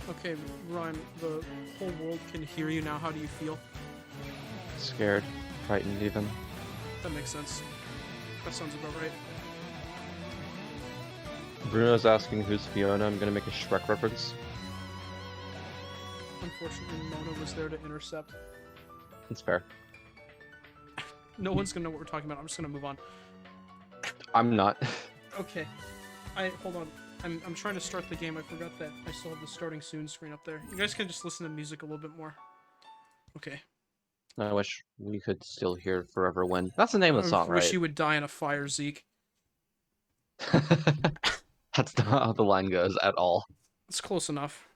Okay, Ryan, the whole world can hear you now. How do you feel? Scared, frightened even. That makes sense. That sounds about right. Bruno's asking who's Fiona. I'm gonna make a Shrek reference. Unfortunately, Mona was there to intercept. It's fair. No one's gonna know what we're talking about. I'm just gonna move on. I'm not. Okay. Hold on. I'm trying to start the game. I forgot that I still have the starting soon screen up there. You guys can just listen to music a little bit more. Okay. I wish we could still hear Forever When. That's the name of the song, I wish right? you would die in a fire, Zeke. That's not how the line goes at all. It's close enough.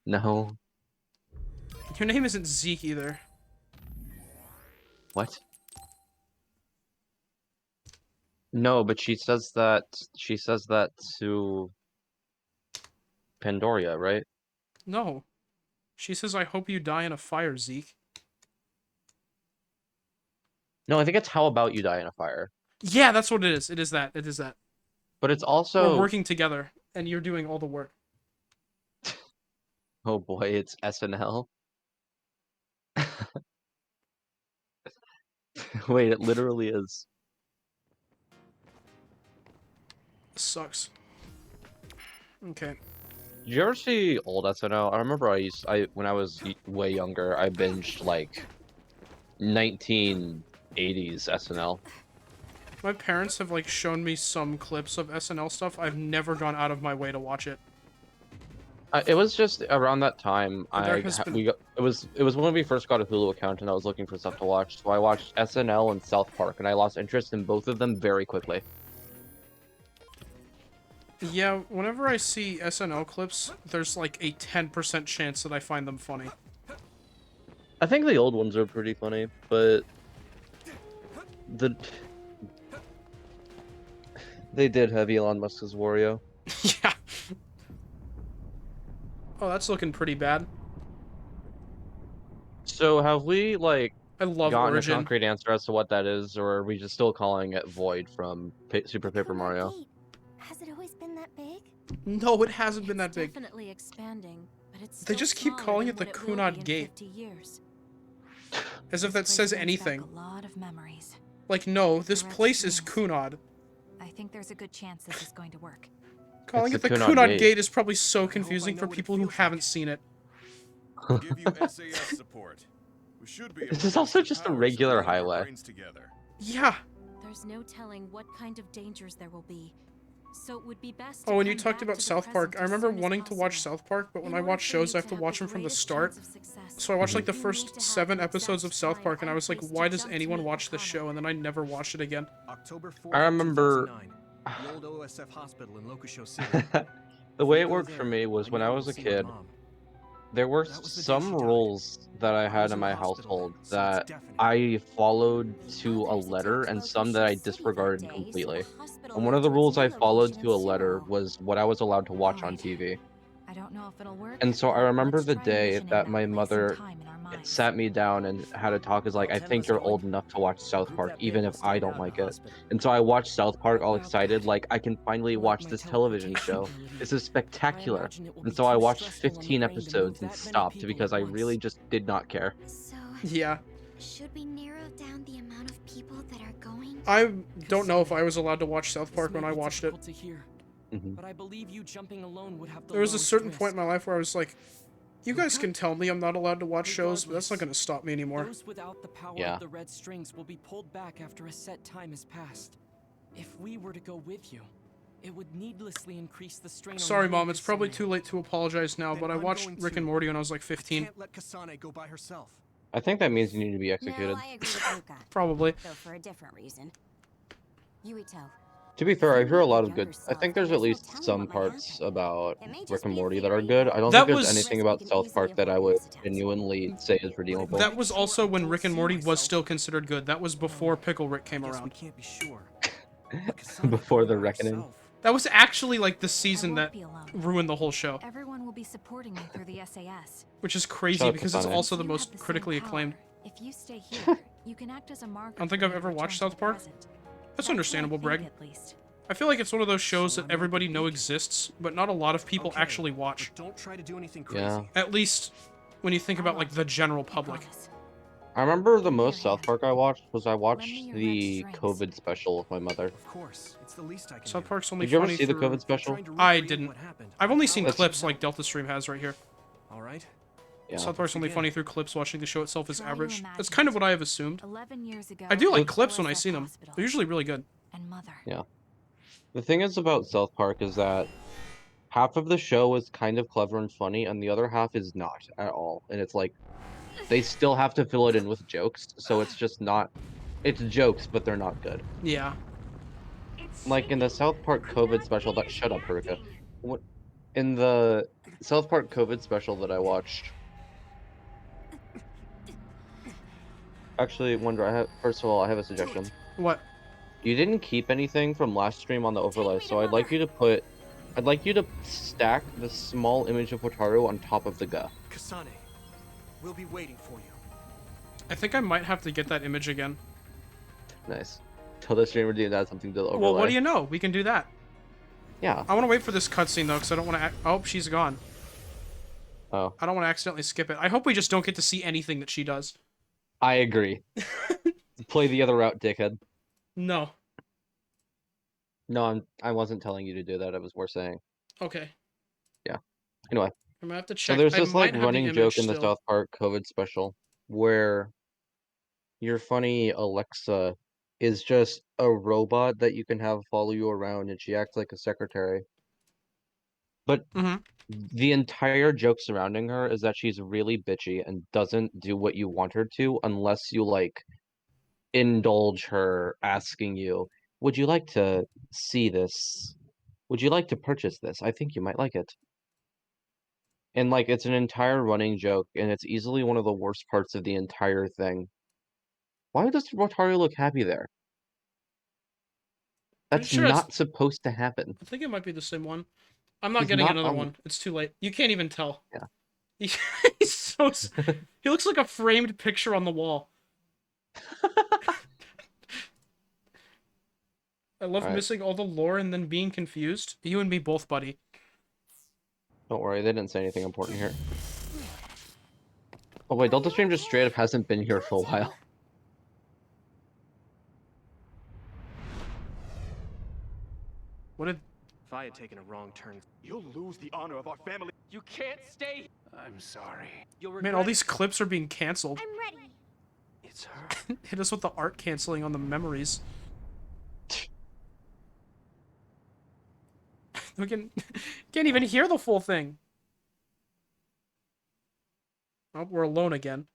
No. Your name isn't Zeke either. What? No, but she says that to Pandoria, right? No. She says, I hope you die in a fire, Zeke. No, I think it's How About You Die in a Fire. Yeah, that's what it is. It is that. It is that. But it's also... We're working together, and you're doing all the work. Oh boy, it's SNL. Wait, it literally is. Sucks. Okay. Did you ever see old SNL? I remember when I was way younger, I binged like 1980s SNL. My parents have like shown me some clips of SNL stuff. I've never gone out of my way to watch it. It was just around that time. Been... It was when we first got a Hulu account, and I was looking for stuff to watch. So I watched SNL and South Park, and I lost interest in both of them very quickly. Yeah, whenever I see SNL clips, there's like a 10% chance that I find them funny. I think the old ones are pretty funny, but they did have Elon Musk as Wario. Yeah. Oh, that's looking pretty bad. So have we like I love gotten Origin. a concrete answer as to what that is, or are we just still calling it Void from Super Paper Mario? Has it always been that big? No, it hasn't been that big. Definitely expanding, but it's they just keep calling it the Kunad Gate. As if that says anything. A lot of memories. Like, no, this place is Kunad. I think there's a good chance this is going to work. Calling it the Kunad Gate is probably so confusing for people who haven't seen it. Give you SAS support. We should be This is also just a regular highway. Yeah. There's no telling what kind of dangers there will be. So it would be best Oh, when you talked about South Park, I remember wanting to watch South Park, but when I watch shows, I have to watch them from the start. So I watched like the first 7 episodes of South Park, and I was like, why does anyone watch this show? And then I never watched it again. I remember... The way it worked for me was when I was a kid, there were some rules that I had in my household that I followed to a letter, and some that I disregarded completely. And one of the rules I followed to a letter was what I was allowed to watch on TV. And so I remember the day that my mother sat me down and had a talk, is like, I think you're old enough to watch South Park, even if I don't like it. And so I watched South Park all excited, like, I can finally watch this television show. This is spectacular. And so I watched 15 episodes and stopped because I really just did not care. Yeah. Should we narrow down the amount of people that are going? I don't know if I was allowed to watch South Park when I watched it. But I believe you jumping alone would have the There was a certain lowest point in my life where I was like, you guys can tell me I'm not allowed to watch shows, but that's not going to stop me anymore. Those without the power of the red strings will be pulled back after a set time has passed. If we were to go with you, it would needlessly increase the strain. Sorry, Mom, it's probably too late to apologize now, but I watched Rick and Morty when I was like 15. Can't let Kasane go by herself. I think that means you need to be executed. No, I agree with Luca. Probably. Though for a different reason. Yuito. To be fair, I hear a lot of good... I think there's at least some parts about Rick and Morty that are good. I don't think there's anything about South Park that I would genuinely say is redeemable. That was also when Rick and Morty was still considered good. That was before Pickle Rick came around. Before the reckoning. That was actually like the season that ruined the whole show. Everyone will be supporting me through the SAS. Which is crazy because it's also the most critically acclaimed. If you stay here, you can act as a marker. I don't think I've ever watched South Park. That's understandable, Breg. I feel like it's one of those shows that everybody know exists, but not a lot of people actually watch. Don't try to do anything crazy. Yeah. At least when you think about like the general public. Promise. I remember the most Here. South Park I watched was I watched your the red strings. COVID special with my mother. Of course, it's the least I can South do. Park's only Did you ever funny see the through... COVID special? Trying to I recreate didn't. what happened. I've only seen That's- clips like Delta Stream has right here. All right. Yeah. South Park's only Again. funny through clips. Watching the show itself is Try to average. imagine That's kind of it. what I have assumed. 11 years ago. I do like It's- clips when I I was see at them. hospital. They're usually really good. And mother. Yeah. The thing is about South Park is that half of the show is kind of clever and funny, and the other half is not at all. And it's like they still have to fill it in with jokes, so it's just not. It's jokes, but they're not good. Yeah. Like in the South Park COVID special that shut up, Haruka. What in the South Park COVID special that I watched. Actually, Wonder, first of all, I have a suggestion. What? You didn't keep anything from last stream on the overlay, so I'd like you to stack the small image of Wataru on top of the Ga. Kasane, we'll be waiting for you. I think I might have to get that image again. Nice. Tell the streamer to add something to the overlay. Well, what do you know? We can do that. Yeah. I want to wait for this cutscene though, because I don't want to. Oh, she's gone. Oh, I don't want to accidentally skip it. I hope we just don't get to see anything that she does. I agree. Play the other route, dickhead. No. No, I wasn't telling you to do that. I was more saying. Okay. Yeah. Anyway. I'm gonna have to So check. there's I this like might have the running image joke in the still. South Park COVID special where your funny Alexa is just a robot that you can have follow you around, and she acts like a secretary. But Mhm. the entire joke surrounding her is that she's really bitchy and doesn't do what you want her to unless you like indulge her asking you, "Would you like to see this? Would you like to purchase this? I think you might like it." And like it's an entire running joke, and it's easily one of the worst parts of the entire thing. Why does Rotaru look happy there? Pretty That's sure it's- not supposed to happen. I think it might be the same one. I'm not He's getting not another on- one. It's too late. You can't even tell. Yeah. He's so. He looks like a framed picture on the wall. I love Alright. missing all the lore and then being confused. You and me both, buddy. Don't worry, they didn't say anything important here. Oh wait, Delta Stream just straight up hasn't been here for a while. What did? If I had taken a wrong turn, You'll lose the honor of our family. You can't stay. I'm sorry. You'll Man, regret all it. these clips are being canceled. I'm ready. It's her. Hit us with the art canceling on the memories. We can't even hear the full thing. Oh, we're alone again.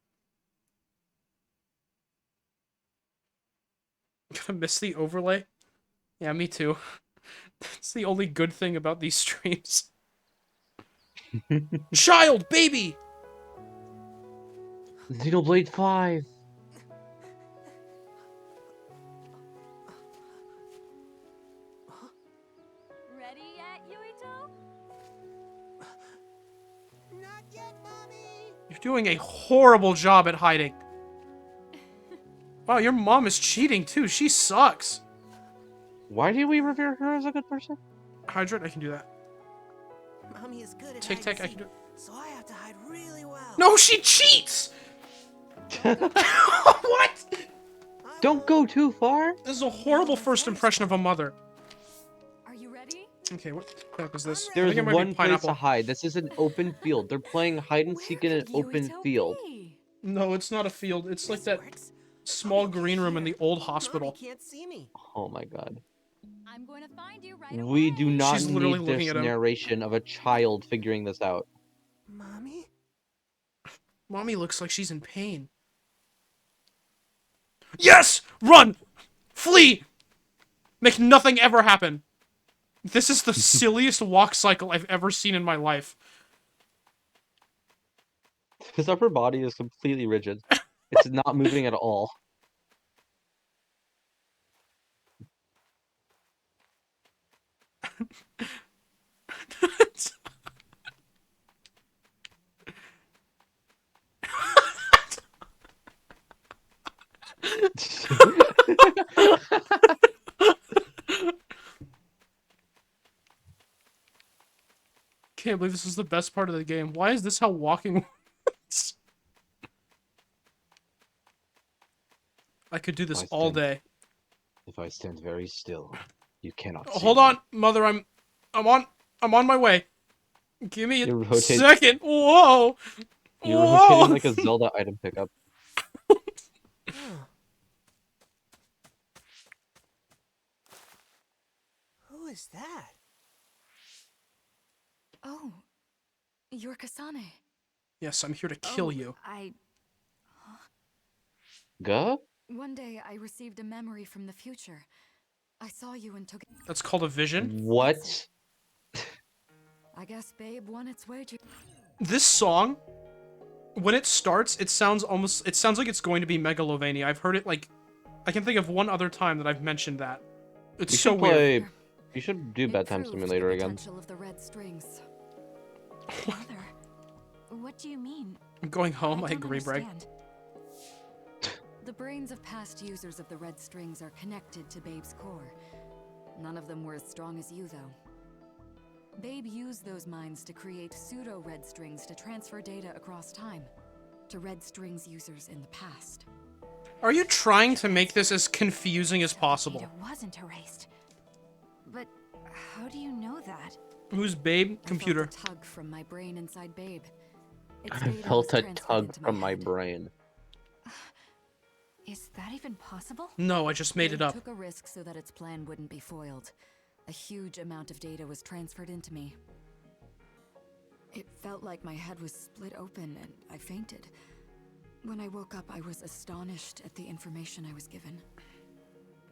Gonna miss the overlay? Yeah, me too. That's the only good thing about these streams. Child! Baby! Xenoblade 5! Ready yet, Yuito? Not yet, Mommy. You're doing a horrible job at hiding. Wow, your mom is cheating too. She sucks. Why do we revere her as a good person? Hydrate, I can do that. Mommy is good at Tic Tac, I hide can and do seek, so I have to hide really well. No, she cheats! What? Don't go too far! This is a horrible first impression of a mother. Are you ready? Okay, what the heck is this? I There's think it might be one place pineapple. to hide. This is an open field. They're playing hide and seek in an open Yuito field. be? No, it's not a field. It's like This that works. small Mommy green room in the here. old Mommy hospital. can't see me. Oh my god. I'm going to find you right We away. do not She's literally need looking this at him. narration of a child figuring this out. Mommy? Mommy looks like she's in pain. Yes! Run! Flee! Make nothing ever happen. This is the silliest walk cycle I've ever seen in my life. His upper body is completely rigid. It's not moving at all. can't believe this is the best part of the game. Why is this how walking works? I could do this all day. If I stand very still, you cannot see Hold me. on, mother. I'm on my way. Give me a You rotate- second. Whoa. You're Whoa. rotating like a Zelda item pickup. Who is that? Oh, you're Kasane. Yes, I'm here to kill Oh, you. Guh? One day I received a memory from the future. I saw you and took it. That's called a vision. What? I guess Babe won its wager. This song, when it starts, it sounds like it's going to be Megalovania. I've heard it like, I can think of one other time that I've mentioned that. It's You so should weird. You should do It Bedtime proved Simulator the again. potential of the red strings. Mother, what do you mean? I'm going home. I don't agree, Bragg. understand. The brains of past users of the red strings are connected to Babe's core. None of them were as strong as you, though. Babe used those minds to create pseudo-red strings to transfer data across time to red strings users in the past. Are you trying to make this as confusing as possible? Data wasn't erased. But how do you know that? Who's Babe? I Computer. felt a tug from my brain inside Babe. Its I data felt was a transferred tug into from my head. brain. Is that even possible? No, I just made it Babe up. took a risk so that its plan wouldn't be foiled. A huge amount of data was transferred into me. It felt like my head was split open and I fainted. When I woke up, I was astonished at the information I was given.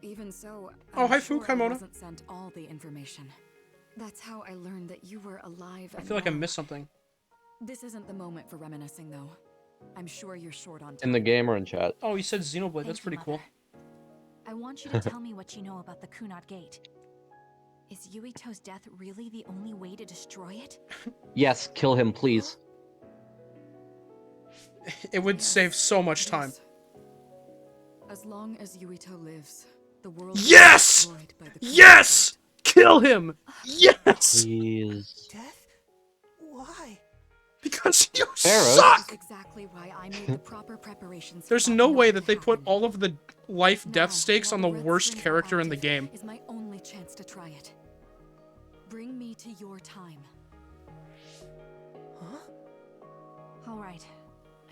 Even so, Oh, I'm hi, sure Fook. Hi, I Mona. wasn't sent all the information. That's how I learned that you were alive. I and feel like I well. missed something. This isn't the moment for reminiscing, though. I'm sure you're short on time. In the game or in chat? Oh, you said Xenoblade. Thank That's you, pretty cool. Mother. I want you to tell me what you know about the Kunat Gate. Is Yuito's death really the only way to destroy it? Yes, kill him, please. It would save so much It time. is. As long as Yuito lives, the world Yes! will be destroyed by the Kunat Yes! Kill him! Yes! Please. Death? Why? Because you Arrows? Gate. suck! That's exactly why I made the proper preparations. for There's that no way not that to they put happen. all of the life-death Now, stakes on the while red worst strings are character in the active, game. Is my only chance to try it. Bring me to your time. Huh? All right.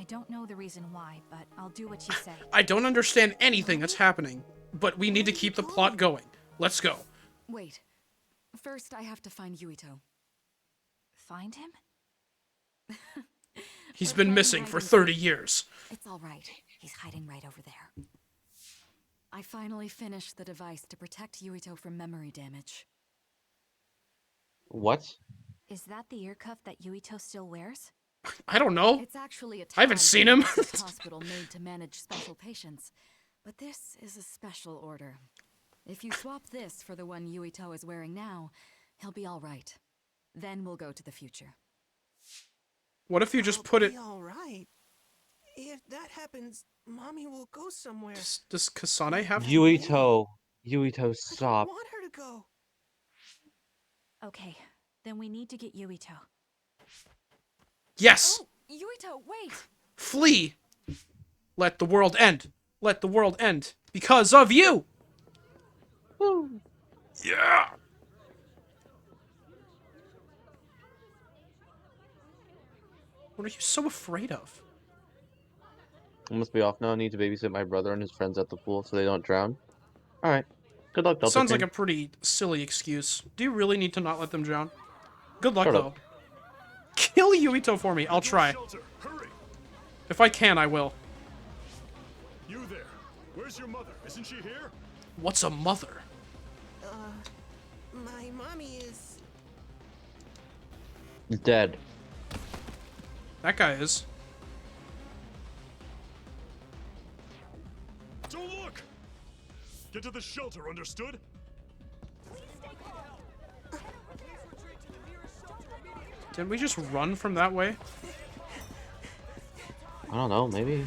I don't know the reason why, but I'll do what you say. I don't understand anything that's happening, but we need to keep the plot going. Let's go. Wait. First, I have to find Yuito. Find him? He's We're been playing missing hide for and 30 seek. years. It's all right. He's hiding right over there. I finally finished the device to protect Yuito from memory damage. What? Is that the ear cuff that Yuito still wears? I don't know. It's actually a I haven't tag seen the him. Nexus hospital made to manage special patients. But this is a special order. If you swap this for the one Yuito is wearing now, he'll be all right. Then we'll go to the future. What if you just I'll put it... be all right. If that happens, Mommy will go somewhere. Does Kasane have... Yuito. Yuito, I don't stop. want her to go. Okay, then we need to get Yuito. Yes! Oh, Yuito, wait! Flee! Let the world end. Let the world end. Because of you! Yeah! What are you so afraid of? I must be off now. I need to babysit my brother and his friends at the pool so they don't drown. Alright. Good luck, Delta Sounds like Queen. a pretty silly excuse. Do you really need to not let them drown? Good luck, Shut though. up. Kill Yuito for me. I'll try. Shelter, hurry! If I can, I will. You there? Where's your mother? Isn't she here? What's a mother? My mommy is... Dead. That guy is. Don't look! Get to the shelter, understood? Didn't we just run from that way? I don't know, maybe.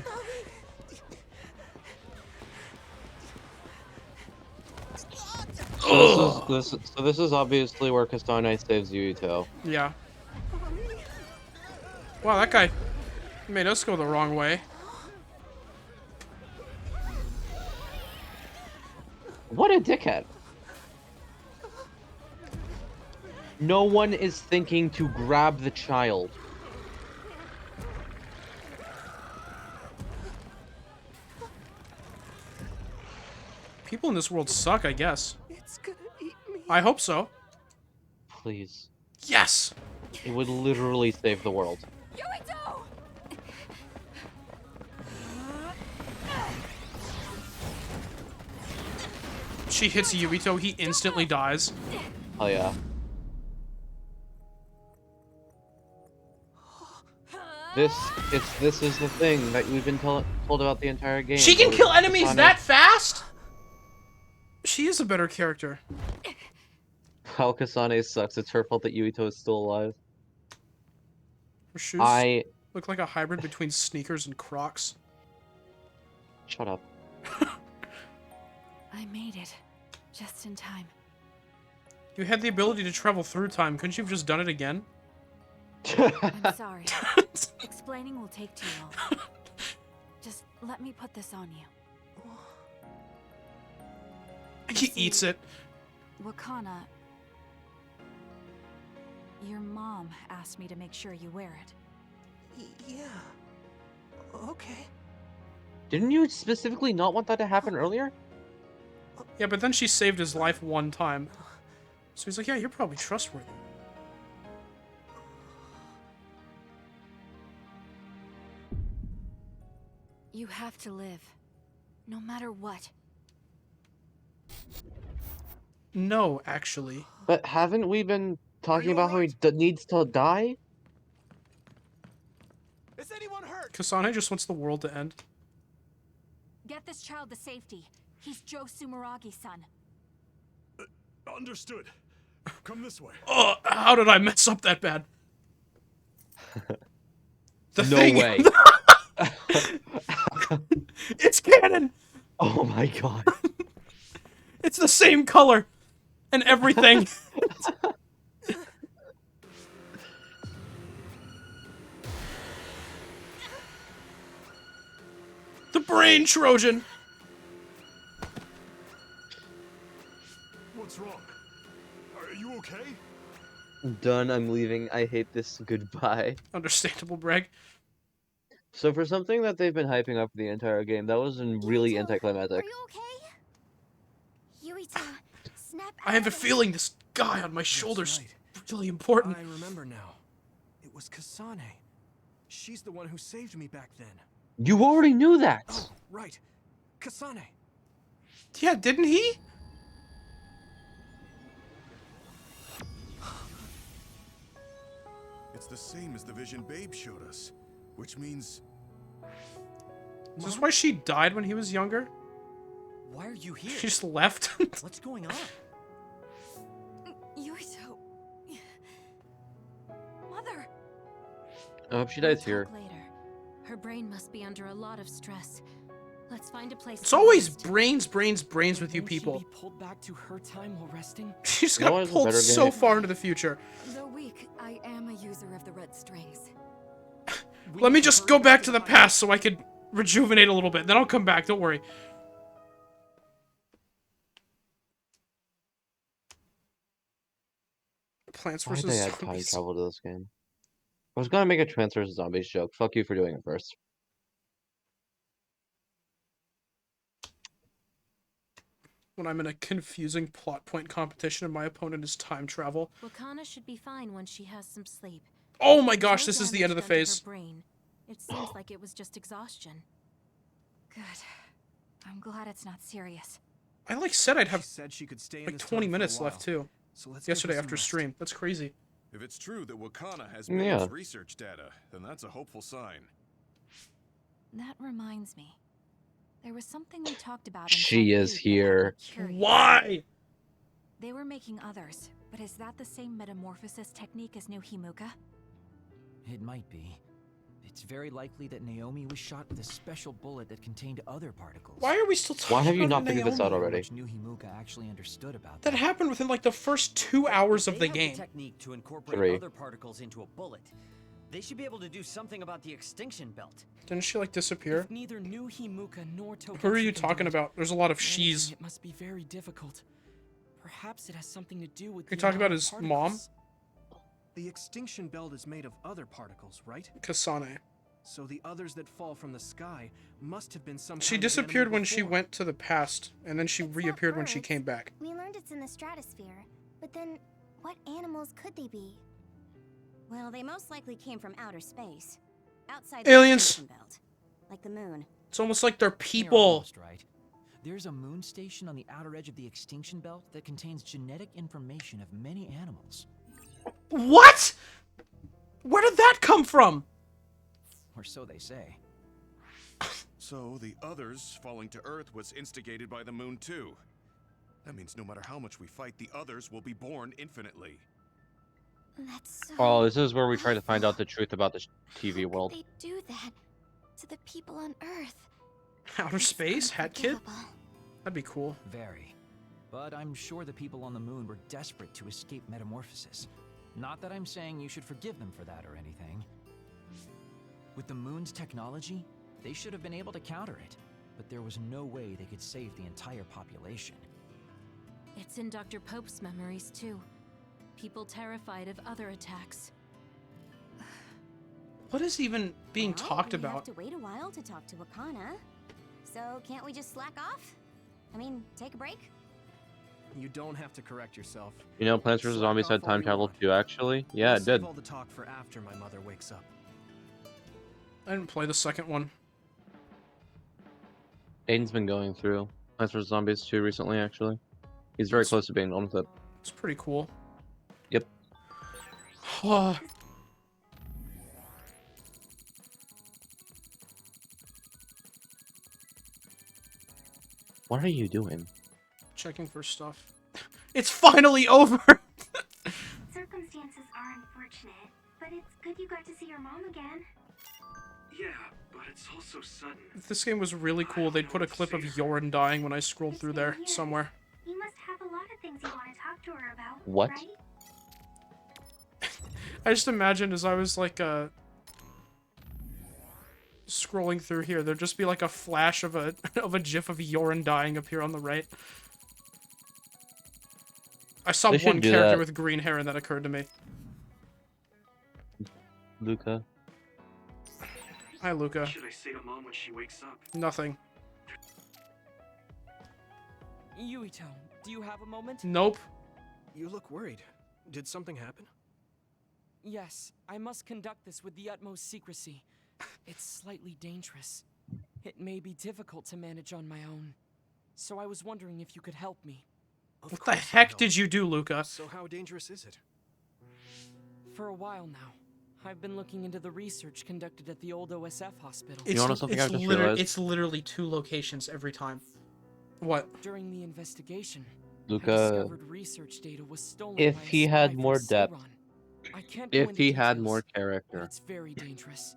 So this is obviously where Kasane saves Yuito. Yeah. Wow, that guy made us go the wrong way. What a dickhead. No one is thinking to grab the child. People in this world suck, I guess. It's gonna eat me. I hope so. Please. Yes! It would literally save the world. Yuito! She hits Yuito, he instantly dies. Oh yeah. This is the thing that we've been told about the entire game. She can kill enemies Kasane. that fast?! She is a better character. How Kasane sucks. It's her fault that Yuito is still alive. Her shoes look like a hybrid between sneakers and Crocs. Shut up. I made it. Just in time. You had the ability to travel through time. Couldn't you have just done it again? I'm sorry. Explaining will take too long. Just let me put this on you. He eats it. Wakana, your mom asked me to make sure you wear it. Yeah. Okay. Didn't you specifically not want that to happen earlier? Yeah, but then she saved his life one time. So he's like, yeah, you're probably trustworthy. You have to live. No matter what. No, actually. But haven't we been talking about how he needs to die? Is anyone hurt? Kasane just wants the world to end. Get this child to safety. He's Joe Sumeragi's son. Understood. Come this way. Oh, how did I mess up that bad? The No thing. way. It's canon. Oh my god. It's the same color and everything. The brain Trojan. What's wrong? Are you okay? I'm done. I'm leaving. I hate this. Goodbye. Understandable, Bragg. So for something that they've been hyping up the entire game, that was really anticlimactic. Are you okay? Yuito, snap I have a out of it. feeling this guy on my shoulder's right. really important. I remember now. It was Kasane. She's the one who saved me back then. You already knew that. Oh, right. Kasane. Yeah, didn't he? It's the same as the vision Babe showed us, which means Is this why she died when he was younger? Why are you here? She just left. What's going on? Yuito. Mother. I hope she dies here. Talk later. Her brain must be under a lot of stress. Let's find a place. It's to always rest. brains with you Won't she people. be pulled back to her time while resting? She just You know got what is a pulled better so game? far into the future. Though weak, I am a user of the red strings. Let me just go back to the past so I could rejuvenate a little bit. Then I'll come back, don't worry. Plants Why did vs. they add time Zombies. travel to this game? I was gonna make a Plants vs Zombies joke. Fuck you for doing it first. When I'm in a confusing plot point competition and my opponent is time travel. Wakana should be fine when she has some sleep. Oh my gosh, No this is the end of the damage done to phase. her brain. It seems like it was just exhaustion. Good. I'm glad it's not serious. I like said I'd She have said she could stay in like this 20 time for a minutes while. left too. So let's give her Yesterday some after rest. stream. That's crazy. if it's true that Wakana has Yeah. Babe's research data, then that's a hopeful sign. That reminds me. There was something we talked about. She inside is Eve that had me here. curious. Why? They were making others, but is that the same metamorphosis technique as New Himuka? It might be. It's very likely that Naomi was shot with a special bullet that contained other particles. Why are we still talking Why have you about not figured this out Naomi? already? Which New Himuka actually understood about That happened within like the first 2 hours of the They have game. technique to incorporate Three. other particles into a bullet. They should be able to do something about the extinction belt. Didn't she like disappear? If neither New Himuka nor Togetsu Who are you can do talking it, about? There's a lot of managing she's. it must be very difficult. Perhaps it has something to do with You're the talking about amount his of mom? particles. The extinction belt is made of other particles, right? Kasane. So the others that fall from the sky must have been some She kind of disappeared animal when she before. went to the past, and then she It's not reappeared when she birds. came back. We learned it's in the stratosphere, but then what animals could they be? Well, they most likely came from outer space. Outside Aliens. the extinction belt. Like the moon. It's almost like they're You're people. almost right. There's a moon station on the outer edge of the extinction belt that contains genetic information of many animals. What? Where did that come from? Or so they say. So the others falling to Earth was instigated by the moon too. That means no matter how much we fight, the others will be born infinitely. That's so Oh, this is where we try to find out the awful. truth about the TV How could world. they do that to the people on Earth? Outer It's space? Hat Kid? unforgivable. That'd be cool. Very. But I'm sure the people on the moon were desperate to escape metamorphosis. Not that I'm saying you should forgive them for that or anything. With the moon's technology, they should have been able to counter it. But there was no way they could save the entire population. It's in Dr. Pope's memories, too. People terrified of other attacks. What is even being Well, talked we about? have to wait a while to talk to Akana. So can't we just slack off? I mean, take a break? You don't have to correct yourself. You know, Plants vs. Slack Zombies off had all time you travel want. too, actually. Yeah, We'll it did. Save all the talk for after my mother wakes up. I didn't play the second one. Aiden's been going through Plants vs. Zombies 2 recently, actually. He's very close to being done with it. It's pretty cool. Yep. What are you doing? Checking for stuff. It's finally over! Circumstances are unfortunate, but it's good you got to see your mom again. Yeah, but it's also sudden. If this game was really cool, they'd put a clip of Yorin dying when I scrolled through there somewhere. You must have a lot of things you want to talk to her about. What? Right? I just imagined as I was like scrolling through here, there'd just be like a flash of a gif of Yorin dying up here on the right. I saw They should one do character that. with green hair and that occurred to me. Luca. Hi, Luca. Should I say to mom when she wakes up? Nothing. Yuito, do you have a moment? Nope. You look worried. Did something happen? Yes, I must conduct this with the utmost secrecy. It's slightly dangerous. It may be difficult to manage on my own. So I was wondering if you could help me. Of What the course I heck know. did you do, Luca? So how dangerous is it? For a while now, I've been looking into the research conducted at the old OSF hospital. You know something I just realized? It's literally 2 locations every time. What? During the investigation, I Luca, discovered research data was stolen if by a he spy had from more depth, Seiran. I can't go if into he had details, more but character, it's very dangerous.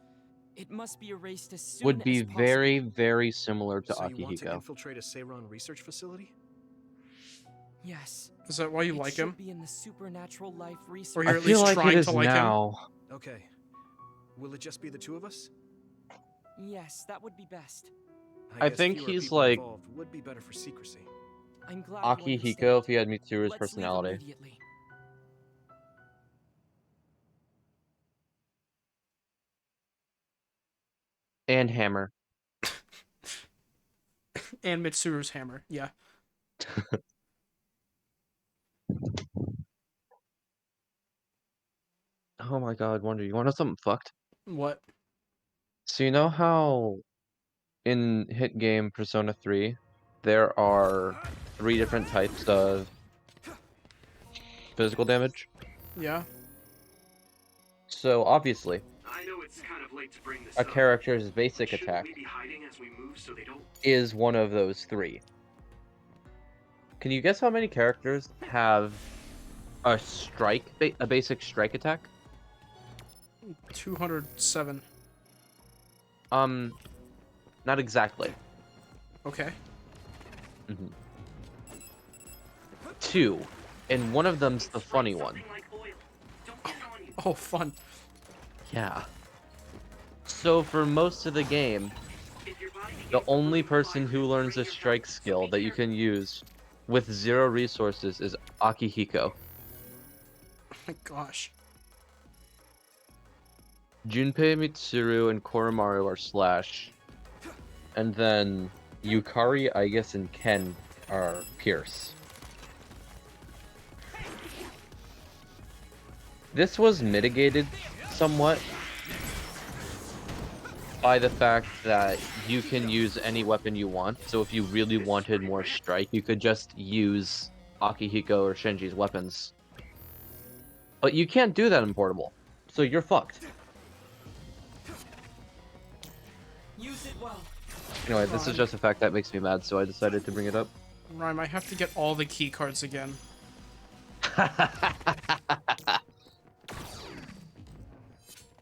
It must be erased as soon would be as possible. very, very similar to So you want to Akihiko. infiltrate a Seiran research facility? Yes. Is that why you it like should him? Be in the supernatural life research. Or you're I at feel least like trying it is to like him? now. Okay. Will it just be the two of us? Yes, that would be best. I guess think fewer he's people like involved would be better for secrecy. I'm glad you Akihiko understand. if he had Mitsuru's Let's leave personality. immediately. And Hammer. And Mitsuru's hammer, yeah. Oh my god, Wonder, you want to know something fucked? What? So you know how in hit game Persona 3 there are 3 different types of physical damage? Yeah. So obviously, I know it's kind of late to bring this a character's basic attack be hiding as we move so they don't? is one of those 3. Can you guess how many characters have a strike, a basic strike attack? 207. Not exactly. Okay. 2, and one of them's the funny one. Oh, fun. Yeah. So for most of the game, the only person who learns a strike skill that you can use with 0 resources is Akihiko. Oh my gosh. Junpei, Mitsuru, and Koromaru are Slash. And then Yukari, Aigis, and Ken are Pierce. This was mitigated somewhat by the fact that you can use any weapon you want. So if you really wanted more strike, you could just use Akihiko or Shinji's weapons. But you can't do that in Portable, so you're fucked. Use it well. Anyway, this is just a fact that makes me mad, so I decided to bring it up. Rhyme, I have to get all the key cards again.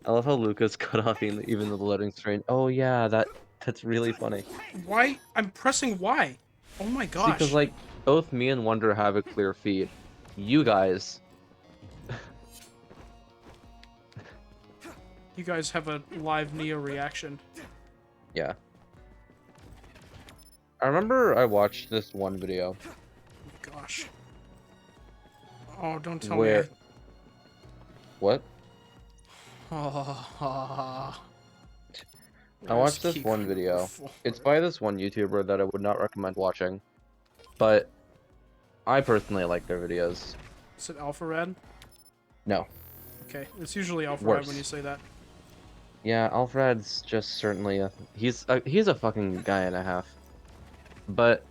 I love how Lucas cut off even the loading screen. Oh yeah, that's really funny. Why? I'm pressing Y. Oh my gosh. Because like both me and Wonder have a clear feed. You guys. You guys have a live Neo reaction. Yeah. I remember I watched this one video. Gosh. Oh, don't tell where... me. What? Oh, I watched this one video. It's by this one YouTuber that I would not recommend watching. But I personally like their videos. Is it Alpha Red? No. Okay, it's usually Alpha Worse. Red when you say that. Yeah, Alfred's just certainly a... He's a fucking guy and a half. But...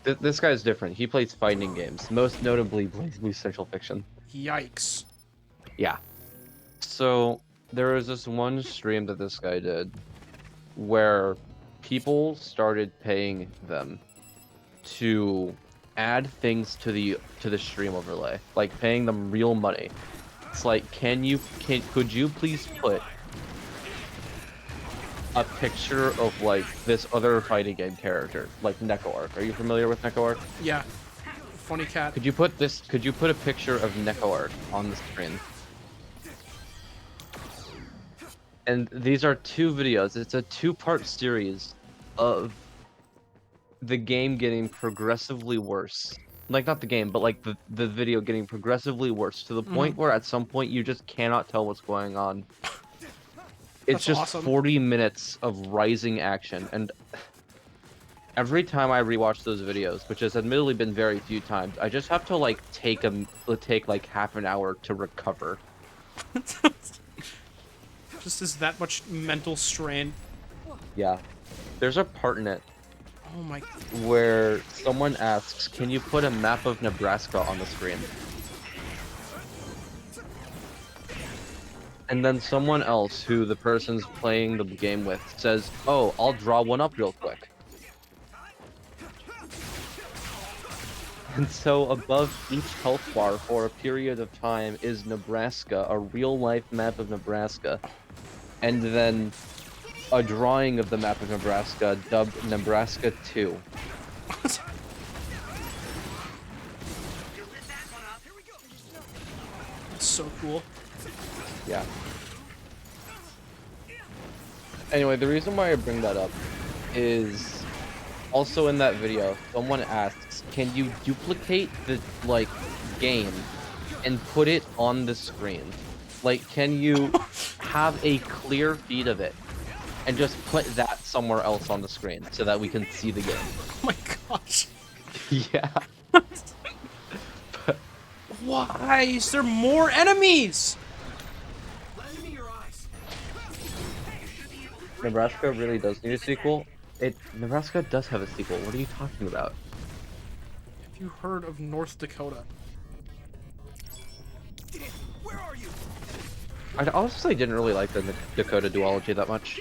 This guy's different. He plays fighting games. Most notably plays Blue Central Fiction. Yikes. Yeah. So, there was this one stream that this guy did where people started paying them to add things to the stream overlay. Like, paying them real money. It's like, could you please put a picture of, like, this other fighting game character, like NecoArc. Are you familiar with NecoArc? Yeah. Funny cat. Could you put a picture of NecoArc on the screen? And these are 2 videos. It's a 2-part series of the game getting progressively worse. Like, not the game, but like the video getting progressively worse to the point where at some point you just cannot tell what's going on. It's just awesome. 40 minutes of rising action, and every time I rewatch those videos, which has admittedly been very few times, I just have to like take like half an hour to recover. Just is that much mental strain. Yeah. There's a part in it Oh my. where someone asks, "Can you put a map of Nebraska on the screen?" And then someone else, who the person's playing the game with, says, "Oh, I'll draw one up real quick." And so above each health bar for a period of time is Nebraska, a real-life map of Nebraska. And then a drawing of the map of Nebraska dubbed Nebraska 2. That's so cool. Yeah. Anyway, the reason why I bring that up is also in that video, someone asks, "Can you duplicate the, like, game and put it on the screen? Like, can you have a clear feed of it and just put that somewhere else on the screen so that we can see the game?" Oh my gosh. Yeah. Why is there more enemies? Nebraska really does need a sequel. Nebraska does have a sequel. What are you talking about? Have you heard of North Dakota? Where are you? I honestly didn't really like the Dakota duology that much.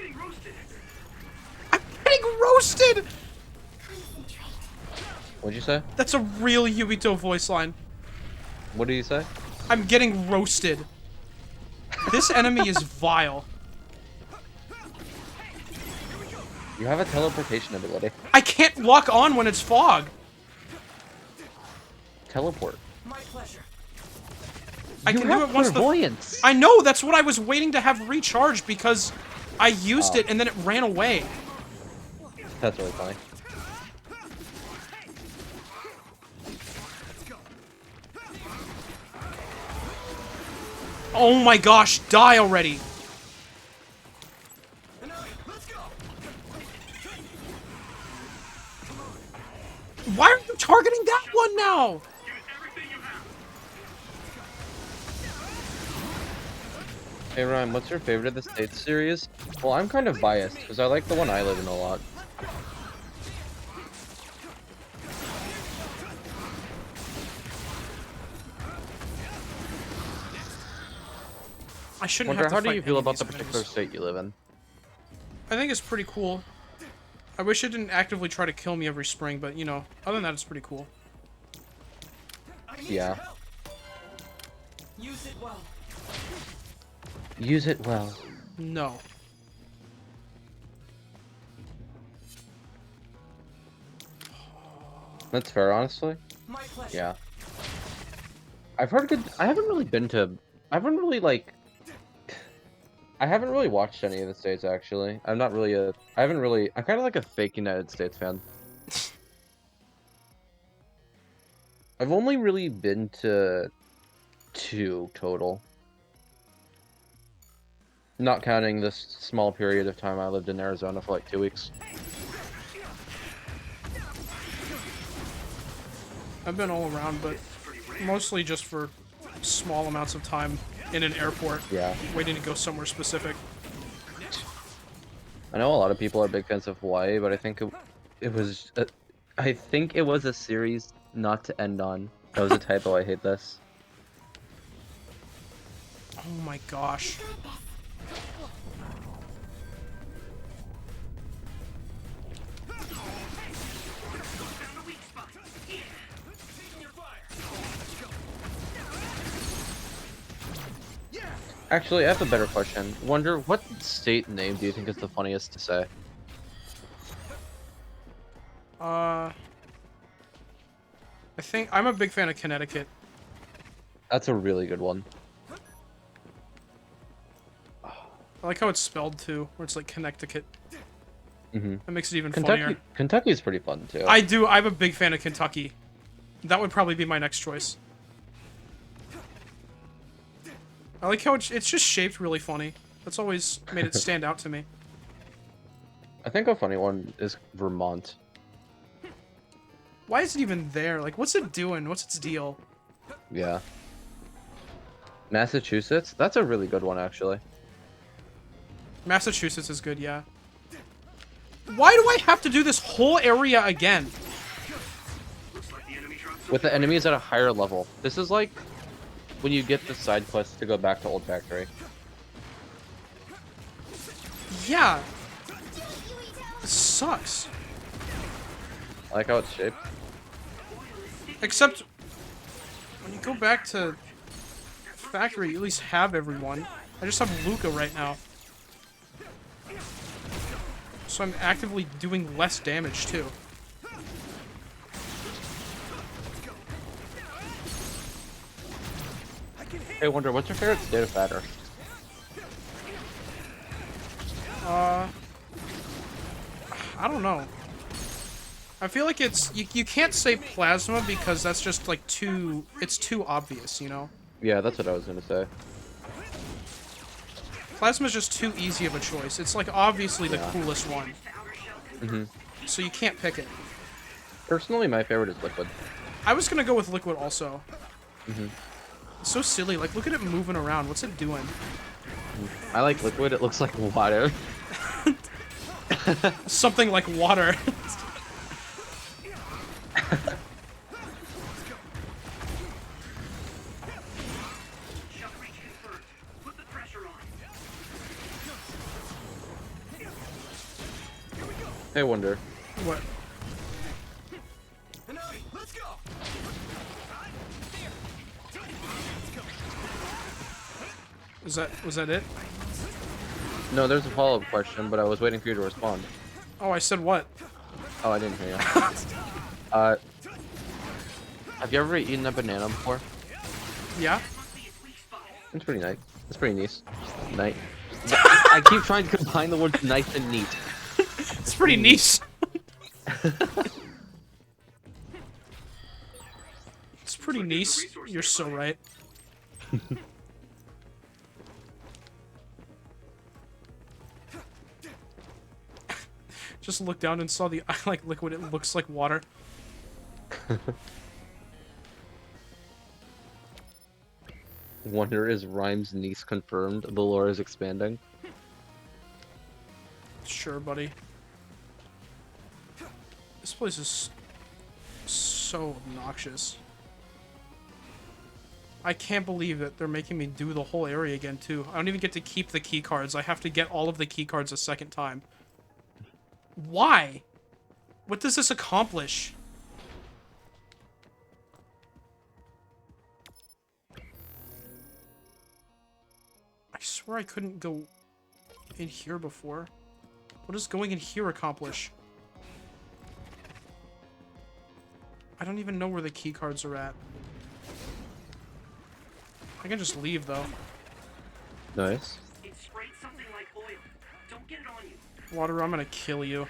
I'm getting roasted! What'd you say? That's a real Yubito voice line. What did you say? I'm getting roasted. This enemy is vile. You have a teleportation ability. I can't lock on when it's fog. Teleport. My pleasure. I can do it once clairvoyance. I know, that's what I was waiting to have recharged because I used it and then it ran away. That's really funny. Oh my gosh, die already. Why are you targeting that one now? Hey Ryan, what's your favorite of the States series? Well, I'm kind of biased because I like the one I live in a lot. I shouldn't Wonder, have to how do fight you feel any of about the these particular enemies. state you live in? I think it's pretty cool. I wish it didn't actively try to kill me every spring, but you know, other than that, it's pretty cool. Yeah. Use it well. Use it well. No. That's fair, honestly. My pleasure. Yeah. I've heard good. I haven't really been to. I haven't really like. I haven't really watched any of the States actually. I'm not really a. I haven't really. I'm kind of like a fake United States fan. I've only really been to 2 total. Not counting this small period of time I lived in Arizona for like 2 weeks. I've been all around, but mostly just for small amounts of time in an airport. Yeah. Waiting to go somewhere specific. I know a lot of people are big fans of Hawaii, but I think it was. I think it was a series not to end on. That was a typo. I hate this. Oh my gosh. Actually, I have a better question. Wonder, what state name do you think is the funniest to say? I think I'm a big fan of Connecticut. That's a really good one. I like how it's spelled too, where it's like Connecticut. Mm-hmm. That makes it even funnier. Kentucky's pretty fun too. I'm a big fan of Kentucky. That would probably be my next choice. I like how it's just shaped really funny. That's always made it stand out to me. I think a funny one is Vermont. Why is it even there? Like, what's it doing? What's its deal? Yeah. Massachusetts? That's a really good one, actually. Massachusetts is good, yeah. Why do I have to do this whole area again? With the enemies at a higher level. This is like when you get the side quest to go back to Old Factory. Yeah. This sucks. I like how it's shaped. Except, when you go back to Factory, you at least have everyone. I just have Luca right now. So I'm actively doing less damage, too. Hey, Wonder, what's your favorite state of Batter? I don't know. I feel like it's... You can't say Plasma because that's just, like, too... It's too obvious, you know? Yeah, that's what I was gonna say. Plasma's just too easy of a choice. It's, like, obviously the coolest one. Mm-hmm. So you can't pick it. Personally, my favorite is Liquid. I was gonna go with Liquid also. Mm-hmm. It's so silly. Like, look at it moving around. What's it doing? I like Liquid. It looks like water. Something like water. Hey, Wonder. What? Was that it? No, there's a follow-up question, but I was waiting for you to respond. Oh, I said what? Oh, I didn't hear you. Have you ever eaten a banana before? Yeah? It's pretty nice. It's pretty nice. Nice. I keep trying to combine the words nice and neat. It's pretty nice. It's pretty nice. You're so right. Just looked down and saw the eye like liquid. It looks like water. Wonder is Rhyme's niece confirmed? The lore is expanding. Sure, buddy. This place is so obnoxious. I can't believe that they're making me do the whole area again, too. I don't even get to keep the key cards. I have to get all of the key cards a second time. Why? What does this accomplish? I swear I couldn't go in here before. What does going in here accomplish? I don't even know where the key cards are at. I can just leave, though. Nice. It sprayed something like oil. Don't get it on you. Water, I'm gonna kill you.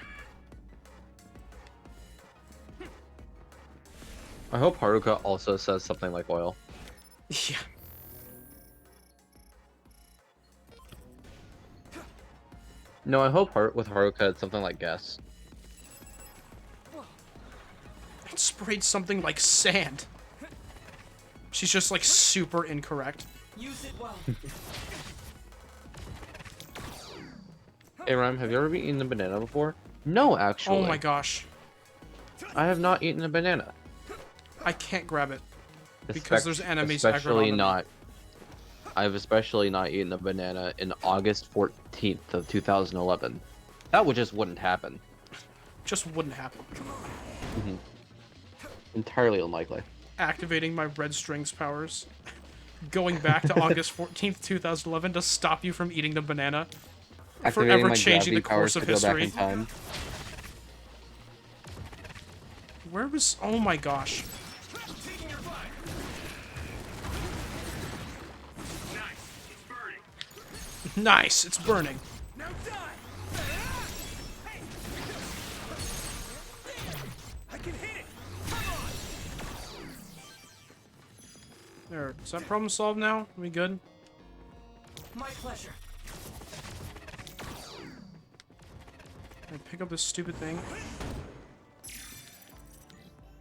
I hope Haruka also says something like oil. Yeah. No, I hope with Haruka it's something like gas. It sprayed something like sand. She's just like super incorrect. Use it well. Hey Rhyme, have you ever eaten a banana before? No, actually. Oh my gosh. I have not eaten a banana. I can't grab it. Because there's enemies Especially aggroed on not. I've especially not eaten a banana in August 14th of 2011. That just wouldn't happen. Just wouldn't happen. Mm-hmm. Entirely unlikely. Activating my red strings powers. Going back to August 14th, 2011 to stop you from eating the banana. Activating Forever my changing the gravity course powers of to go back history. in time. Where was... Oh my gosh. Nice, it's burning. Now die! I can hit it! There, is that problem solved now? Are we good? My pleasure. Can I pick up this stupid thing?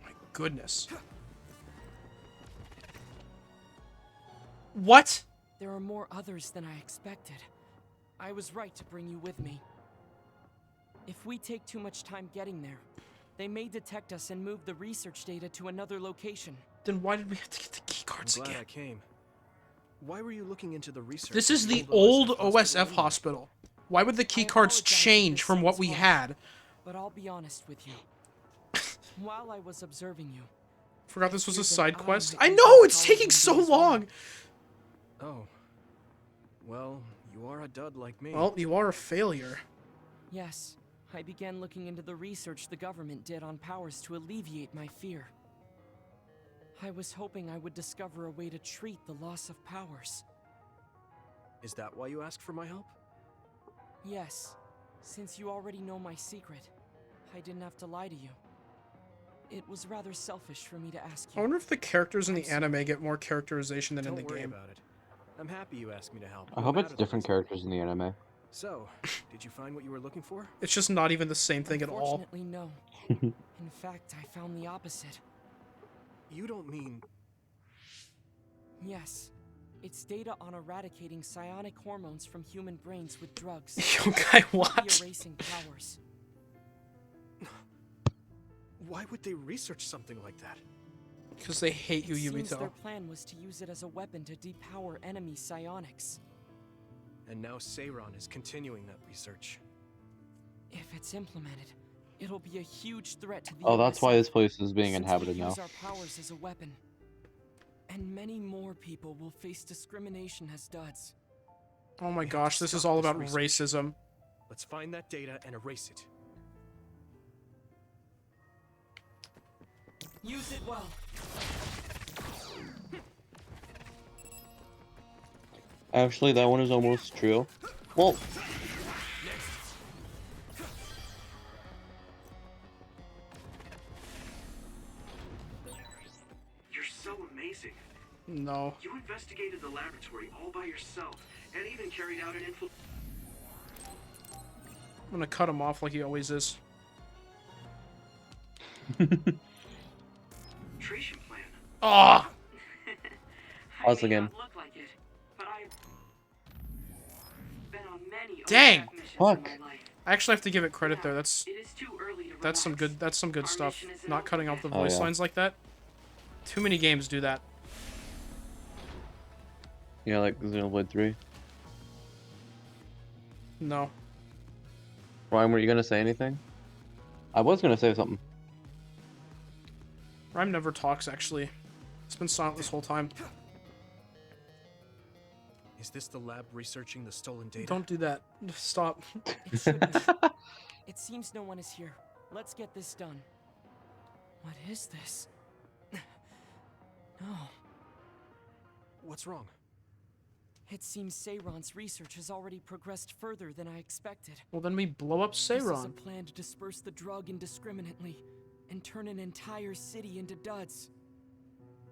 My goodness. What? There are more others than I expected. I was right to bring you with me. If we take too much time getting there, they may detect us and move the research data to another location. Then why did we have to get the key cards I'm glad again? I came. Why were you looking into the research? This is of the old OSF hospital? hospital. Why would the key cards apologize if change this from what seems we harsh, had? But I'll be honest with you. While I was observing you, Forgot this was a Here's an side eye quest. that I you know, can it's follow taking me so to as well. long. Oh. Well, you are a dud like me. Well, you are a failure. yes, I began looking into the research the government did on powers to alleviate my fear. I was hoping I would discover a way to treat the loss of powers. Is that why you asked for my help? Yes, since you already know my secret, I didn't have to lie to you. It was rather selfish for me to ask I you. wonder if the characters in the anime get more characterization than Don't in the worry game. about it. I'm happy you asked me to help. I no hope it's matter the different reason. characters in the anime. So, did you find what you were looking for? It's just not even the same thing at all. Unfortunately, no. In fact, I found the opposite. You don't mean... Yes. It's data on eradicating psionic hormones from human brains with drugs. Yo, guy, Not what? erasing powers. Why would they research something like that? Because they hate you, It seems Yumito. their plan was to use it as a weapon to depower enemy psionics. And now Seiron is continuing that research. If it's implemented, it'll be a huge threat to the Oh, that's why OSF, this place is being since we inhabited now. use our powers as a weapon. And many more people will face discrimination as duds. Oh my We have gosh, to this is stop all this about research. racism. Let's find that data and erase it. Use it well. Actually, that one is almost true. Well, You're so amazing. No. You investigated the laboratory all by yourself, and even carried out an infiltration. I'm gonna cut him off like he always is. Plan. Ah! Pause again. Look like it, but I've been on many Dang! Fuck. I actually have to give it credit there. It is too early to That's some good stuff. mission isn't Not over cutting off yet. the Oh, voice yeah. lines like that. Too many games do that. Yeah, like Xenoblade 3. No. Ryan, were you gonna say anything? I was gonna say something. Rhyme never talks, actually. It's been silent this whole time. Is this the lab researching the stolen data? Don't do that. Stop. It should be. It seems no one is here. Let's get this done. What is this? No. What's wrong? It seems Seiron's research has already progressed further than I expected. Well, then we blow up This is a Seiron. plan to disperse the drug indiscriminately and turn an entire city into duds.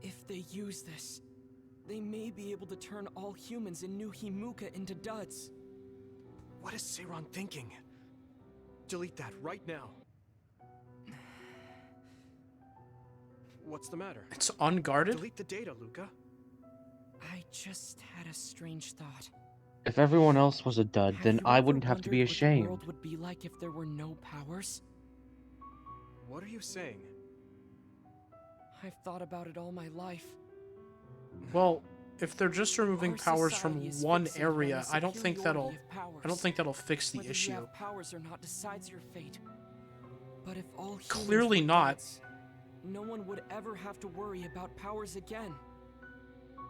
If they use this, they may be able to turn all humans in New Himuka into duds. What is Seiron thinking? Delete that right now. What's the matter? It's unguarded? Delete the data, Luca. I just had a strange thought. If everyone else was a dud, Have then you I ever wouldn't have to be wondered what the ashamed. world would be like if there were no powers? What are you saying? I've thought about it all my life. Well, if they're just removing Our powers from society is one fixated on area, the I don't think that'll superiority of fix the Whether issue. you have powers or not decides your fate. But if all humans Clearly were not. gods, no one would ever have to worry about powers again.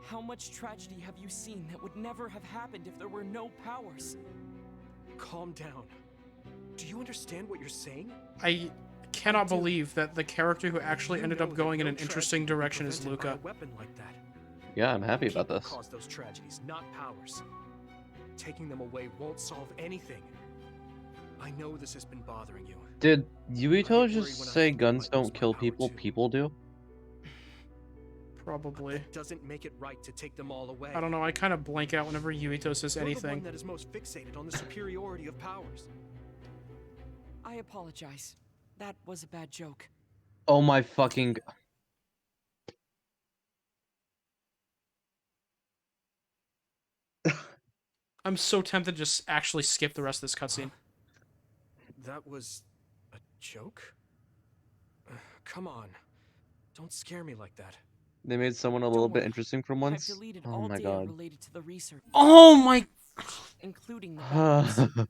How much tragedy have you seen that would never have happened if there were no powers? Calm down. Do you understand what you're saying? I cannot believe that the character who actually You ended know up that going in no an tragedy interesting can be direction is prevented by Luca. a weapon like that. Yeah, I'm happy about People this. cause those tragedies, not powers. Taking them away won't solve anything. I know this has been bothering you. Did I Yuito get worried just when I say think I guns might lose don't my kill power people, too. people do? Probably. That doesn't make it right to take them all away. I don't know, I kind of blank out whenever Yuito says You're the one anything. that is most fixated on the superiority of powers. I apologize. That was a bad joke. Oh my fucking... I'm so tempted to just actually skip the rest of this cutscene. That was a joke? Come on. Don't scare me like that. They made someone a little bit interesting from I've once? deleted Oh all my data god. related to the research, Oh my... including the backups.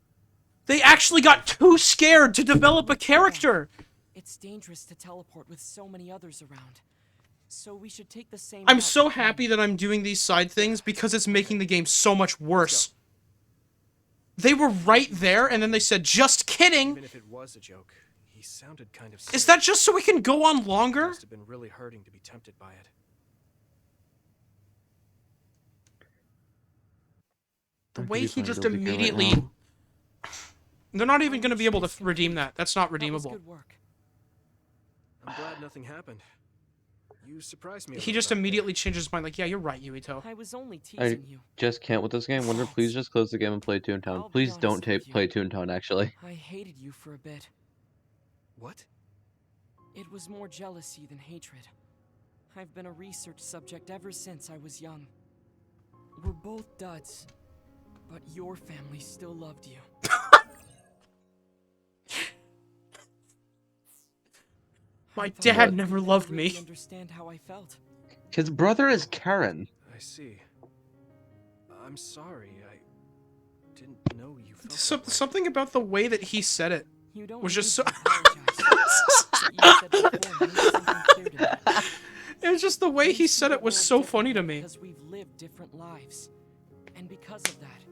They actually got too scared to develop a character! It's dangerous to teleport with so many others around. So we should take the same I'm route so with happy that I'm doing these side things because it's making the game so much worse. They were right there and then they said, just kidding! Even if it was a joke, he sounded kind of Is that just so we can go on longer? Must have been really hurting to be tempted by it. The way he just immediately... They're not even going to be able to redeem that. That's not redeemable. Good work. I'm glad nothing happened. You surprised me. a He little just back there. immediately changes his mind, like, yeah, you're right, Yuito. I was only I teasing you. just can't with this game. Wonder, please just close the game and play Toontown. I'll be Please don't honest with you. play Toontown, actually. I hated you for a bit. What? It was more jealousy than hatred. I've been a research subject ever since I was young. We're both duds, but your family still loved you. My dad never loved me. Understand how I felt. His brother is Karen. I see. I'm sorry. I didn't know you felt that way. Something about the way that he said it You don't was just need so... to apologize. What you said before made something clear to me. It was just the way he said it was so funny to me. Because we've lived different lives. And because of that,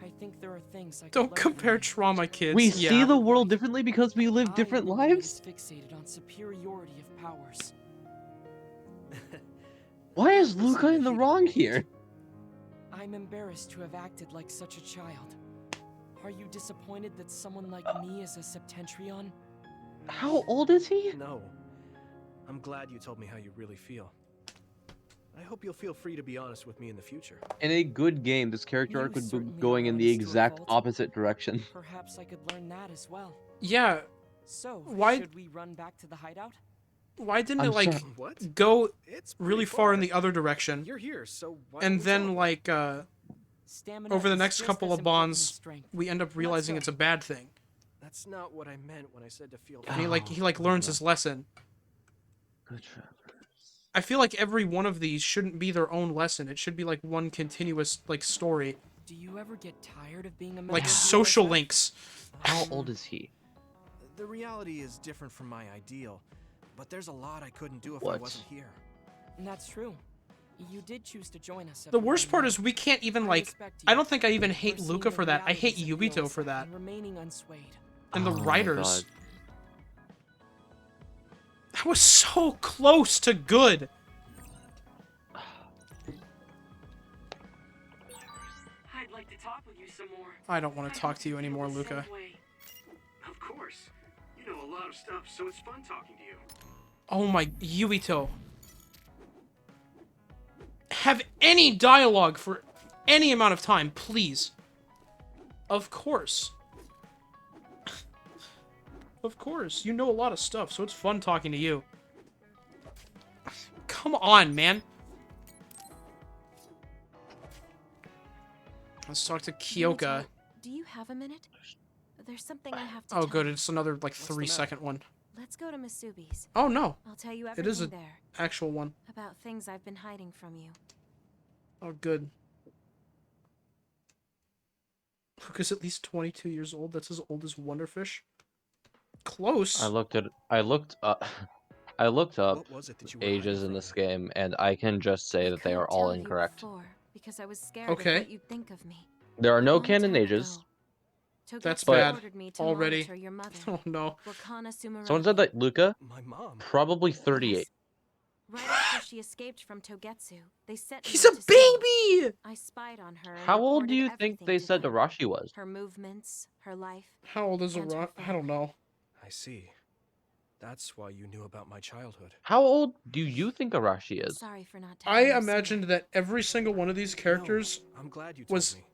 I think there are things I could Don't learn compare from trauma, kids. We yeah. see the world differently because we live you. different I am the one that lives? is fixated on superiority of powers. Why is Luca in the wrong here? I'm I'm embarrassed to have acted like such a child. Are you disappointed that someone like me is a Septentrion? How old is he? No. I'm glad you told me how you really feel. I hope you'll feel free to be honest with me in the future. In a good game, this character arc would be certainly going are in the honest to a exact fault. opposite direction. Perhaps I could learn that as well. Yeah. So, Why- should we run back to the hideout? Why didn't I'm it, like, sorry. What? go It's really pretty far in the other direction? You're here, so why And don't we then, talk? like, Stamina over the is next just couple as of important bonds, as strength. we end up realizing so. it's a bad thing. That's not what I meant when I said to feel. And he learns his lesson. Good travelers. I feel like every one of these shouldn't be their own lesson. It should be like one continuous like story, Do you ever get tired of being a member like of the social OSF? links. How old is he? The reality is different from my ideal, but there's a lot I couldn't do if I What? wasn't here. That's true. You did choose to join us. The worst part is we can't even like. I don't think I even hate Luca for that. I hate Yubito for that. Remaining unswayed. And the Oh my writers. God. That was so close to good. I'd like to talk with you some more. I don't want to talk to you anymore, Luca. Of course. You know a lot of stuff, so it's fun talking to you. Oh my, Yubito. Have any dialogue for any amount of time, please. Of course. Of course. You know a lot of stuff, so it's fun talking to you. Come on, man. Let's talk to Kyoka. Do you have a minute? There's something I have to Oh, tell good. you. It's another, like, 3-second one. Let's go to Masubi's. Oh, no. I'll tell you It everything is a there actual one. about things I've been hiding from you. Oh, good. Luca's at least 22 years old. That's as old as Wonderfish. Close. I looked up What was it that you were ages hiding in from this me? game, and I can just say that they are Couldn't all tell you incorrect. before, because I was scared Okay. of what you'd think of me. There are no Long canon time ages. ago, That's Togetsu bad. ordered me to Already. monitor your mother, Oh, no. Wakana Sumeragi. Someone said that Luca, My mom. probably 38. Yes. Right after she escaped from Togetsu, they sent me He's a to school. baby! I spied on her. And How old do reported you think everything they to said them. Arashi was? Her movements, her life. How old is And her Aura? I don't know. I see. That's why you knew about my childhood. How old do you think Arashi is? Sorry for not I telling you imagined that every single one of these characters No, I'm glad you told was me.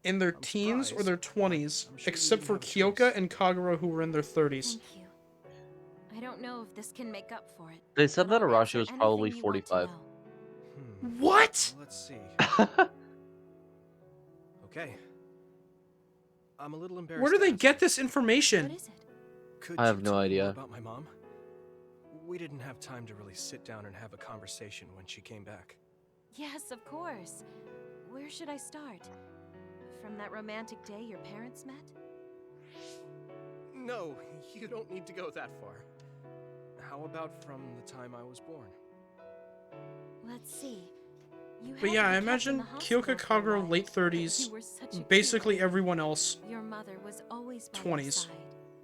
in their I'm teens or their surprised, but 20s, I'm sure you except didn't for have a choice. Kyoka and Kagura, who were in their 30s. Thank you. I don't know if this can make up for it. They said but that I'll Arashi answer was probably anything you want to 45. know. What? Let's see. Okay. I'm a little embarrassed. Where do to they ask get you. this information? What is it? Could I have you no tell me more idea. about my mom? We didn't have time to really sit down and have a conversation when she came back. Yes, of course. Where should I start? From that romantic day your parents met? No, you don't need to go that far. How about from the time I was born? Let's see. You But had yeah, to I be kept in imagine the hospital Kyoka, for a Kagura, while. late 30s, You were such a basically kid. everyone else, Your mother was always by your 20s. side,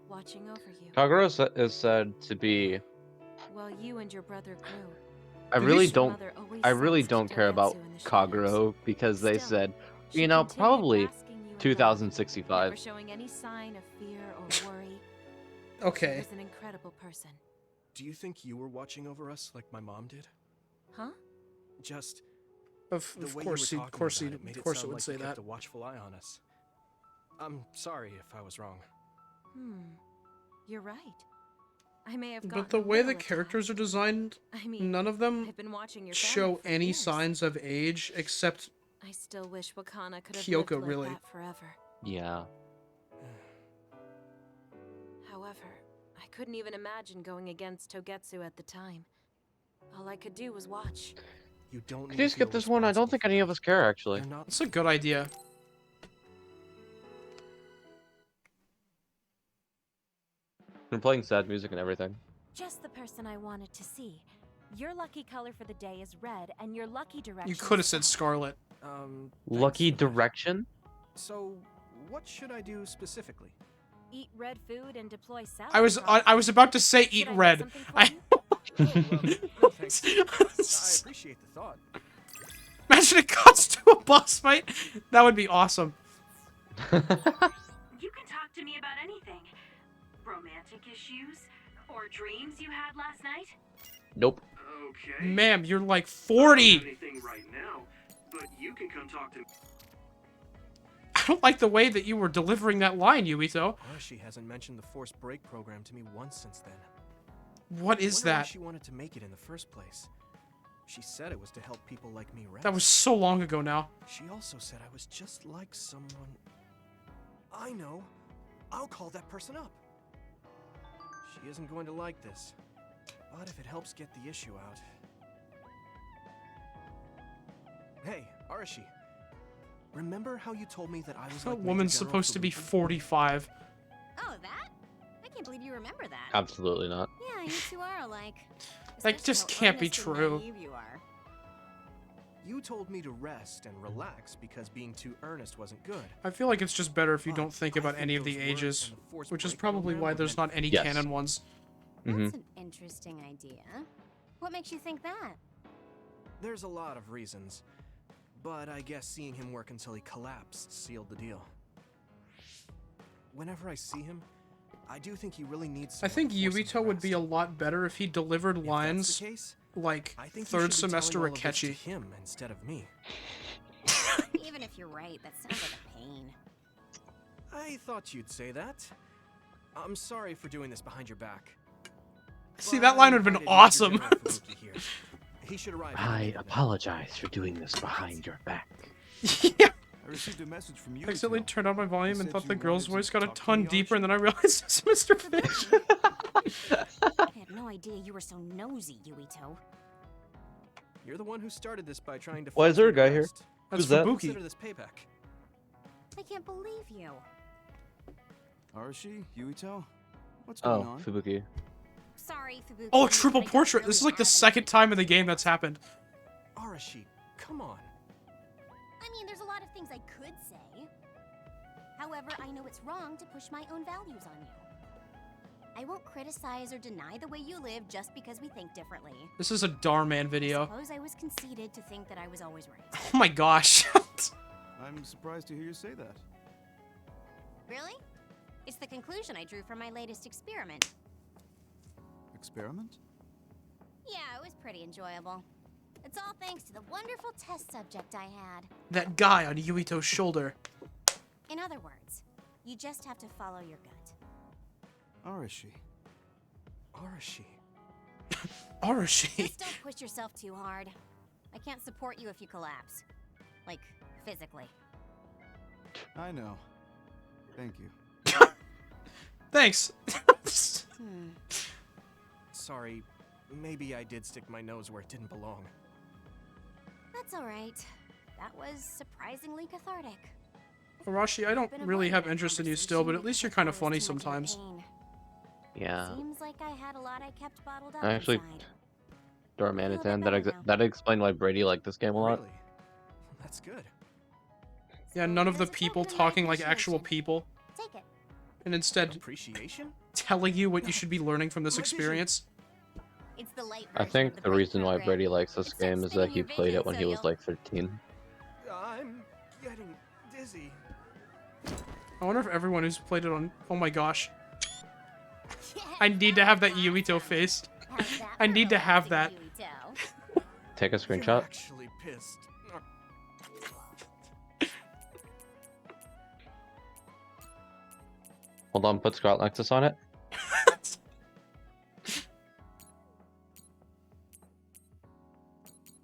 watching over you, Kagura is said to be. while you and your brother grew. I Do really these- don't. Mother always I really sensed don't care about Togetsu in the shadows. Kagura because they Still, said, she you know, continued probably basking you in love, 2065. never showing any sign of fear or worry. She Okay. was an incredible person. Do you think you were watching over us like my mom did? Huh? Just Of the way course, you he, were of course, he, talking about it made of course, it sound would like say you kept that. a watchful eye on us. I'm sorry if I was wrong. You're right. I may have But gotten the a way little the attached. characters are designed, I mean, none of them I've been watching your show family for any years. signs of age except I still wish Wakana could have Kyoka, lived like really. that forever. Yeah. However, I couldn't even imagine going against Togetsu at the time. All I could do was watch. You don't Could need you to skip feel this one? I don't responsible think for any of that. us care, actually. You're not. That's a good idea. We're playing sad music and everything. Just the person I wanted to see. Your lucky color for the day is red, and your lucky direction. You could have is said south. Scarlet. Lucky Thanks for that. direction? So, what should I do specifically? Eat red food and deploy south. I was about to say eat Should I get red. something for I you? No, thanks. I appreciate the thought. imagine it cuts to a boss fight? That would be awesome. You can talk to me about anything. Romantic issues? Or dreams you had last night? Nope. Okay. Ma'am, you're like I don't 40. have anything right now, but you can come talk to me. I don't like the way that you were delivering that line, Yuito. Arashi hasn't mentioned the forced break program to me once since then. What is Wonder why that? she wanted to make it in the first place. She said it was to help people like me rest. That was so long ago now. She also said I was just like someone... I know. I'll call that person up. She isn't going to like this. But if it helps get the issue out... Hey, Arashi. Remember how you told me that I was That like Major woman's General supposed to be Falutin? 45. Oh, that? I can't believe you remember that. Absolutely not. Yeah, you two are alike. That Especially just how can't be earnest and true. naive you are. You told me to rest and relax because being too earnest wasn't good. I feel like it's just better if you But don't think I about any of the those words ages, and the forced which is break probably program why were there's meant not any Yes. canon ones. That's an interesting idea. What makes you think that? There's a lot of reasons, but I guess seeing him work until he collapsed sealed the deal. Whenever I see him, I do think he really needs I someone think to force him to Yuito would be a rest. lot better if he delivered If that's lines the case, like I think you third should be semester telling all of this to Akechi. him instead of me. Even if you're right, that sounds like a pain. I thought you'd say that. I'm sorry for doing this behind your back. See, But that line I would have been invited Major awesome. General Falutin here. He should arrive any I minute now. apologize for doing this behind your back. Yeah. I received a message from you. I accidentally turned on my volume and said thought you the girl's wanted voice to got a talk to ton me, deeper, and Archie? then I realized it's Mr. Fish. I had no idea you were so nosy, Yuito. You're the one who started this by trying to. Why is force there a me to guy here? rest. That's Who's that? Fubuki. Consider this payback. I can't believe you. Arashi, Yuito, what's going Oh, on? Fubuki. Sorry, Fubuki. Oh, but triple I don't portrait. This is really like the have second anything. time in the game that's happened. Arashi, come on. I mean, there's a lot of things I could say. However, I know it's wrong to push my own values on you. I won't criticize or deny the way you live just because we think differently. This is a Darman I video. suppose I was conceited to think that I was always right. Oh my gosh. I'm surprised to hear you say that. Really? It's the conclusion I drew from my latest experiment. Experiment? Yeah, it was pretty enjoyable. It's all thanks to the wonderful test subject I had. That guy on Yuito's shoulder. In other words, you just have to follow your gut. Arashi. Arashi. Arashi. Just don't push yourself too hard. I can't support you if you collapse. Like, physically. I know. Thank you. Thanks. Sorry, maybe I did stick my nose where it didn't belong. That's alright. That was surprisingly cathartic. Arashi, I don't really have interest in you still, but at least you're kind of funny sometimes. Yeah. Seems like I had a lot I kept bottled up Actually, inside. Darmanitan, that explained why Brady liked this game a lot. Really? That's good. Yeah, none of the people talking like actual people, Take it. and instead Appreciation? telling you what you should be learning from this experience. It's the light I version of think the the break reason why program. Brady likes this It starts game is that spinning he your played vision, it when so he was you'll- like 13. I'm getting dizzy. I wonder if everyone who's played it on... Oh my gosh. Yes, I need to have that was Yuito awesome. face. How's that I for need to have relaxing, that. Yuito? Take a You're screenshot. actually pissed. Hold on, put Scarlet Nexus on it.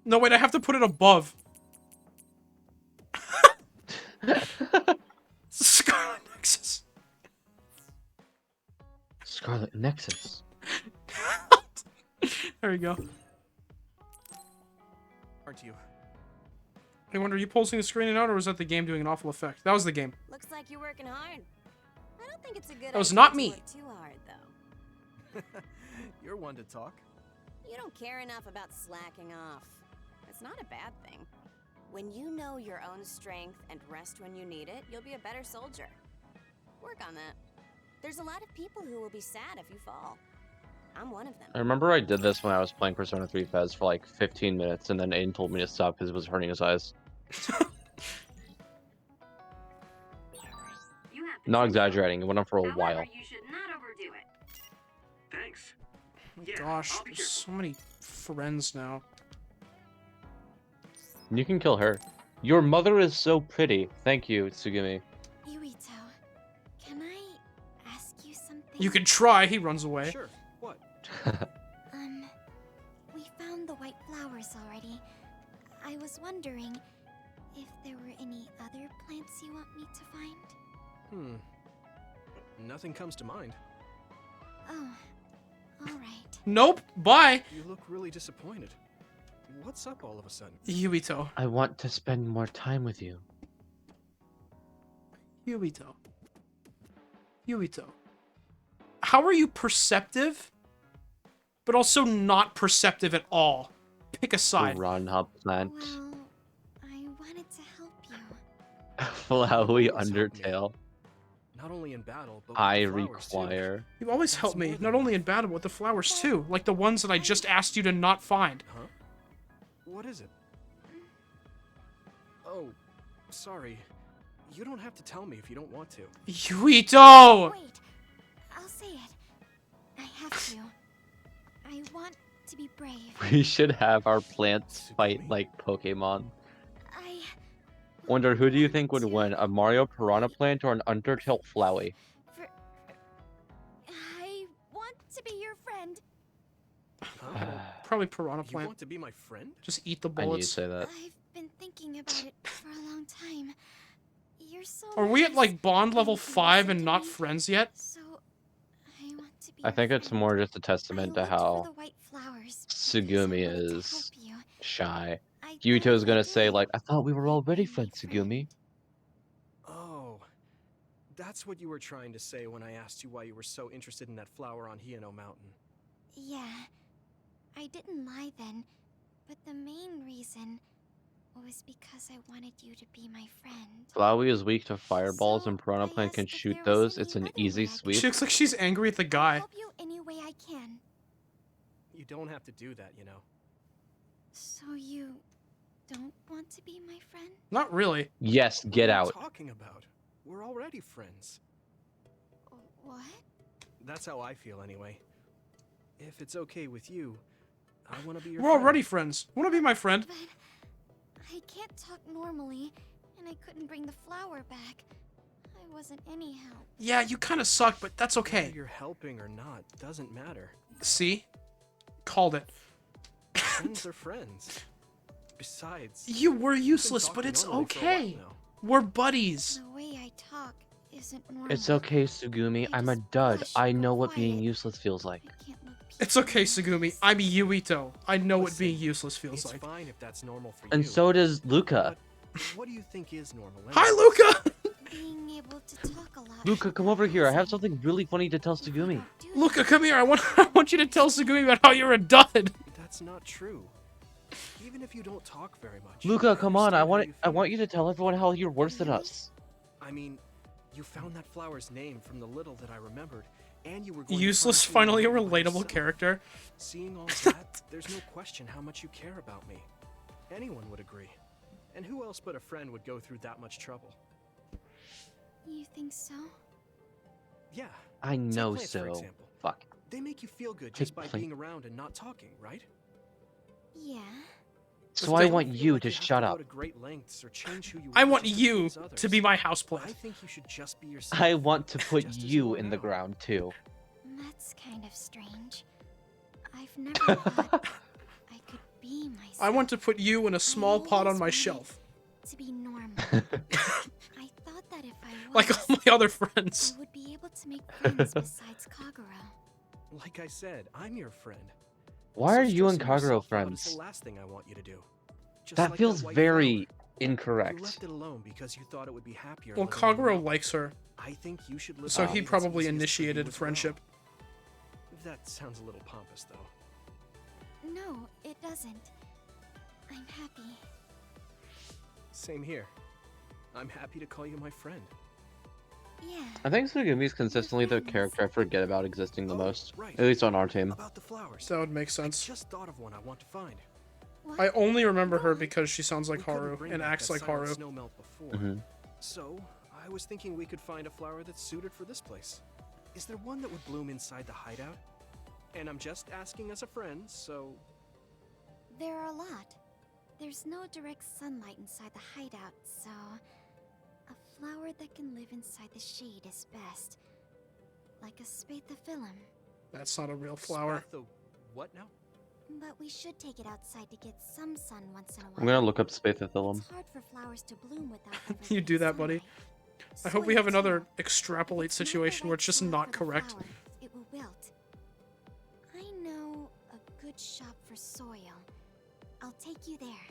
No, wait, I have to put it above. Scarlet Nexus. Scarlet Nexus. There we go. Aren't you? I wonder, are you pulsing the screen out, or was that the game doing an awful effect? That was the game. Looks like you're working hard. I don't think it's a good That was idea not to me. work too hard, though. You're one to talk. You don't care enough about slacking off. It's not a bad thing. When you know your own strength and rest when you need it, you'll be a better soldier. Work on that. There's a lot of people who will be sad if you fall. I'm one of them. I remember I did this when I was playing Persona 3 Fez for like 15 minutes, and then Aiden told me to stop because it was hurting his eyes. You have Not exaggerating. It went on for a However, while. you should not overdo it. Thanks. Oh my Yeah, gosh, I'll be there's so many friends now. You can kill her. Your mother is so pretty. Thank you, Tsugumi. Yuito, can I ask you something? You can try. He runs away. Sure. What? We found the white flowers already. I was wondering if there were any other plants you want me to find? Nothing comes to mind. Oh, alright. Nope. Bye. You look really disappointed. What's up all of a sudden? Yuito. I want to spend more time with you. Yuito. Yuito. How are you perceptive, but also not perceptive at all? Pick a side. Piranha plant. Well, I wanted to help you. Flowey Undertale. Not only in battle, but with I the flowers, too. require. You always help me, not only in battle, but with the flowers too. Like the ones that I just asked you to not find. Huh? What is it? Oh, sorry. You don't have to tell me if you don't want to. Yuito! Wait, I'll say it. I have to. I want to be brave. We should have our plants fight like Pokemon. I Wonder who do you think would win, a Mario Piranha plant or an Undertale Flowey? I want to be your friend. Probably Piranha You Plant. want to be my friend? Just eat the I knew you'd bullets. say that. I've been thinking about it for a long time. You're so Are we at nice like bond level and you 5 listen and to not me, friends yet? So I want to be I your think it's friend. more just a I testament to looked for how the white flowers because I Tsugumi wanted to is help you. shy. I thought Yuito is if I gonna say did, like, I thought we were I'd already be my friends, friend. Tsugumi. Oh, that's what you were trying to say when I asked you why you were so interested in that flower on Hiano Mountain. Yeah, I didn't lie then, but the main reason was because I wanted you to be my friend. Flowey is weak to fireballs So, and Piranha I Plant can asked if shoot there was those. any It's an other easy way I could sweep. She looks like she's angry at the I'll guy. help you any way I can. You don't have to do that, you know. So you don't want to be my friend? Not really. Yes, get What are out. you talking about? We're already friends. What? That's how I feel anyway. If it's okay with you, I want to be your We're friend. already friends. Wanna be my friend? But I can't talk normally, and I couldn't bring the flower back. I wasn't any help. Yeah, you kinda suck, but that's okay. Whether you're helping or not doesn't matter. See? Called it. Friends are friends. Besides, You were we've been useless, but talking it's normally for a while okay. now. We're buddies. The way I talk isn't normal. It's okay, Tsugumi. I I'm a just dud. blush I and go know what being quiet. useless feels like. I can't look It's people okay, in the Tsugumi. eyes. I'm Yuito. I know what Listen, being useless feels It's like. fine if that's normal for And you. so does Luca. But what do you think is normal? Hi, anyway? Luca! Being able to talk a lot. Luca, come over here. I have something really funny to tell Tsugumi. Luca, come here. I want you to tell Tsugumi about how you're a dud. That's not true. Even if you don't talk very much. Luca, come on. I understand how want you you to tell everyone how you're worse than us. feel. I mean, you found that flower's name from the little that I remembered, and you were going Useless, to find finally a Hiano by relatable yourself. character. Seeing all that, there's no question how much you care about me. Anyone would agree. And who else but a friend would go through that much trouble? You think so? Yeah. I know plants, for so. example. Fuck. They make you feel good Take just by plant. being around and not talking, right? Yeah. So I want you to shut up. I want you to be my houseplant. I think you should just be yourself. I want to put just as you you are in the now. ground too. That's kind of strange. I've never thought I could be myself. I want to put you in a small pot on my shelf. To be normal. I thought that if I was, Like all my other friends. I would be able to make friends besides Kagura. Like I said, I'm your friend. Why So are you and stressing yourself Kagura out is friends? the last thing I want you to do. Just That like feels white very flower. incorrect. You left it alone because you thought it would be happier. Well, living alone. Kagura likes her. I think you should listen So to he me. It's probably easiest for you initiated as well. friendship. That sounds a little pompous, though. No, it doesn't. I'm happy. Same here. I'm happy to call you my friend. Yeah. I think Tsugumi's consistently the character I forget about existing the most. right. At least on our team. About the flowers. That would make sense. I just thought of one I want to find. I only remember her because she sounds like We couldn't Haru bring and back acts that like silent Haru. snow melt before. Mhm. So, I was thinking we could find a flower that's suited for this place. Is there one that would bloom inside the hideout? And I'm just asking as a friend, so... There are a lot. There's no direct sunlight inside the hideout, so... A flower that can live inside the shade is best. Like a spathiphyllum. That's not a real flower. What now? But we should take it outside to get some sun once in a while. I'm gonna look up spathiphyllum. It's hard for flowers to bloom without ever You do that, buddy. I hope we have Soil another too. extrapolate situation where it's just not correct. Flower, it will wilt. I know a good shop for soil. I'll take you there.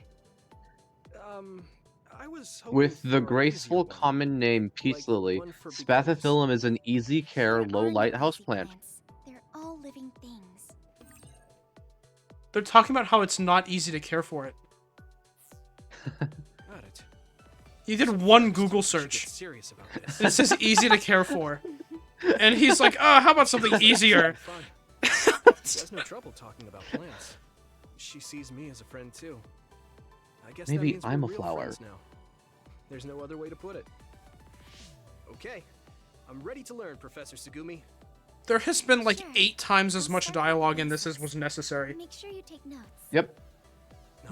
I was hoping With for the a graceful easier one. common name Peace Like Lily, one for beginners. spathiphyllum is an easy care, There low are no light easy houseplant. plants. They're all living things. They're talking about how it's not easy to care for it. Got it. You did one Google Should get search. serious about this. It says easy to care for. And he's like, oh, how about something easier? Fun. She has no trouble talking about plants. She sees me as a friend too. I guess that Maybe means I'm we're a real flower. friends now. There's no other way to put it. Okay, I'm ready to learn, Professor Sugumi. There has been like Sure. 8 times as I'll much start with dialogue in this basics. as was necessary. Make sure you take notes. Yep.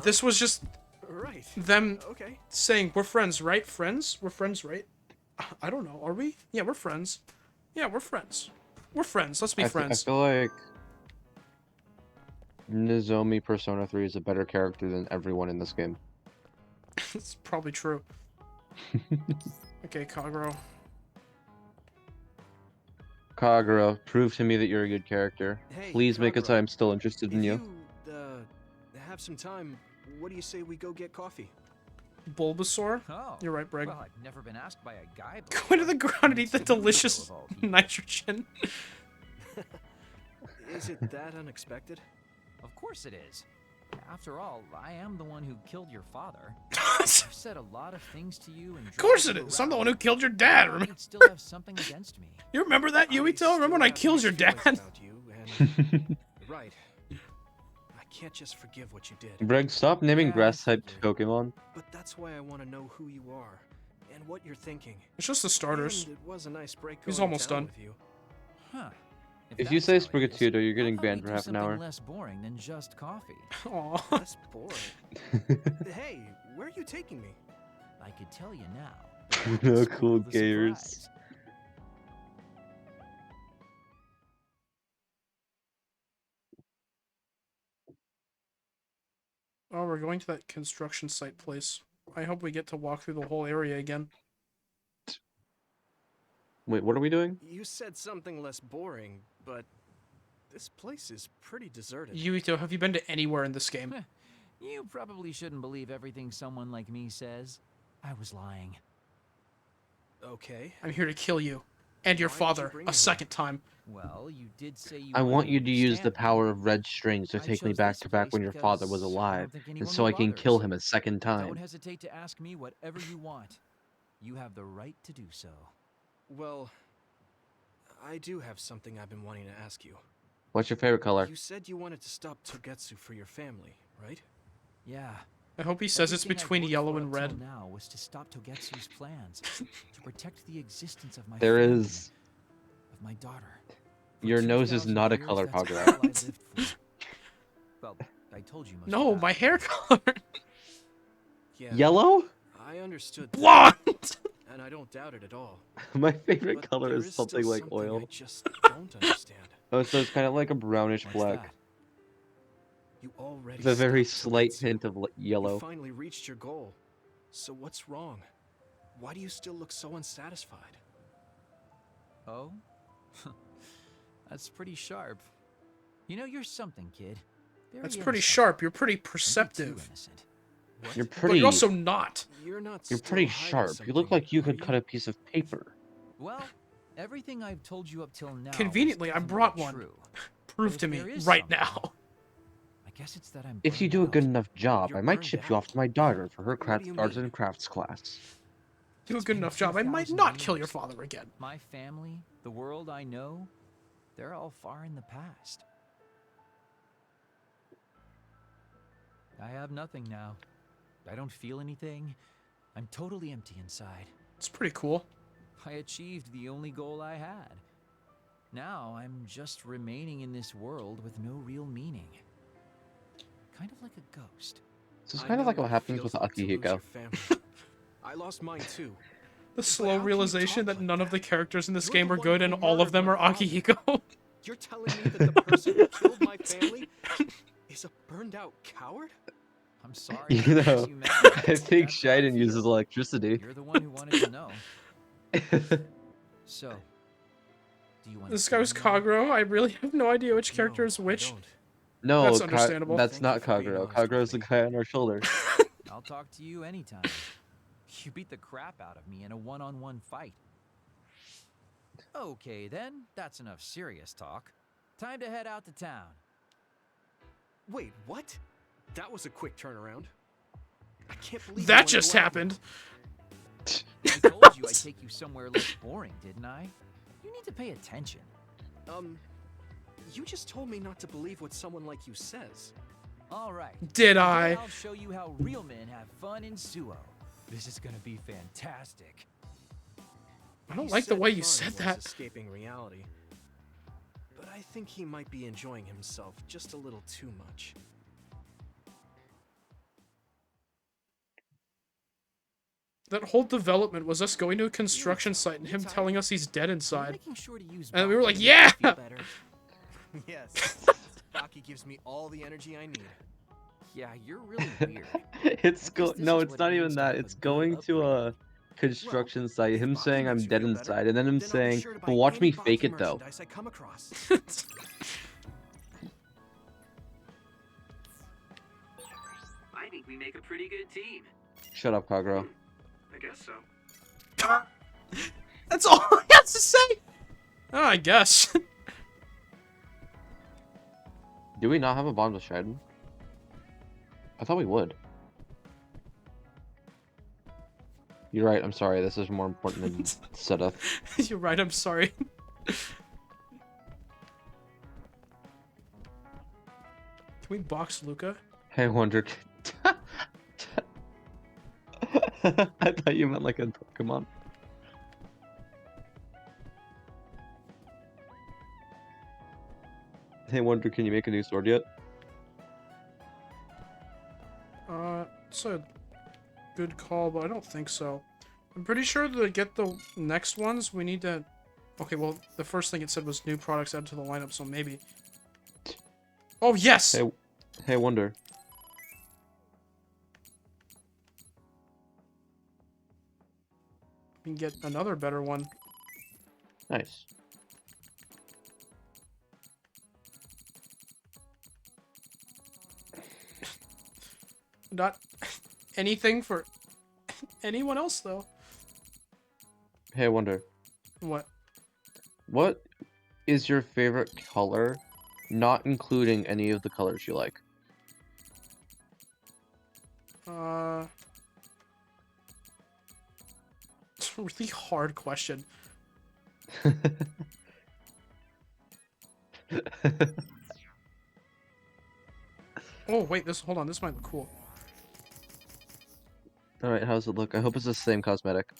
This was just Right. them Okay. saying, we're friends, right? Friends? We're friends, right? I don't know. Are we? Yeah, we're friends. Yeah, we're friends. We're friends. Let's be I friends. feel like Nozomi Persona 3 is a better character than everyone in this game. It's probably true. Okay, Kagero. Kagura, prove to me that you're a good character. Hey, Please make it so Kagura, I'm still interested in If you. have some time, what do you say we go get coffee? Bulbasaur? Oh, You're right, Brig. well, I've never been asked by a guy Go before. into the ground and eat the So you delicious of all people. nitrogen. Is it that unexpected? Of course it is. After all, I am the one who killed your father. I've said a lot of things to you and Of course it is. I'm the one who killed your dad. Remember? You'd still have something against me. You remember that, Yuito? Remember when I killed your dad? About you, and right. I can't just forgive what you did. Greg, stop naming Yeah, grass-typed Pokemon. But that's why I want to know who you are and what you're thinking. It's just the starters. And it was a nice break He's going almost down done. with you. Huh. If you that's say how it is, Sprigatito, you're getting how about banned we for do half an something hour. less boring than just coffee. Aw. That's boring. Hey, where are you taking me? I could tell you now. but No I'd cool spoil the gators. surprise. Oh, we're going to that construction site place. I hope we get to walk through the whole area again. Wait, what are we doing? You said something less boring, but this place is pretty deserted. Yuito, have you been to anywhere in this game? You probably shouldn't believe everything someone like me says. I was lying. Okay. I'm here to kill you. And your Why did you father. bring A me second time. Well, you did say you I wanted want you to use the understand me. power of red strings to I take me chose back this to back when place your father was because I don't alive, think and anyone so will I can bother kill us. him a second Don't time. hesitate to ask me whatever you want. You have the right to do so. Well, I do have something I've been wanting to ask you. What's your favorite color? You said you wanted to stop Togetsu for your family, right? Yeah. I hope he says it's Everything I've between worked yellow for and up till red. now was to stop Togetsu's plans, to protect the existence of my There family, is. of my daughter. For Your nose is 2,000 not a years, color, that's Kagura. all I've lived for. Well, I told you most No, about my it. hair color. Yeah. Yellow? I understood. that, Blonde. And I don't doubt it at all. My favorite But color there is something still like something oil. I just don't understand. Oh, so it's kind of like a brownish What's black. that? You already With a very stopped slight Togetsu. hint of You yellow. finally reached your goal. So what's wrong? Why do you still look so unsatisfied? Oh? That's pretty sharp. You know, you're something, kid. Very That's pretty innocent. sharp. You're pretty Don't be too perceptive. innocent. What? You're But pretty. you're also not. You're not You're still pretty hiding sharp. You look something, like you are could cut a piece of paper. Well, everything I've told you up till now. was Conveniently, I brought definitely one. True. Prove But to if me there is right something, now. I guess it's that I'm. If you burned do a good out. enough job, You're I might burned ship you off out? to my daughter for her What do craft you arts mean? and crafts class. Do a It's good been enough job. I might 2,000 not kill your years. father again. My family, the world I know, they're all far in the past. I have nothing now. I don't feel anything. I'm totally empty inside. It's pretty cool. I achieved the only goal I had. Now I'm just remaining in this world with no real meaning. Kind of like a ghost. This is kind of like what happens with Akihiko. I lost mine too. The slow realization that none of the characters in this game are good and all of them are Akihiko. You're telling me that the person who killed my family is a burned out coward? I'm sorry. You know, I think Shiden uses electricity. You're the one who wanted to know. So, do you want This guy was Kagero. I really have no idea which character is which. No, That's understandable. That's not Kagero. Kagero's the guy on our shoulder. I'll talk to you anytime. You beat the crap out of me in a one-on-one fight. Okay then, that's enough serious talk. Time to head out to town. Wait, what? That was a quick turnaround. I can't believe that just happened. I told you I'd take you somewhere less boring, didn't I? You need to pay attention. You just told me not to believe what someone like you says. All right. Did I? I'll show you how real men have fun in Suo. This is gonna be fantastic. I don't like the way you said Fun was that. Escaping reality. But I think he might be enjoying himself just a little too much. That whole development was us going to a construction site and him telling us he's dead inside. And we were like, yeah! Yes. Baki gives me all the energy I need. Yeah, you're really weird. No, it's not even that. It's going to a construction site, him saying I'm dead inside, and then him saying, well, watch me fake it though. I come across. I think we make a pretty good team. Shut up, Kagero. I guess so. That's all I have to say! Oh, I guess. Do we not have a bond with Shiden? I thought we would. You're right, I'm sorry. This is more important than Seta. You're right, I'm sorry. Can we box Luca? Hey, Wonder. I thought you meant like a Pokemon. Hey, Wonder, can you make a new sword yet? It's a good call, but I don't think so. I'm pretty sure to get the next ones, we need to... Okay, well, the first thing it said was new products added to the lineup, so maybe. Oh, yes! Hey, Wonder. We can get another better one. Nice. Not anything for anyone else, though. Hey, Wonder. What? What is your favorite color, not including any of the colors you like? It's a really hard question. Oh, wait, hold on, this might look cool. Alright, how's it look? I hope it's the same cosmetic.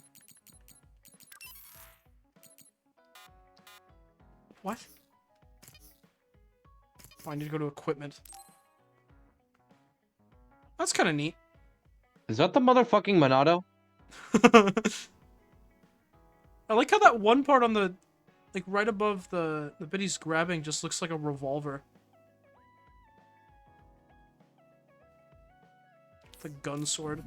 What? Oh, I need to go to equipment. That's kind of neat. Is that the motherfucking Monado? I like how that one part on the, like, right above the bit he's grabbing just looks like a revolver. The gun sword.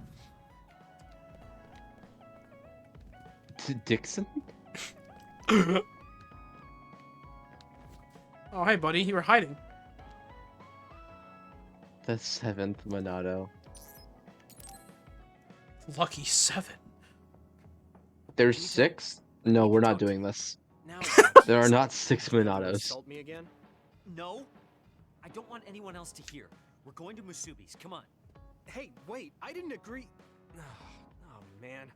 Dixon? Oh, hey, buddy. You were hiding. The 7th Monado. Lucky 7. There's 6? No, we're not doing this. There are not 6 Monados. Insult me again? No, I don't want anyone else to hear. We're going to Musubi's. Come on. Hey, wait, I didn't agree. Oh, man.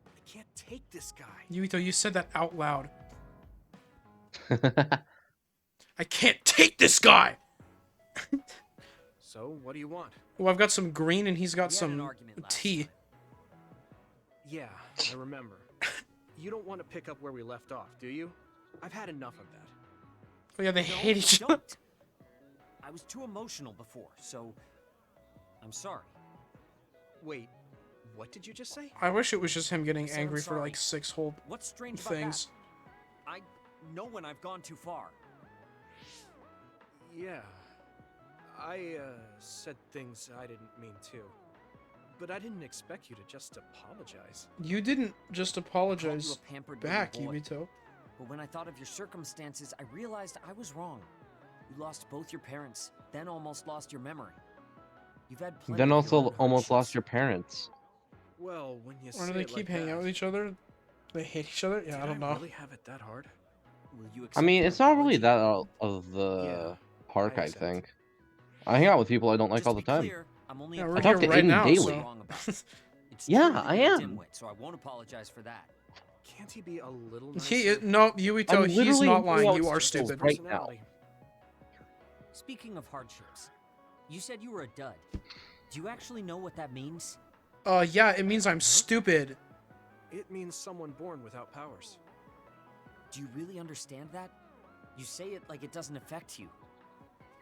I can't take this guy. Yuito, you said that out loud. I can't take this guy! So, what do you want? Well, I've got some green and he's got We had an some argument last tea. Yeah, I remember. You don't want to pick up where we left off, do you? I've had enough of that. Oh yeah, they No, hate each I other. don't. I was too emotional before, so I'm sorry. Wait, what did you just say? I wish it was just him getting I said I'm angry for sorry. like 6 whole What's strange things. about that? I know when I've gone too far. Yeah. I said things I didn't mean to. But I didn't expect you to just apologize. You didn't just Called you apologize a pampered back, little boy. Yubito. But when I thought of your circumstances, I realized I was wrong. You lost both your parents, then almost lost your memory. You've had plenty Then of your also own almost lost hardships. your parents. Well, when you Why say do they it keep like hanging that, out with each other? They hate each other? Yeah, did I don't know. really have it that hard? Will you I accept mean, my it's not really apology? that out of the Yeah, park, I I accept. think. I hang out with people I don't like Just all to the be time. clear, I'm only Yeah, I we're talk here to right Aiden now, daily. so... wrong about it. It's Yeah, true that I you're a am. dimwit, so I won't apologize for that. Can't he be a little He nicer? no, Yuito, I'm he's literally not hanging lying. out You with are people stupid. right now. Personality. Speaking of hardships, you said you were a dud. Do you actually know what that means? Yeah, it means I'm stupid. It means someone born without powers. Do you really understand that? You say it like it doesn't affect you.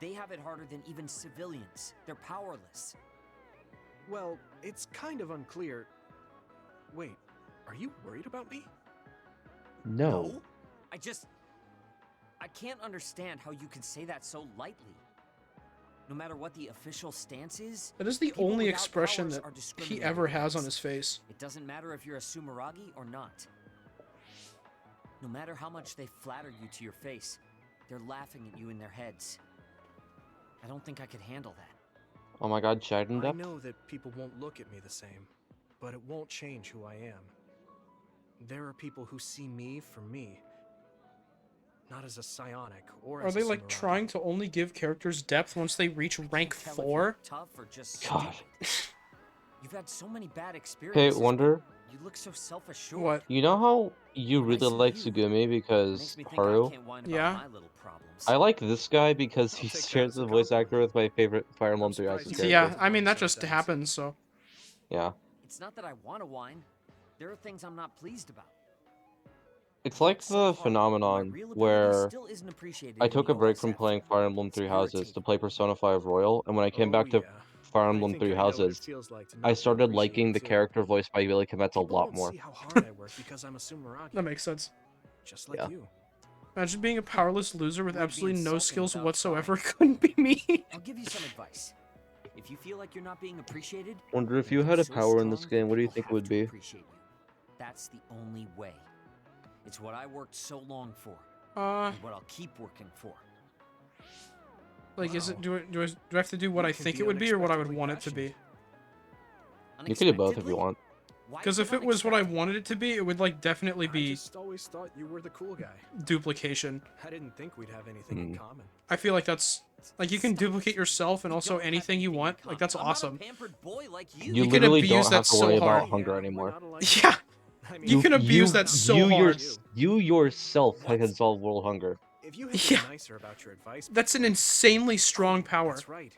They have it harder than even civilians. They're powerless. Well, it's kind of unclear. Wait, are you worried about me? No. I can't understand how you can say that so lightly. No matter what the official stance is, That is the people only without expression powers that are he discriminated ever has on against. his face. It doesn't matter if you're a Sumeragi or not. No matter how much they flatter you to your face, they're laughing at you in their heads. I don't think I could handle that. Oh my god, Shiden I Depth? know that people won't look at me the same, but it won't change who I am. There are people who see me for me, not as a psionic or Are as they a like Sumeragi. trying to only give characters depth once they reach rank Tell if you're 4? tough or just God. stupid. You've had so many bad Okay, experiences. but Wonder, You look so self-assured. What? you know how you When I really see like you, Sugumi It because makes me think Haru? I can't whine about Yeah. my little problems. I like this guy because I'll he take that shares as a the voice compliment. actor with my favorite Fire Emblem I'm 3 surprised Houses you Yeah, character. I mean, that so just fast. happens, so... Yeah. It's not that I want to whine. There are things I'm not pleased about. It's I like worked so the hard, but my phenomenon real ability where still isn't appreciated I in took the a break from OSF. playing Fire Emblem It's 3 Houses to irritating. play Persona 5 Royal, and when I came Oh, back to yeah. Fire I Emblem think 3 I know what it Houses, feels like to I not be started liking appreciated the too. character voiced by Billy Kometz a People lot don't more. see how hard I work because I'm a Sumeragi, That makes sense. just like Yeah. you. Imagine being a powerless loser with Would be absolutely no insulting skills without whatsoever. trying. Couldn't be me. I'll give you some advice. If you feel like you're not being appreciated, Wonder if then you go had a so power in this strong that game, what do you people think it have would to be? appreciate you. That's the only way. It's what I worked so long for, and what I'll keep working for. Like, is it, Wow. do I have to do what You I can think be it would be, or what I would unexpectedly want it to be? You could do both if you Unexpectedly? want. Why Because is if it was what I wanted it to be, it would, like, definitely I be just always thought you were the cool guy. duplication. I didn't think we'd have anything in common. I feel like that's... Like, you can duplicate yourself and also don't have anything you anything in want. common. Like, that's I'm awesome. Not a pampered boy like you. You You can literally abuse don't have that to so worry about hard. hunger We're anymore. not alike. Yeah, I mean, you can abuse that so hard. You yourself can solve world hunger. If you had Yeah. been nicer about your advice, That's an insanely strong power. that's right.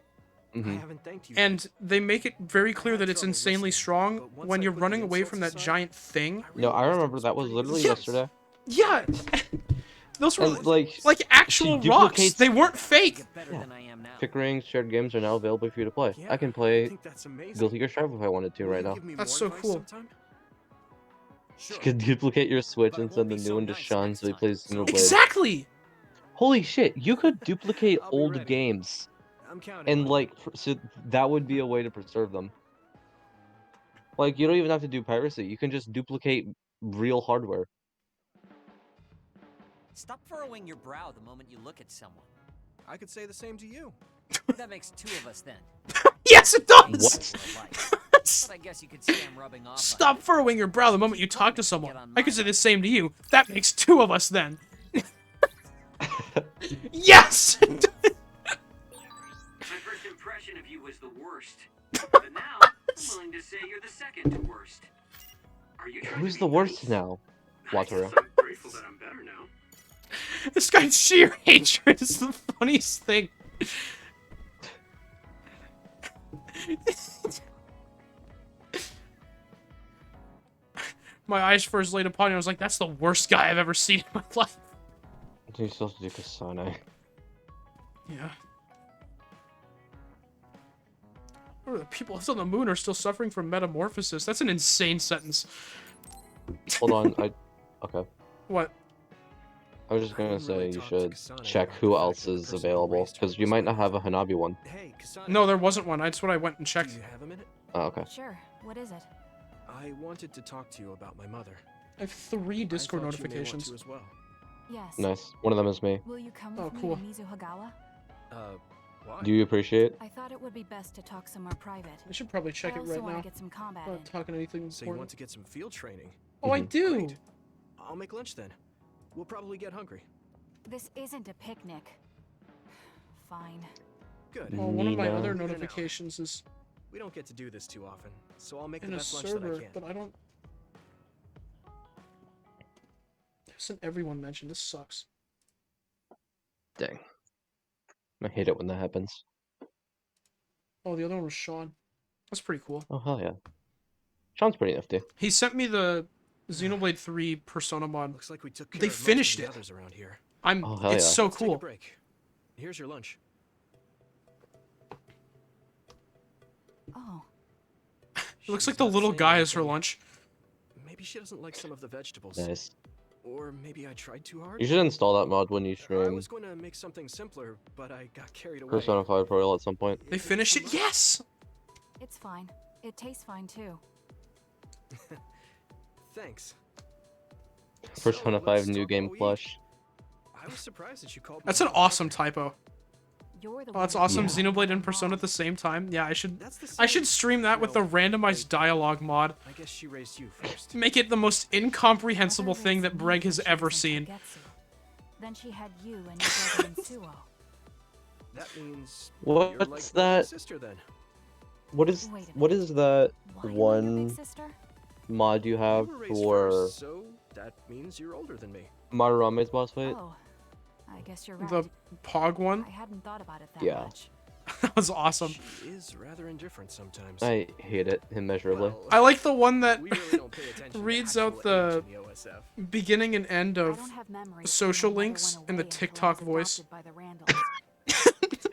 Mhm. I haven't thanked you. And they make it very clear that it's trouble insanely listening, strong but once when I you're put the running away insults from that aside, giant thing. No, I realized it remember was that was pretty literally Yeah. yesterday. Yeah! Those were And like actual she rocks. duplicates- They weren't fake. Get better Yeah. than I am now. Pickering shared games are now available for you to play. Yeah, I can I play think that's amazing. Guilty Gear Strive if I wanted to Will right you now. give me That's more so advice cool. sometime? Sure. You could duplicate your Switch But it and won't send be the so new one to nice Sean next so he time. plays So- Xenoblade. Exactly! Holy shit, you could duplicate I'll be old ready. games I'm counting and on like so that would be a way to preserve them. Like you don't even have to do piracy. You can just duplicate real hardware. Stop furrowing your brow the moment you look at someone. you. I could say the same to you. That makes two of us then. Yes, it Ain't does! we're alike. But I guess you could say I'm rubbing off on Stop you. furrowing your brow the moment you talk to someone. I could say the same to you. That makes two of us then. Yes! My first impression of you was the worst. But now, I'm willing to say you're the second to worst. Are you trying Who's to the be worst nice? now? I guess Wataru. I'm grateful that I'm better now. This guy's sheer hatred is the funniest thing. My eyes first laid upon you, I was like, that's the worst guy I've ever seen in my life. You're supposed to do Kasane. Yeah. Oh, the people on the moon are still suffering from metamorphosis. That's an insane sentence. Hold on, okay. What? I was just gonna say you should check who else is available, because you might not have a Hanabi one. No, there wasn't one. That's what I went and checked. Do you have a minute? Oh, okay. Sure. What is it? I wanted to talk to you about my mother. I have 3 Discord I thought you may want notifications. to as well. Yes. Nice. One of them is me. Will you come Oh, with cool. me to Mizuhagawa? Why? Do you appreciate? I thought it would be best to talk somewhere private. I should probably check I it also right want now. to get some combat Not in. talking anything So you want important. to get some field training? Oh, I do. Great. I'll make lunch then. We'll probably get hungry. This isn't a picnic. Fine. Good. Well, one of my Nina. other Even an hour. notifications is We don't get to do this too often, so I'll make in the a best lunch that I server, can. but I don't. Isn't everyone mentioned? This sucks. Dang. I hate it when that happens. Oh, the other one was Sean. That's pretty cool. Oh, hell yeah. Sean's pretty nifty. He sent me the Xenoblade 3 Persona mod. Looks like we took care They of most finished of the it. others around here. Oh, hell It's yeah. so Let's take a cool. break. Here's your lunch. Oh. It looks She's like the not little saying guy is her anything. lunch. Maybe she doesn't like some of the vegetables. Nice. Or maybe I tried too hard. You should install that mod when you I stream was going to make something simpler, but I got carried away. Persona 5 Royal at some point. They finished it? Yes! It's fine. It tastes fine too. Thanks. Persona So, 5 let's new talk game all week. plush. I was surprised that you called me That's an Mom. awesome typo. You're the Oh, that's one awesome. Yeah. Xenoblade and Persona at the same time. Yeah, I should. That's the I same- should stream that with the Well, randomized dialogue mod. I guess she raised you first. Make it the most incomprehensible Mother thing raised that me Breg has when she ever was in seen. Kagetsu. Then she had you and your brother in Suo. That means you're like What's my big that? sister then. What is Wait a what is that Why am I your one big sister? mod you have You were raised for first, so that means you're older than me. Marurame's boss fight? Oh, I guess you're right. The Pog one? I hadn't thought about it that Yeah. much. That was awesome. She is rather indifferent sometimes. I hate it immeasurably. Well, I like the one that we really don't pay attention to reads actual out the age in the OSF. beginning and end I of don't have memories social when my mother links went in the away until I TikTok was voice. adopted by the Randalls.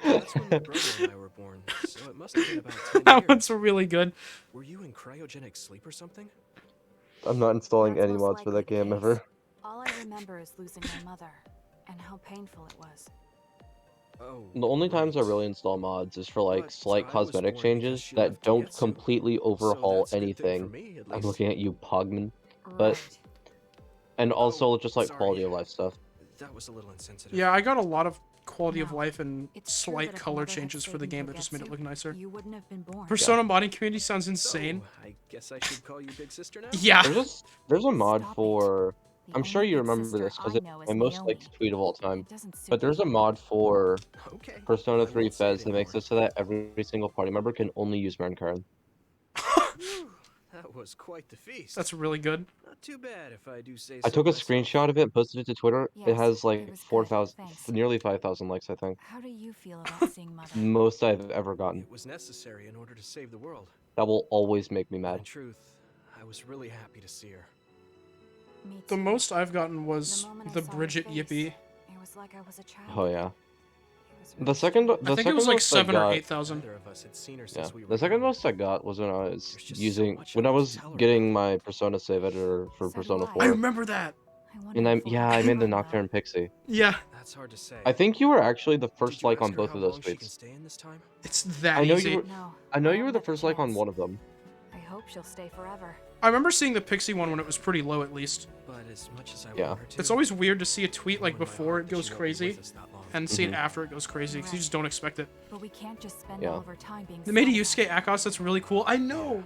That's when my brother and I were born, so it must have been about 10 That years. one's really good. Were you in cryogenic sleep or something? I'm not installing That's any most mods for that likely the game case. ever. All I remember is losing my mother, and how painful it was. Oh. The only times I right. really install mods is for like But slight I was cosmetic born because changes she that left don't Kagetsu, completely so overhaul that's a good thing for anything. me, at I'm least. looking at you, Pogman. But Right. and also just like sorry. quality of life stuff. That was a little insensitive. Yeah, I got a lot of quality of No, life and it's true slight that if color Mother had changes for stayed the in game that just made it Kagetsu, look nicer. You wouldn't have been born. Persona modding community sounds insane. So, I guess I should call you Big Sister now? Yeah. There's a mod Stop it. for The I'm sure only you big remember sister this because I it's know is my most Naomi. liked tweet of all time. It doesn't suit But there's a me. mod for Okay. Persona I 3 won't say it Fez that makes anymore. it so that every single party member can only use Marin. Whew, that was quite the feast. That's really good. Not too bad if I do say I so took a myself. screenshot of it and posted it to Twitter. It Yes, has it like was good, 4,000, thanks. nearly 5,000 likes, I think. How do you feel about seeing Mother? Most I've ever gotten. It was necessary in order to save the world. That will always make me But mad. in truth, I was really happy to see her. Me The too. most I've gotten was The moment I the saw her Bridget face, Yippee. It was like I was a child. Oh yeah. It was The really second, strange. the I think second it was like most I 7 or got, 8,000. Neither of us had seen her yeah, since we were the second young. most I got was when I was There's just so using, much when I I want was to tell her getting about. my Persona save editor for So do Persona I. 4. I remember that. I wonder And if we'll yeah, I ever made the find out. Nocturne Pixie. Yeah, That's hard to say. I think you were actually the Did first you like ask on her both how of those long she can tweets. stay in this time? it's that I know easy. you were, No, I know I you were haven't the had first like on chance. one of them. I hope she'll stay forever. I remember seeing the Pixie one when it was pretty low at least. But as much as I Yeah. want her to, It's always weird to see a tweet I like know in my before heart it that goes she won't be crazy with us that long. and see it Mhm. after it goes crazy because you just don't expect it. But we can't just spend Yeah. all of our time being They made a sad Yusuke about Akos that's really cool. I know.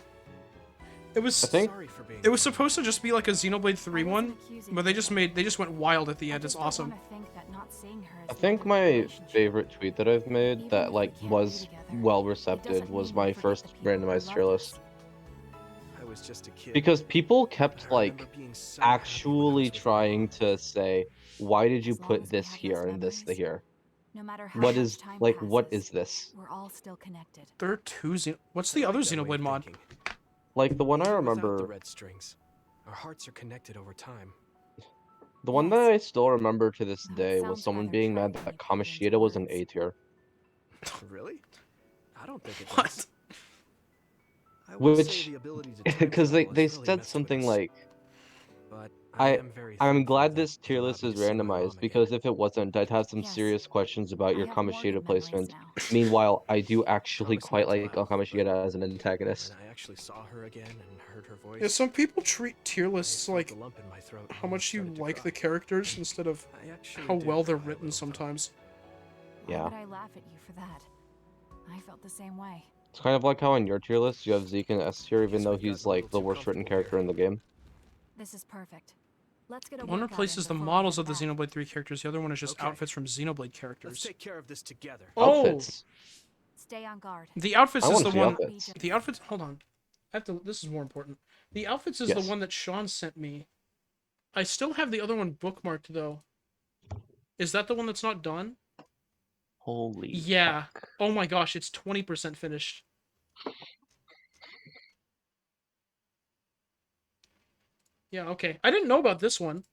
It was I think- Sorry for being it was supposed to just be like a Xenoblade 3 I wasn't one, accusing but they you, just but they just went wild at the I end. It's just don't awesome. wanna think that not seeing her is I the think end of the my relationship. favorite tweet that I've made Even that if like we can't was be together, well it recepted doesn't was mean my we forget first the people who randomized loved tier us. list. I was just a kid. Because people kept I like remember being so happy when I actually was with my trying mom. to say, why did you As long put as we this have here those and this memories, here? No matter how What much is time like passes, what is this? we're all still connected. There are two What's the other Xenoblade mod? Like the one I Even without the remember, red strings, our hearts are connected over time. the one that I still remember to this Well, it day was sounds someone rather being mad cleverly that put into Kamoshida was an words. A tier. Really? I don't think it What? does. I will say Which, the ability to time because they travel has really said messed with something us. like, But I am very I'm thankful glad that this it tier allowed list me is to see my randomized mom because again. if it wasn't, I'd have some Yes, serious questions about I your have more Kamoshida good memories placement. now. Meanwhile, I do actually Promise quite not to like laugh, Kamoshida as an antagonist. When I actually saw her again and heard her voice, Yeah, some people treat tier I lists felt like a lump in my throat and how much you started to like cry. the characters instead of I actually how did well they're cry a written little, though. sometimes. Why Yeah. would I laugh at you for that? I felt the same way. It's kind of like how on your tier list you have Zeke in S tier, even Guess though we've he's gotten a like little the too worst written comfortable character here. in the game. This is perfect. Let's get a One workout in replaces the before we models head of the back. Xenoblade 3 characters, the other one is just Okay. outfits from Xenoblade Let's characters. take care of this together. Oh! Outfits. Stay on guard. The outfits I is want the to see one... outfits. The outfits... Hold on. I have to... This is more important. The outfits is the Yes. one that Sean sent me. I still have the other one bookmarked, though. Is that the one that's not done? Holy Yeah. fuck. Oh my gosh, it's 20% finished. Yeah, okay. I didn't know about this one.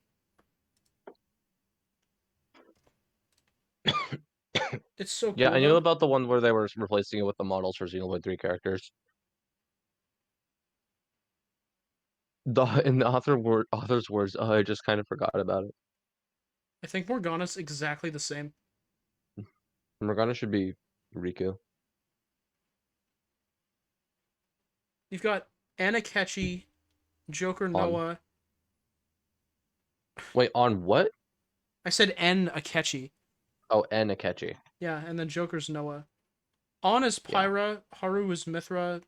It's so Yeah, cool, I knew though. about the one where they were replacing it with the models for Xenoblade 3 characters. In the author's words, I just kind of forgot about it. I think Morgana's exactly the same. Morgana should be Riku. You've got Anna Ketchy, Joker On. Noah. Wait, on what? I said N Akechi. Oh, and Akechi. Yeah, and then Joker's Noah. On is Yeah. Pyra, Haru is Mithra.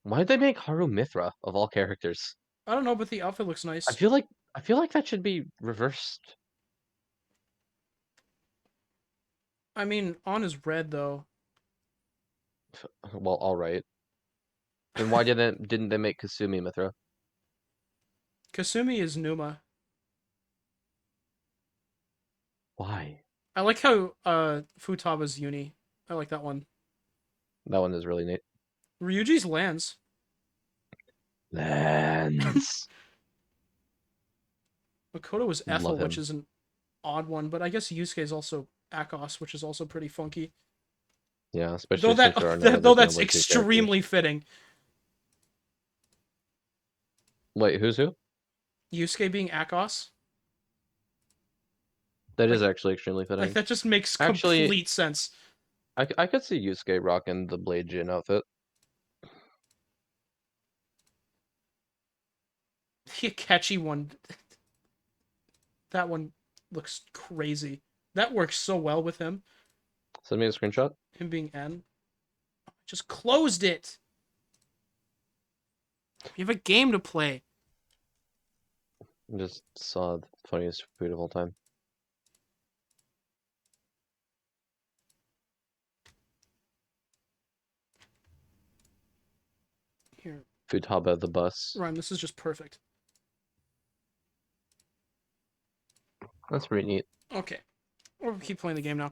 Why did they make Haru Mithra of all characters? I don't know, but the outfit looks nice. I feel like that should be reversed. I mean, On is red, though. Well, all right. Then why didn't they make Kasumi Mithra? Kasumi is Numa. Why? I like how Futaba's Uni. I like that one. That one is really neat. Ryuji's Lance. Lance. Makoto was Ethel, Love him. which is an odd one, but I guess Yusuke is also Akos, which is also pretty funky. Yeah, especially Though since there are no other though that's Xenoblade 2 extremely fitting. Wait, who's who? Yusuke being Akos. That is actually extremely fitting. Like, that just makes Actually, complete sense. I could see Yusuke rocking the Blade Jin outfit. The Akechi one. That one looks crazy. That works so well with him. Send me a screenshot. Him being N. I just closed it. You have a game to play. I just saw the funniest tweet of all time. Here. Futaba the bus. Ryan, this is just perfect. That's pretty neat. Okay. We'll keep playing the game now.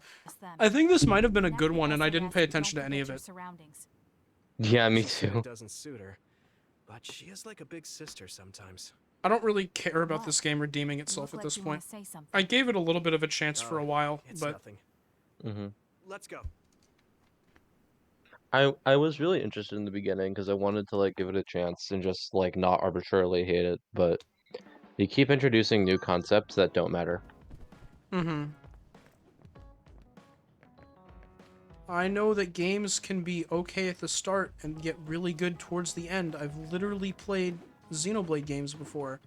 I think this might have been a good one, and I didn't pay attention to any of it. Yeah, me She said too. it doesn't suit her, but she is like a big sister sometimes. I don't really care about this game redeeming itself at this point. I gave it a little bit of a chance for a while, It's but nothing. Mm-hmm. Let's go. I was really interested in the beginning because I wanted to like give it a chance and just like not arbitrarily hate it, but you keep introducing new concepts that don't matter. Mm-hmm. I know that games can be okay at the start and get really good towards the end. I've literally played Xenoblade games before.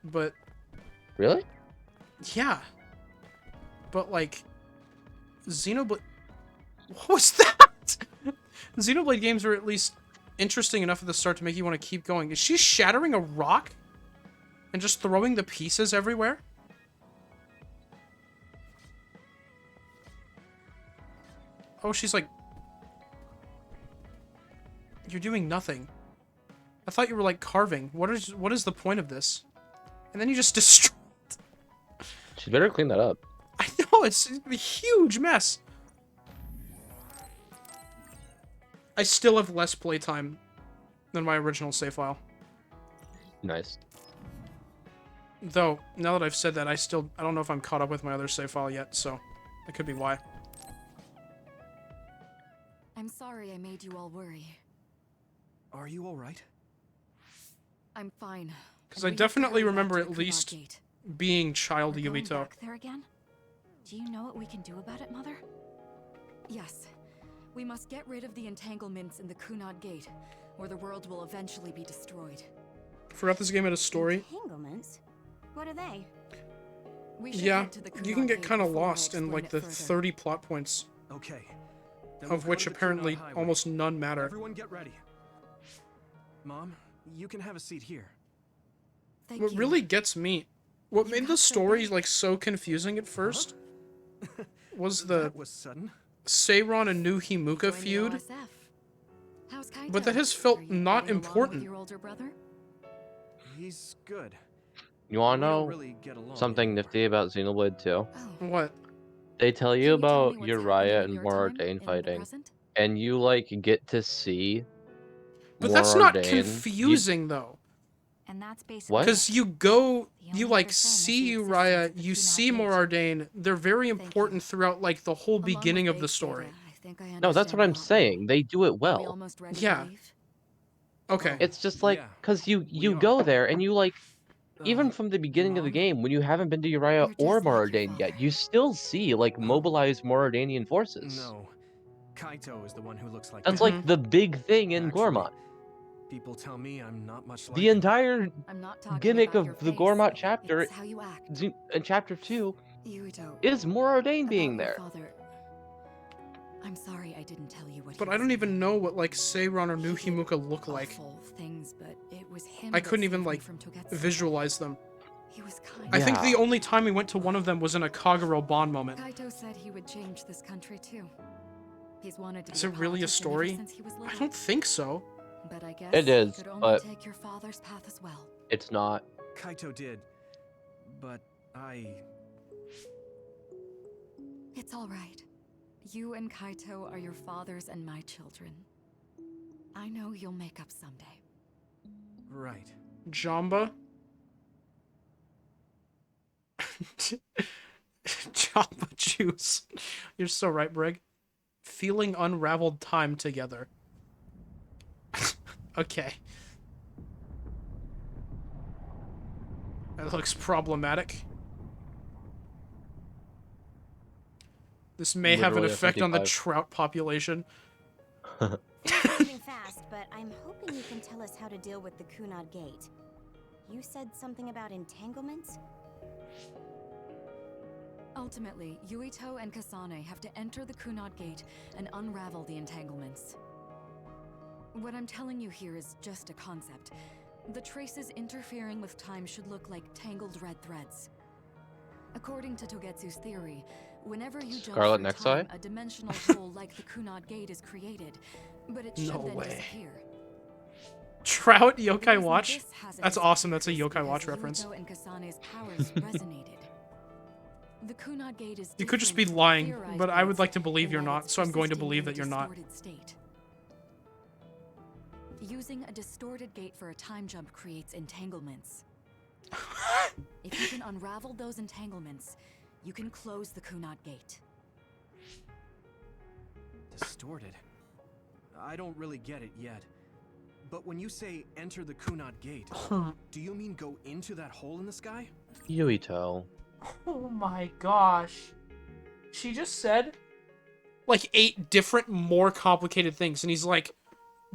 But... Really? Yeah. But, like... Xenoblade... What was that? Xenoblade games are at least interesting enough at the start to make you want to keep going. Is she shattering a rock? And just throwing the pieces everywhere? Oh, she's like... You're doing nothing. I thought you were like carving. What is the point of this? And then you just destroy it. She'd better clean that up. I know, it's a huge mess. I still have less playtime than my original save file. Nice. Though, now that I've said that, I don't know if I'm caught up with my other save file yet, so that could be why. I'm sorry I made you all worry. Are you alright? I'm fine. Because I definitely remember at least being child We're going Yubito. back there again? Do you know what we can do about it, Mother? Yes. We must get rid of the entanglements in the Kunad Gate, or the world will eventually be destroyed. Forgot this game had a story. Entanglements? What are they? We should Yeah, head to the you can Kunad get Gate kind of before I lost in explain like it the further. 30 plot points, Okay. Then of we'll which go to the apparently Kunad Highway. almost none matter. Everyone get ready. Mom, you can have a seat here. Thank What you. really gets me, what made the got so story big. like so confusing at first, was the That was sudden. Seiron and New Himuka Join the feud, OSF. How's Kaito? but that has felt Are you not getting along important. with your older brother? He's good. You wanna We don't know really get along something anymore. nifty about Xenoblade 2? What? They tell Can you you tell about me what's happening Uriah in and your time, Morardain in the fighting, present? and you like get to see But that's not Morardain. confusing though. And that's basically What? Because you go, The you only like other thing is see the Uriah, existence of the you Kunad see Gate. Morardain. They're very Thank you. important throughout like the whole Along beginning with of the Big story. Data, I think I No, that's understand what I'm a lot more. saying. They do it Are we well. almost ready Yeah. to leave? Okay. It's just like, Yeah, cause you we are. go there and you like, even Uh, from the beginning of the Mom? game, when you haven't been to Uriah You're or just like your Morardain yet, father. you still see like mobilized Moradanian forces. No. Kaito is the one who looks like That's that. like the big thing in Actually, Gormott. People tell me I'm not much like The him. entire I'm not talking gimmick about your of the face. Gormott chapter It's how you act. in chapter 2 Yuito, is Morardain being about your there. father. I'm sorry I didn't tell you what But he I was don't even doing. know what like Seiron or New He did Himuka look like. awful things, but it was him I that couldn't even saved me like from Togetsu. visualize them. He was kind. I think the Yeah. only time we went to one of them was in a Kagero Bond moment. Kaito said he would change this country too. He's wanted to Is be it really a politician ever story? since he was I little. don't think so. But I guess It is, he could only but- take your father's path as well. It's not. Kaito did, but It's all right. You and Kaito are your fathers and my children. I know you'll make up someday. right. Jamba? Jamba juice. You're so right, Brig. Feeling unraveled time together. Okay. That looks problematic. This may have an Literally a effect on the 55. trout population. Things are moving fast, but I'm hoping you can tell us how to deal with the Kunad Gate. You said something about entanglements? Ultimately, Yuito and Kasane have to enter the Kunad Gate and unravel the entanglements. What I'm telling you here is just a concept. The traces interfering with time should look like tangled red threads. According to Togetsu's theory, whenever you jump Scarlet through Nexus? time, a dimensional hole like the Kunad Gate is created, but it should No then way. disappear. Trout The Yokai reason Watch? this hasn't That's awesome, that's a disappeared is Yokai Watch because reference. Yuito and Kasane's powers resonated. The Kunad Gate is You could just be different from the lying, theorized but I would gates like to believe in you're that not, it's so I'm going to persisting believe in a that you're not. distorted state. Using a distorted gate for a time jump creates entanglements. If you can unravel those entanglements, you can close the Kunad Gate. Distorted. I don't really get it yet. But when you say enter the Kunad Gate, do you mean go into that hole in the sky? Yuito. Oh my gosh. She just said like 8 different, more complicated things, and he's like,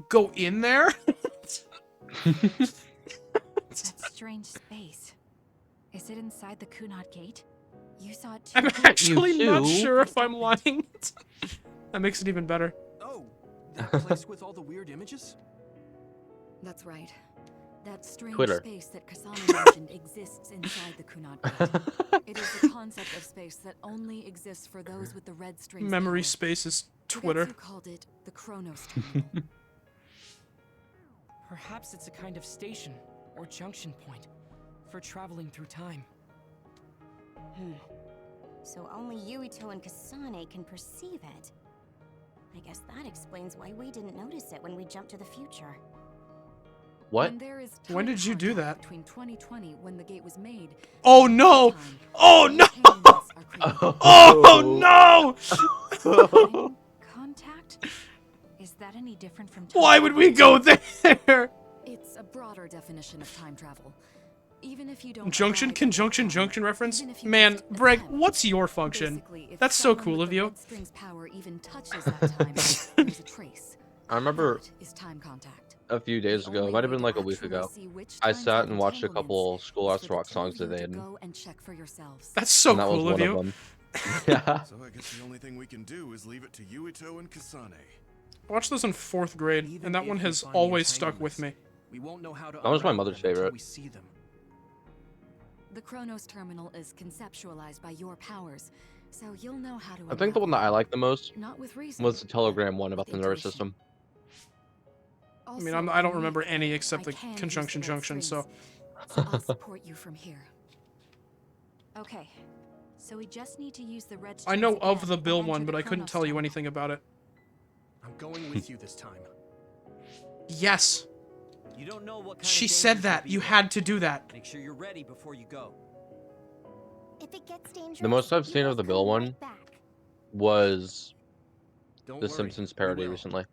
go in there? That strange space. Is it inside the Kunad Gate? You saw it too. I'm actually You not too? sure if I'm lying. That makes it even better. Oh, that place with all the weird images? That's right. That strange Twitter. space that Kasane mentioned exists inside the Kunad Gate. It is the concept of space that only exists for those with the red strings. Memory power. space is Twitter. Togetsu called it the Chronos Terminal. Perhaps it's a kind of station or junction point for traveling through time. so only Yuito and Kasane can perceive it. I guess that explains why we didn't notice it when we jumped to the future. What? When did you do that? Between 2020, when the gate was made. Oh no! Oh no! Oh no! Contact? Is that any different from Why would we go there? It's a broader definition of time travel. Even if you don't Junction, arrive at conjunction, that time, junction reference? even if you Man, just Breg, attempt, what's your function? basically, if That's so someone cool with of the you. red string's power even touches that time, there's a trace. I remember That is time contact. a few days ago, it might have been like a week ago, I sat and watched a couple Schoolhouse Rock songs that they had. Go and check for yourselves. That's so And that was cool of one you. them. Yeah. So I guess the only thing we can do is leave it to Yuito and Kasane. I watched those in 4th grade, and that one has always stuck with me. We won't know how to That was my unravel mother's them until favorite. we see them. The Chronos terminal is conceptualized by your powers, so you'll know how to. I think the one that I liked the most Not with reason, was the telegram one about the nervous system. I mean, I don't remember any except the conjunction junction, so. So I'll support you from here. Okay. So we just need to use the red I know strings of again the and Bill enter one, the but I couldn't Chronos tell you terminal. anything about it. I'm going with you this time. Yes. You don't know what kind She of said dangers that. will be You there. had to do that. Make sure you're ready before you go. If it gets dangerous, The most I've you seen guys of the come Bill right one back. was Don't the worry, Simpsons we parody will. recently.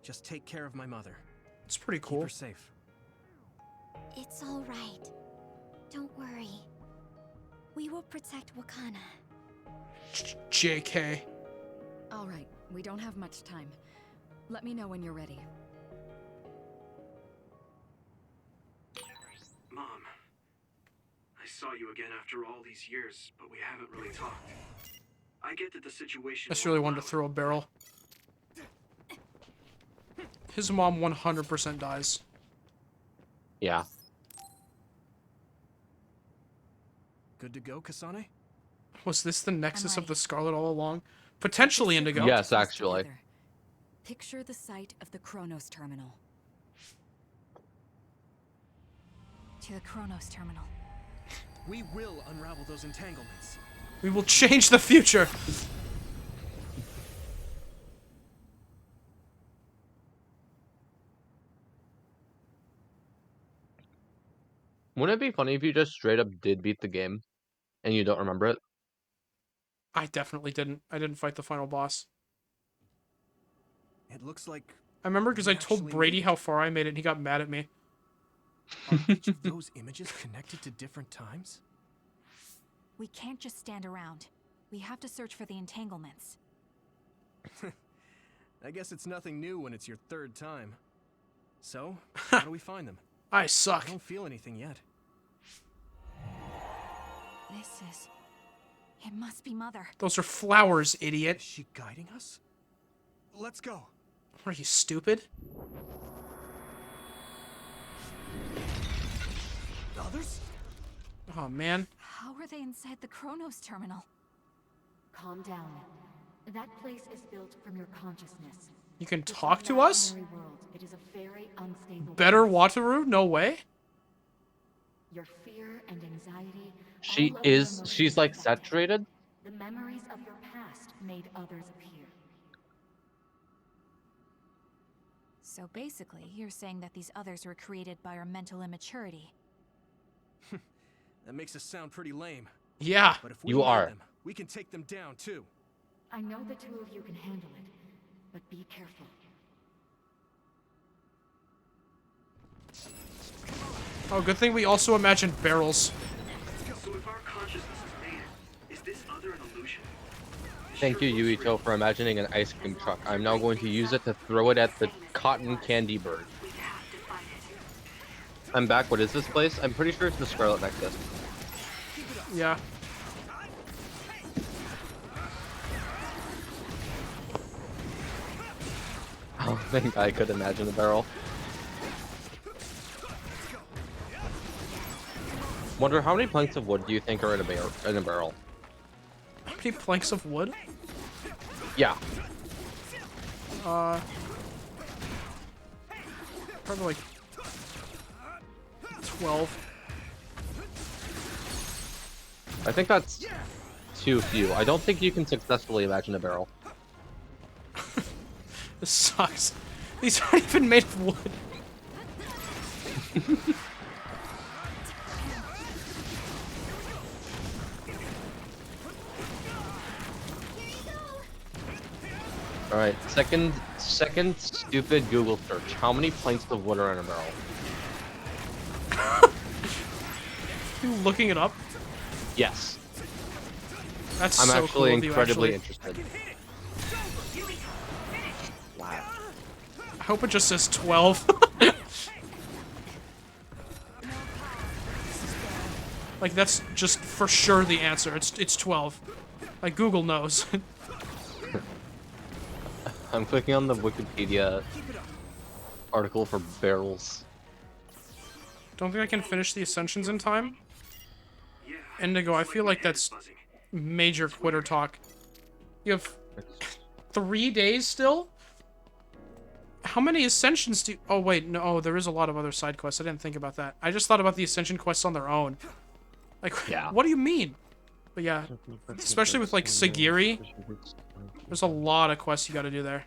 Just take care of my mother. It's pretty Keep cool. her safe. It's all right. Don't worry. We will protect Wakana. JK. All right, we don't have much time. Let me know when you're ready. Mom, I saw you again after all these years, but we haven't really talked. I get that the situation. I just really wanted to throw a barrel. His mom 100% dies. Yeah. Good to go, Kasane? Was this the nexus of the Scarlet all along? Potentially Indigo. Yes, actually. Together. Picture the site of the Chronos terminal. To the Chronos terminal. We will unravel those entanglements. We will change the future. Wouldn't it be funny if you just straight up did beat the game and you don't remember it? I definitely didn't. I didn't fight the final boss. It looks like I remember because we I told actually Brady made how far I made it and he got mad at me. Are each of those images connected to different times? We can't just stand around. We have to search for the entanglements. I guess it's nothing new when it's your third time. So, how do we find them? I suck. I don't feel anything yet. This is... It must be Mother. Those are flowers, idiot. Is she guiding us? Let's go. Are you stupid? Others? Oh, man. How are they inside the Chronos terminal? Calm down. That place is built from your consciousness. You can It's talk an to us? imaginary world. It is a very unstable Better place. Wataru? No way. Your fear and anxiety. She all is, emotions she's like affected. saturated. The memories of your past made others appear. So basically, you're saying that these others were created by our mental immaturity. That makes us sound pretty lame. Yeah. But if we You need are. them, we can take them down too. I know the two of you can handle it, but be careful. Oh, good thing we also imagined barrels. So if our consciousness is made, is this other an illusion? Thank you, Yuito, for imagining an ice cream truck. I'm now going to use it to throw it at the cotton candy bird. I'm back. What is this place? I'm pretty sure it's the Scarlet Nexus. Yeah. I don't think I could imagine a barrel. Wonder how many planks of wood do you think are in a barrel? How many planks of wood? Yeah. Probably like 12. I think that's too few. I don't think you can successfully imagine a barrel. This sucks. These aren't even made of wood. Alright, second stupid Google search. How many planks of wood are in a barrel? You looking it up? Yes. That's I'm so actually cool of you, incredibly actually. interested. Wow. I hope it just says 12. Like, that's just for sure the answer. It's 12. Like, Google knows. I'm clicking on the Wikipedia article for barrels. Don't think I can finish the Ascensions in time. Indigo, I feel like that's major quitter talk. You have 3 days still? How many Ascensions do you... Oh, wait, no, oh, there is a lot of other side quests. I didn't think about that. I just thought about the Ascension quests on their own. Like, yeah. What do you mean? But yeah, especially with, like, Sagiri, there's a lot of quests you gotta do there.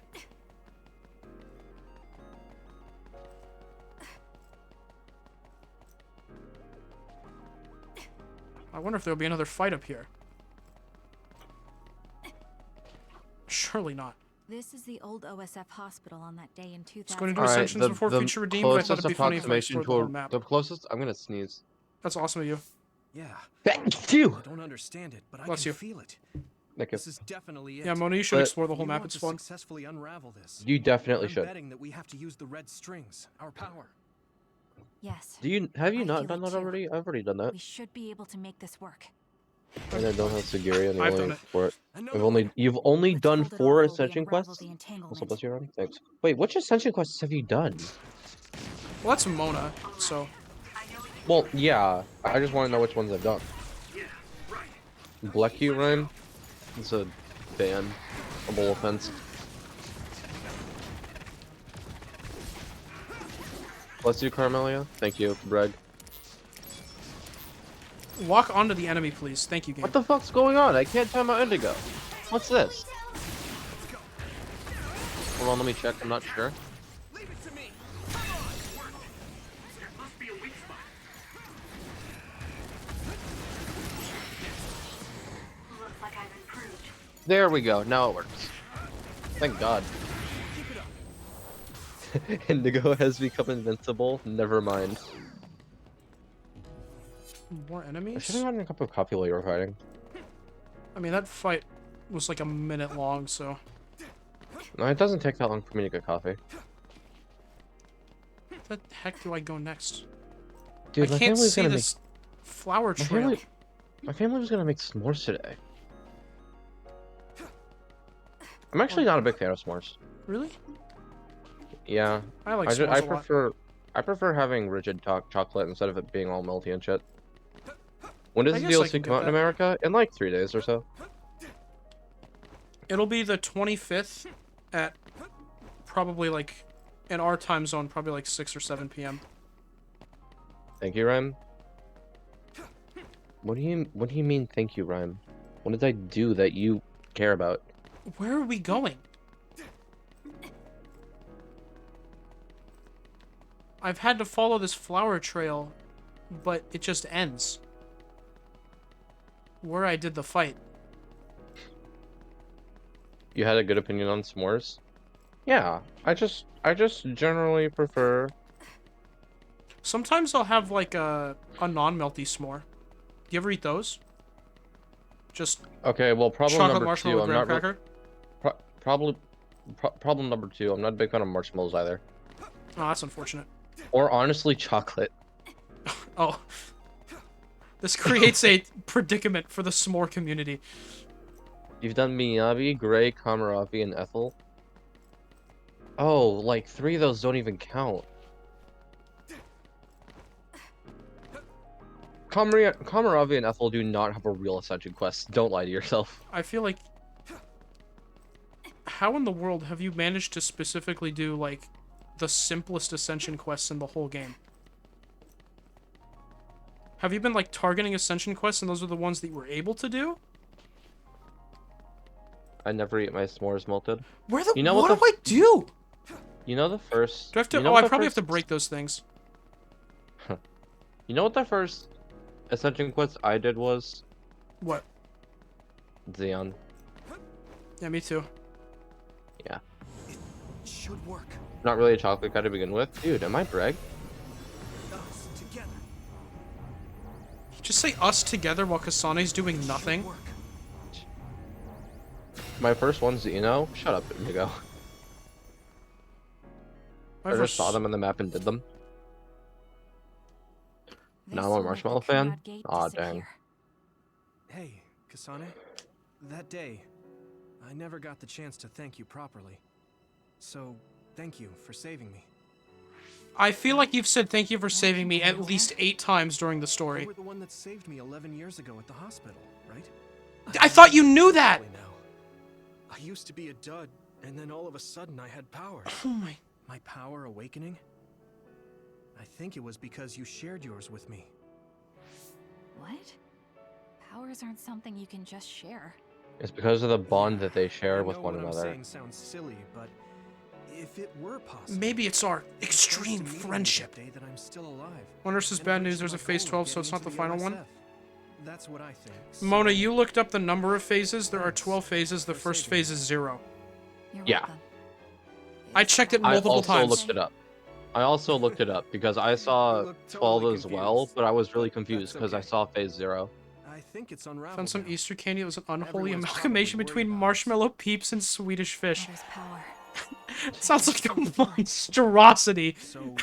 I wonder if there'll be another fight up here. Surely not. This is the old OSF hospital on that day in 2000. It's going to do Ascensions before Future Redeemed, but I thought it'd be funny if I explored the whole map. The closest... I'm gonna sneeze. That's awesome of you. Yeah. Thank you! I don't understand it, but Bless I can you. feel it. Thank you. This is definitely it. Yeah, Mona, you should explore the whole map. Want It's to fun. successfully unravel this. You definitely I'm should. betting that we have to use the red strings, our power. Yes. Have you I not feel done it that too. already? I've already done that. We should be able to make this work. And I don't have Sagiri and the I've only done it. for it. You've only done Let's hold it 4 off while we Ascension unravel quests? the entanglement. Also, bless you, Ronnie. Thanks. Wait, which Ascension quests have you done? Well, that's Mona, so... Well, yeah. I just want to know which ones I've done. Black You Rhyme? It's a ban. A bull offense. Bless you, Carmelia. Thank you, Greg. Walk onto the enemy, please. Thank you, game. What the fuck's going on? I can't time out Indigo. What's this? Hold on, let me check. I'm not sure. There we go. Now it works. Thank God. Indigo has become invincible. Never mind. More I enemies? should have gotten a cup of coffee while you were fighting. I mean, that fight was like a minute long, so... No, it doesn't take that long for me to get coffee. Where the heck do I go next? Dude, I can't see this flower trail. My family was gonna make s'mores today. I'm actually not a big fan of s'mores. Really? Yeah. I like s'mores a lot. I prefer having rigid chocolate instead of it being all melty and shit. When does I the guess I DLC can come get out in that. America? In like 3 days or so. It'll be the 25th at probably like, in our time zone, probably like 6 or 7 p.m. Thank you, Rhyme. What do you mean thank you, Rhyme? What did I do that you care about? Where are we going? I've had to follow this flower trail, but it just ends. Where I did the fight. You had a good opinion on s'mores? Yeah, I just generally prefer. Sometimes I'll have like a non-melty s'more. Do you ever eat those? Just Okay, well, problem chocolate number marshmallow 2. with I'm graham not. cracker. Problem number 2. I'm not a big fan of marshmallows either. Oh, that's unfortunate. Or honestly, chocolate. Oh. This creates a predicament for the s'more community. You've done Miyabi, Gray, Kamaravi, and Ethel. Oh, like 3 of those don't even count. Kamaravi and Ethel do not have a real Ascension quest. Don't lie to yourself. I feel like... How in the world have you managed to specifically do, like, the simplest Ascension quests in the whole game? Have you been, like, targeting Ascension quests and those are the ones that you were able to do? I never eat my s'mores melted. Where the? You know what what do I do? You know the first. Do I have to? You know Oh, what I the probably first, have to break those things. You know what the first Ascension quest I did was? What? Xeon. Yeah, me too. Yeah. Should work. Not really a chocolate guy to begin with. Dude, am I brag? Us together. Just say us together while Kasane's doing nothing. My first one's Xeno. Shut up, Indigo. I just saw them on the map and did them. Now I'm a Marshmallow fan? Aw, dang. Hey, Kasane. That day, I never got the chance to thank you properly. So, thank you for saving me. I feel like you've said thank you for saving me at least 8 times during the story. You were the one that saved me 11 years ago at the hospital, right? I thought you knew that! I used to be a dud, and then all of a sudden I had powers. Oh my... My power awakening? I think it was because you shared yours with me. What? Powers aren't something you can just share. It's because of the bond that they share I with know one what I'm another. saying sounds silly, but if it were possible, Maybe it's our extreme friendship. day that I'm still alive. Wonders is bad news, there's a phase 12, so it's not the final one. That's what I think. Mona, you looked up the number of phases. There are 12 phases. The first phase is 0. Yeah. I checked it multiple times. I also looked it up. I also looked it up because I saw 12 as well, but I was really confused because I saw phase 0. I think it's unraveled. Found some Easter candy. It was an unholy amalgamation between marshmallow peeps and Swedish fish. It sounds like a monstrosity. So,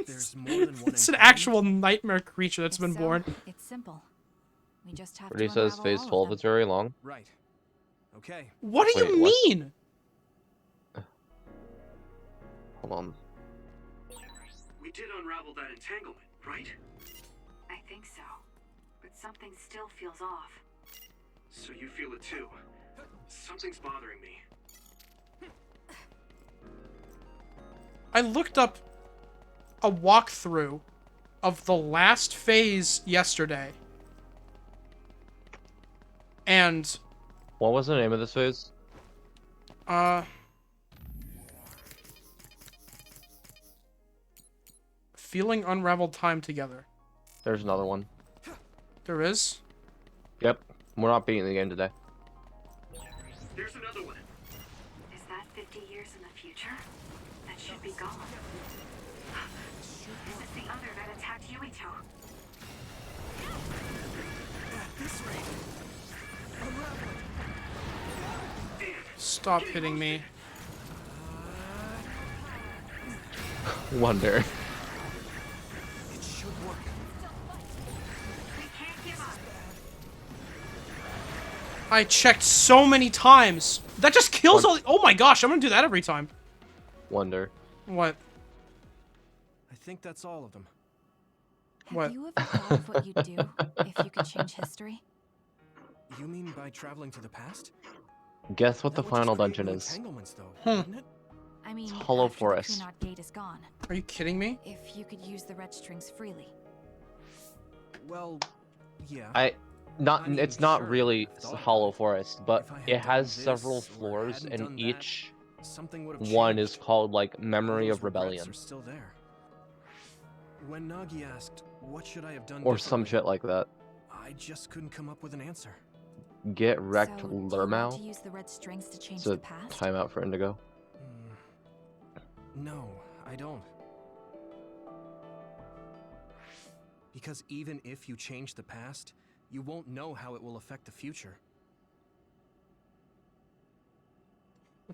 there's more than one It's an actual nightmare creature that's been born. It's simple. We just have But to he says unravel phase all of 12 them. is very long. Right. Okay. What do you Wait, mean? Hold on. We did unravel that entanglement, right? I think so. But something still feels off. So you feel it too. Something's bothering me. I looked up a walkthrough of the last phase yesterday. And... What was the name of this phase? Feeling unraveled time together. There's another one. There is? Yep. We're not beating the game today. There's another one. Is that 50 years in the future? That should be gone. This is the other that attacked Yuito. At this rate, Stop hitting me. Wonder. it should work. We can't give up. I checked so many times. That just kills all the... Oh my gosh, I'm gonna do that every time. Wonder. What? I think that's all of them. Have What? you ever thought of what you'd do if you could change history? You mean by traveling to the past? Guess what the That would just final create dungeon new is? entanglements, though, Hmm. wouldn't it? I mean, Hollow after Forest. the Kunad gate is gone. Are you kidding me? If you could use the red strings freely. Well, yeah. It's not really Hollow Forest, but If I had it has done this several or floors, hadn't and done that, each something would have one changed. is called like Memory Those of regrets Rebellion are still there. When Nagi asked, "What should I have done?" or some differently?" shit like that. I just couldn't come up with an answer. Get wrecked, So, do you want to Lermau. use the red strings to change It's a the past? timeout for Indigo. No, I don't. Because even if you change the past, you won't know how it will affect the future.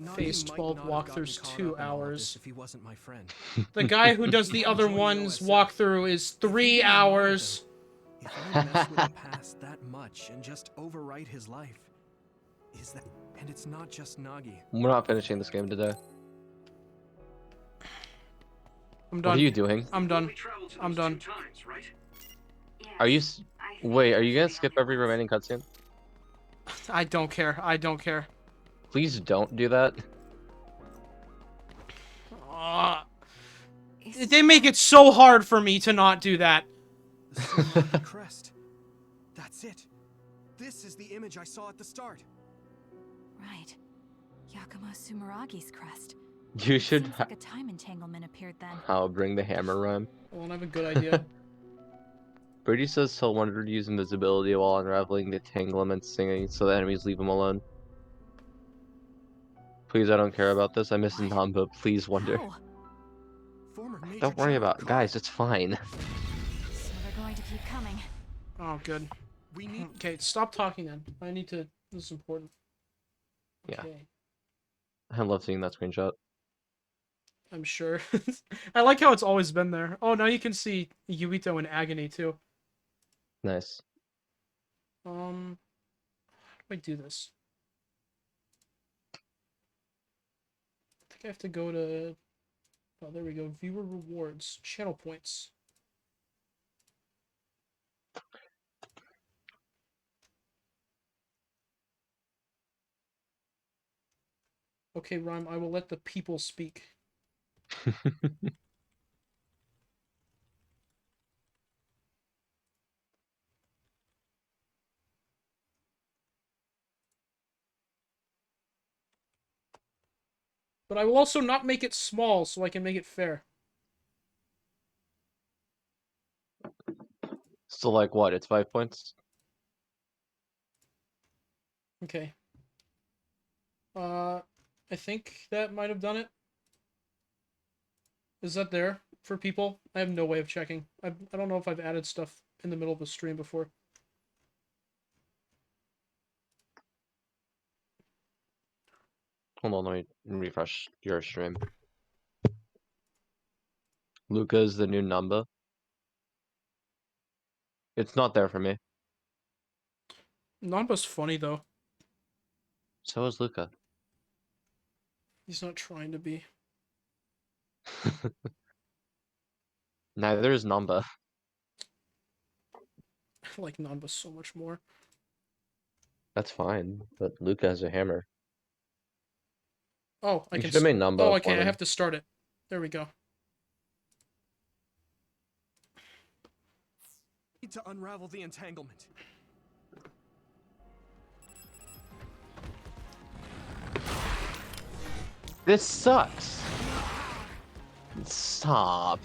Nagi Phase might 12 not have gotten walkthrough's caught 2 up in all of hours. this if he wasn't my friend. The guy who does the other ones walkthrough is 3 hours. If you mess with the past that much and just overwrite his life, is that... And it's not just Nagi. We're not finishing this game today. I'm done. What are you doing? I'm done. I'm done. Times, right? Are you... Wait, are you gonna skip every remaining cutscene? I don't care. I don't care. Please don't do that. They make it so hard for me to not do that. The crest. That's it. This is the image I saw at the start. Right. Yakumo Sumeragi's crest. You should Seems like a time entanglement appeared then. I'll bring the hammer rhyme. Well, I have a good idea. Brady says tell Wonder to use invisibility while unraveling the entanglement singing so the enemies leave him alone. Please, I don't care about this. I miss Namba. Please, Wonder. How? Don't worry about it. Guys, it's fine. So they're going to keep coming. Oh, good. Okay, stop talking then. I need to... This is important. Yeah. Okay. I love seeing that screenshot. I'm sure. I like how it's always been there. Oh, now you can see Yuito in agony, too. Nice. How do I do this? I think I have to go to... Oh, there we go. Viewer rewards. Channel points. Okay, Rhyme, I will let the people speak. But I will also not make it small so I can make it fair. So, like, what? It's 5 points? Okay. I think that might have done it. Is that there for people? I have no way of checking. I don't know if I've added stuff in the middle of the stream before. Hold on, let me refresh your stream. Luca is the new Namba. It's not there for me. Nanba's funny, though. So is Luca. He's not trying to be. Neither is Namba. I like Nanba so much more. That's fine, but Luca has a hammer. Oh, I You can... should have made Namba. Oh, okay, I have to start it. There we go. Need to unravel the entanglement. This sucks. Stop.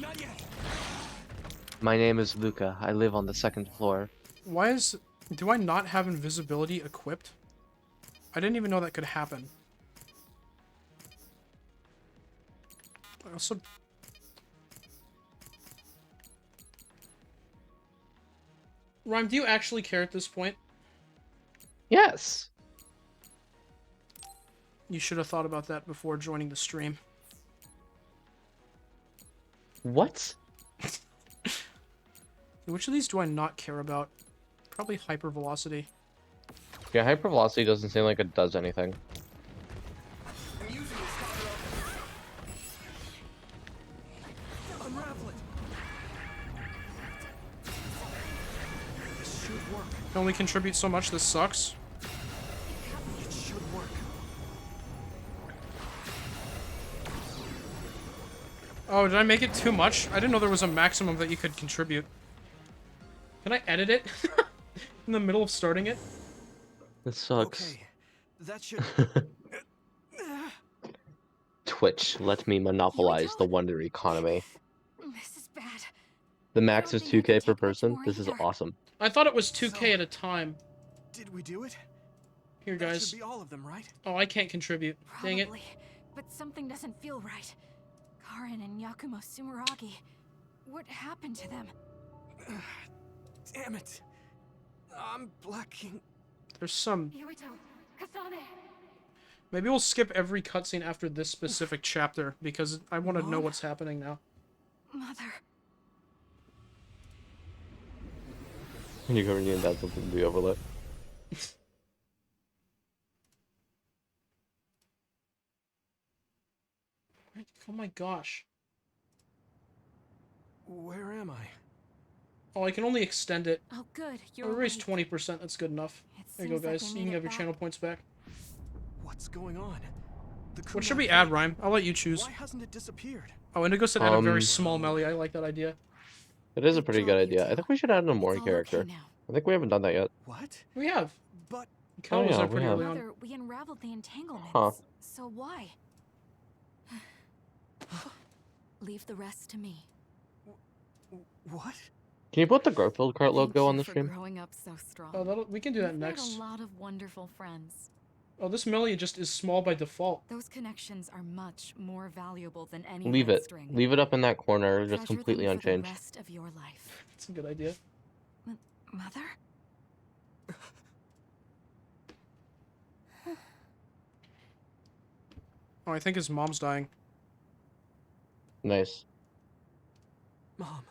Not yet. My name is Luca. I live on the 2nd floor. Why is... Do I not have invisibility equipped? I didn't even know that could happen. I also... Rhyme, do you actually care at this point? Yes. You should have thought about that before joining the stream. What? Which of these do I not care about? Probably hypervelocity. Yeah, hypervelocity doesn't seem like it does anything. Unravel it. This should work. Can only contribute so much, this sucks. It should work. Oh, did I make it too much? I didn't know there was a maximum that you could contribute. Can I edit it? In the middle of starting it? This sucks. Okay, that should... Twitch, let me monopolize the Wonder economy. This is bad. The max is 2K per person. This is awesome. I thought it was 2K at a time. Did we do it? Here, That guys. should be all of them, right? Oh, I can't contribute. Dang it. Probably, but something doesn't feel right. Karin and Yakumo Sumeragi. What happened to them? Damn it. I'm blacking. There's some... Yuito, Kasane. Maybe we'll skip every cutscene after this specific chapter, because I want to know what's happening now. Mother. You covered you and that something to the overlay. Oh my gosh. Where am I? Oh, I can only extend it. Oh, good. I You're raised 20%. That's good enough. There you go, seems like guys. they You made can it have your back. channel points back. What's going on? The What should kunai we add, plate- Rhyme? I'll let you choose. Why hasn't it disappeared? Oh, Indigo said add a very Um, small melee. I like that idea. It is a pretty good idea. I think we should add a Mori all character. okay now. I think we haven't done that yet. What? We have. But Kel was there pretty early on. Mother, we unraveled the entanglements. Huh. So why? Leave the rest to me. What? Can you put the Garfield Cart Thank logo you on the for stream? growing up so strong. Oh, we can do that You've made next. a lot of wonderful friends. Oh, this Melia just is small by default. Those connections are much more valuable than any Leave red it. string. Leave it up in that corner, just Treasure completely them for the unchanged. rest of your life. That's a good idea. Mother? Oh, I think his mom's dying. Nice. Mom.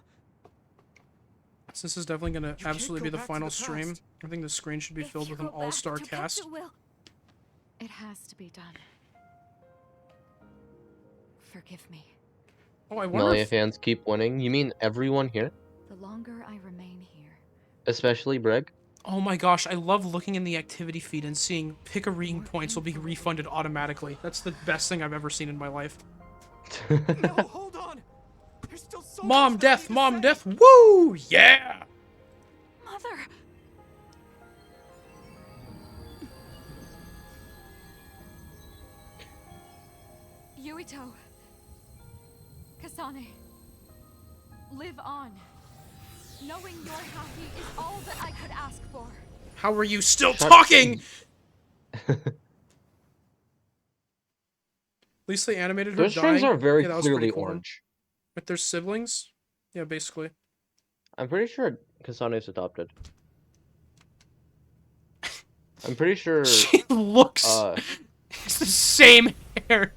Since this is definitely gonna absolutely be go the back to final the stream, past. I think the screen should be If filled you with an go back all-star to cast. it will. It has to be done. Forgive me. Oh, I wonder Melia if... fans keep winning. You mean everyone here? The longer I remain here, Especially Brig? Oh my gosh, I love looking in the activity feed and seeing pick a reading points will be refunded automatically. That's the best thing I've ever seen in my life. No, hold on. There's still so Mom much that I death, need to mom say. death, woo! Yeah! Mother! Yuito, Kasane, live on. Knowing you're happy is all that I could ask for. How are you still Shut talking? At least they animated her Those strings dying. are very Yeah, that was pretty clearly cool. orange. With their siblings? Yeah, basically. I'm pretty sure Kasane's adopted. I'm pretty sure... She looks... It's the same hair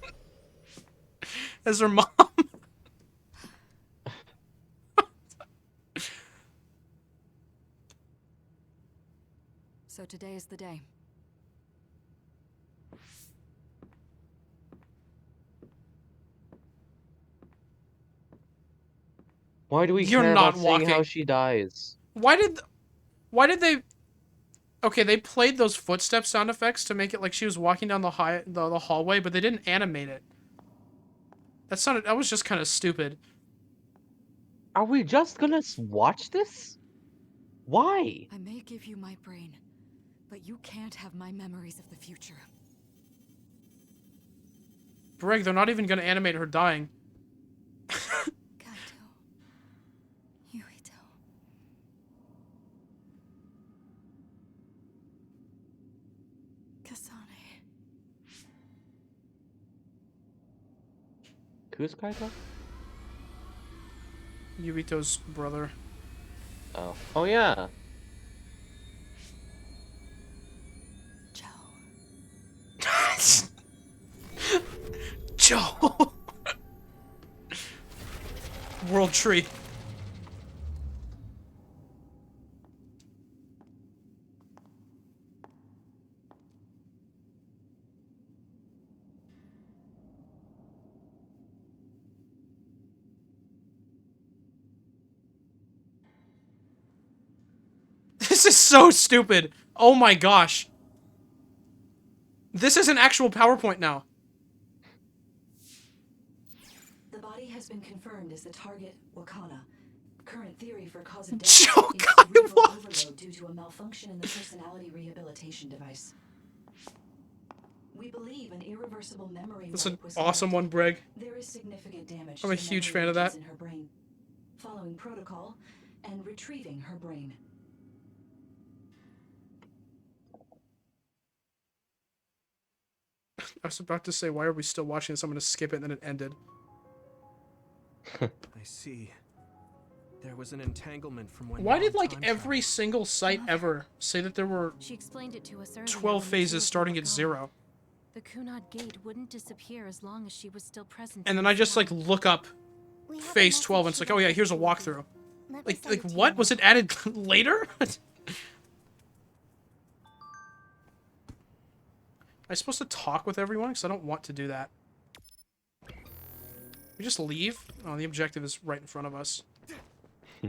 as her mom. So today is the day. Why do we You're care not about seeing how walking. she dies? Why did they... Okay, they played those footstep sound effects to make it like she was walking down the hallway, but they didn't animate it. That was just kind of stupid. Are we just gonna watch this? Why? I may give you my brain, but you can't have my memories of the future. Brig, they're not even gonna animate her dying. Yuito. Kasane. Who's Kaito? Yubito's brother. Oh. Oh, yeah. Joe! World Tree. This is so stupid. Oh my gosh. This is an actual PowerPoint now. The body has been confirmed as the target, Wakana. Current theory for cause of death Joe, is cerebral overload due to a malfunction in the personality rehabilitation device. We believe an irreversible memory That's an wipe was awesome one, Brig. There is significant damage I'm a to the huge memory fan of that. regions in her brain. Following protocol and retrieving her brain. I was about to say, why are we still watching this? I'm gonna skip it, and then it ended. I see. There was an entanglement from when. Why Mom did, like, time every single site ever say that there were She explained it to us earlier 12 when the two phases of starting you at were 0? gone. The Kunad gate wouldn't disappear as long as she was still present. And then I just, like, look up phase 12, and it's like, oh yeah, here's a walkthrough. Like what? Was it added later? Am I supposed to talk with everyone? Because I don't want to do that. We just leave? Oh, the objective is right in front of us. I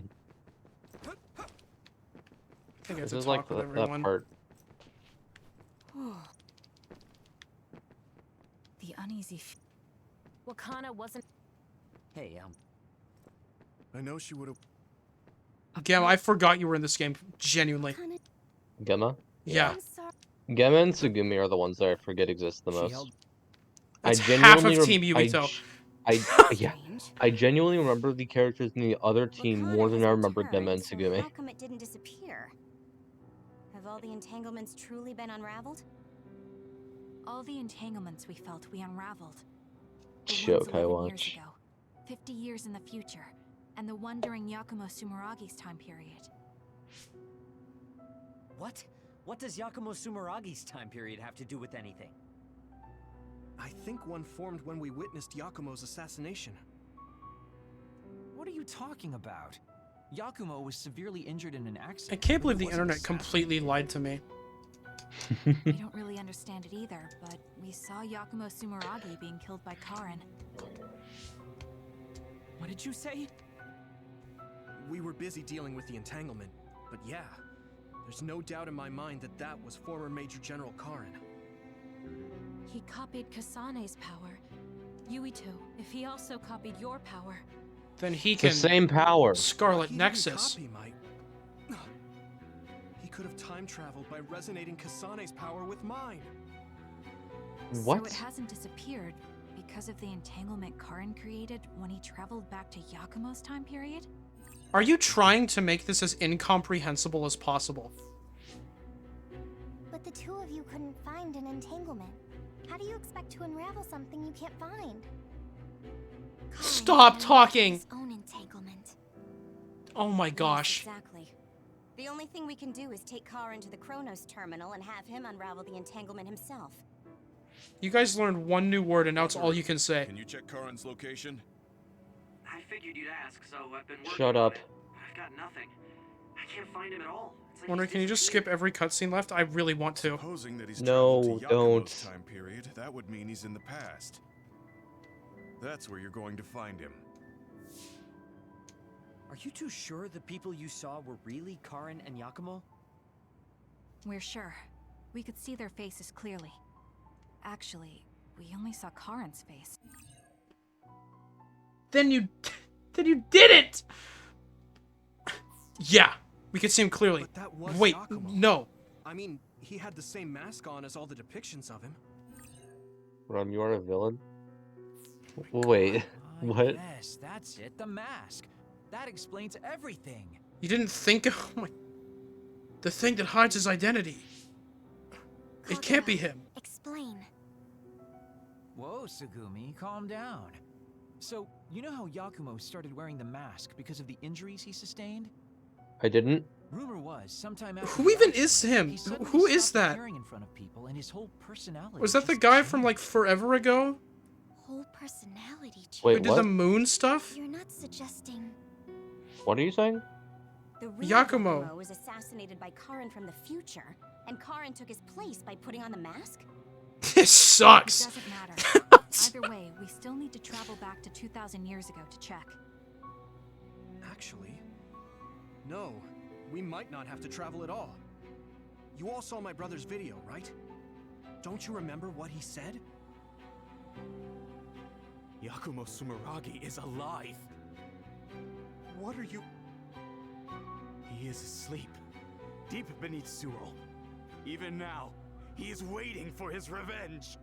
think I have This to is talk like with that everyone. part. The uneasy. Wakana wasn't. Hey, I know she would have. Gamma, I forgot you were in this game. Genuinely. Gemma? Yeah. Gemma and Tsugumi are the ones that I forget exist the She most. held- That's half of Team I Yubito. yeah, I genuinely remember the characters in the other team more than I remember Gemma and So Tsugumi. how come it didn't disappear? Have all the entanglements truly been unraveled? All the entanglements we felt we unraveled. The Joke, ones I 11 years watch. ago, 50 years in the future, and the one during Yakumo Sumeragi's time period. What? What does Yakumo Sumeragi's time period have to do with anything? I think one formed when we witnessed Yakumo's assassination. What are you talking about? Yakumo was severely injured in an I accident. can't believe but he the wasn't internet completely lied to me. We don't really understand it either, but we saw Yakumo Sumeragi being killed by Karin. What did you say? We were busy dealing with the entanglement, but yeah, there's no doubt in my mind that that was former Major General Karin. He copied Kasane's power. Yuito, if he also copied your power. Then he It's the can same power. Scarlet He didn't Nexus. copy my... He could have time traveled by resonating Kasane's power with mine. What? So it hasn't disappeared because of the entanglement Karin created when he traveled back to Yakumo's time period? Are you trying to make this as incomprehensible as possible? But the two of you couldn't find an entanglement. How do you expect to unravel something you can't find? Stop talking! His own entanglement. Oh my Yes, gosh. exactly. The only thing we can do is take Karin to the Chronos terminal and have him unravel the entanglement himself. You guys learned one new word and now it's all you can say. Can you check Karin's location? I figured you'd ask, so I've been working Shut on up. it. I've got nothing. I can't find him at all. It's like Wonder, he's can you just skip every cutscene left? I really want to. Supposing that he's No, traveled to don't. Yakumo's time period, that would mean he's in the past. That's where you're going to find him. Are you too sure the people you saw were really Karin and Yakumo? We're sure. We could see their faces clearly. Actually, we only saw Karin's face. Then you did it! Yeah, we could see him clearly. But that was Wait, Yakumo. no. I mean, he had the same mask on as all the depictions of him. Ron, you are a villain? Wait, what? Yes, that's it. The mask. That explains everything. You didn't think of the thing that hides his identity. It can't be him. Explain. Whoa, Tsugumi, calm down. So, you know how Yakumo started wearing the mask because of the injuries he sustained? I didn't. Rumor was, sometime after Who the even accident, is him? he suddenly Who is stopped that? appearing in front of people, and his whole personality Was that the just guy from like forever ago? Whole personality change. Who Wait, did what? the moon stuff? You're not suggesting... What are you saying? The real Yakumo. Yakumo was assassinated by Karin from the future, and Karin took his place by putting on the mask? This It sucks. doesn't matter. Either way, we still need to travel back to 2,000 years ago to check. Actually, no. We might not have to travel at all. You all saw my brother's video, right? Don't you remember what he said? Yakumo Sumeragi is alive. What are you... He is asleep, deep beneath Suo. Even now, he is waiting for his revenge.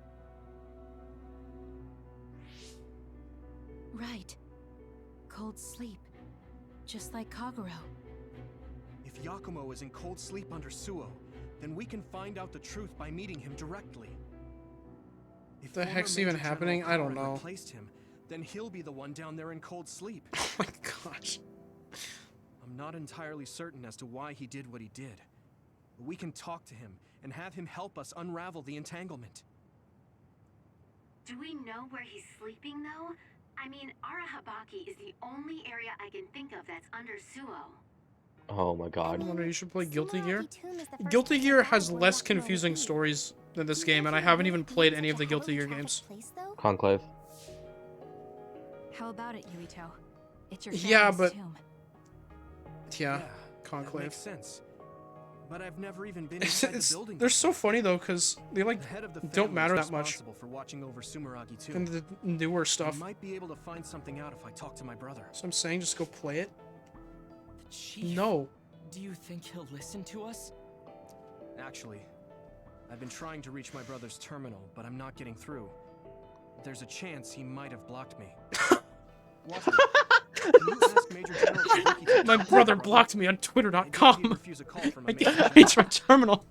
Right. Cold sleep. Just like Kaguro. If Yakumo is in cold sleep under Suo, then we can find out the truth by meeting him directly. If The former heck's Major even happening? General I don't Karin know. replaced him, then he'll be the one down there in cold sleep. Oh my gosh. I'm not entirely certain as to why he did what he did. But we can talk to him and have him help us unravel the entanglement. Do we know where he's sleeping, though? I mean, Arahabaki is the only area I can think of that's under Suo. Oh my god. I wonder, you should play Guilty Gear. Tomb is the first Guilty place Gear I has found less Yakumo confusing would be. stories than this Do you game, and I imagine haven't really even being played such any of a the Guilty heavily Gear trafficked games. place, though? Conclave. How about it, Yuito? It's your Yeah, family's but tomb. yeah, That Conclave. makes sense. But I've never even been It's, inside the building. they're so funny though, cause they like The head of the don't family matter is that much responsible for watching over Sumeragi too. in the newer stuff. I might be able to find something out if I talk to my brother. So I'm saying, just go play it. Chief? No. Do you think he'll listen to us? Actually, I've been trying to reach my brother's terminal, but I'm not getting through. There's a chance he might have blocked me. Water, can you ask Major General Fubuki to My talk to brother my blocked me on Twitter.com. refuse a call from a I major can't reach my terminal.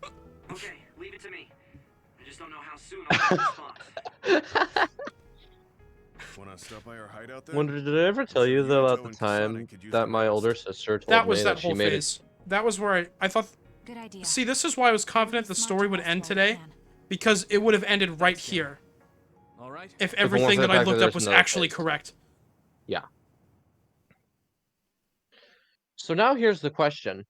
Okay, leave it to me. I just don't know how soon I'll respond. Wanna stop by our hideout then? Wonder, did I ever tell you though at the time that my older sister told That was me that that she whole made phase. That was where I thought... Good idea. See, this is why I was confident the story would end today. Because it would have ended right here. All right. If everything that I looked up was actually correct. Yeah. So now here's the question.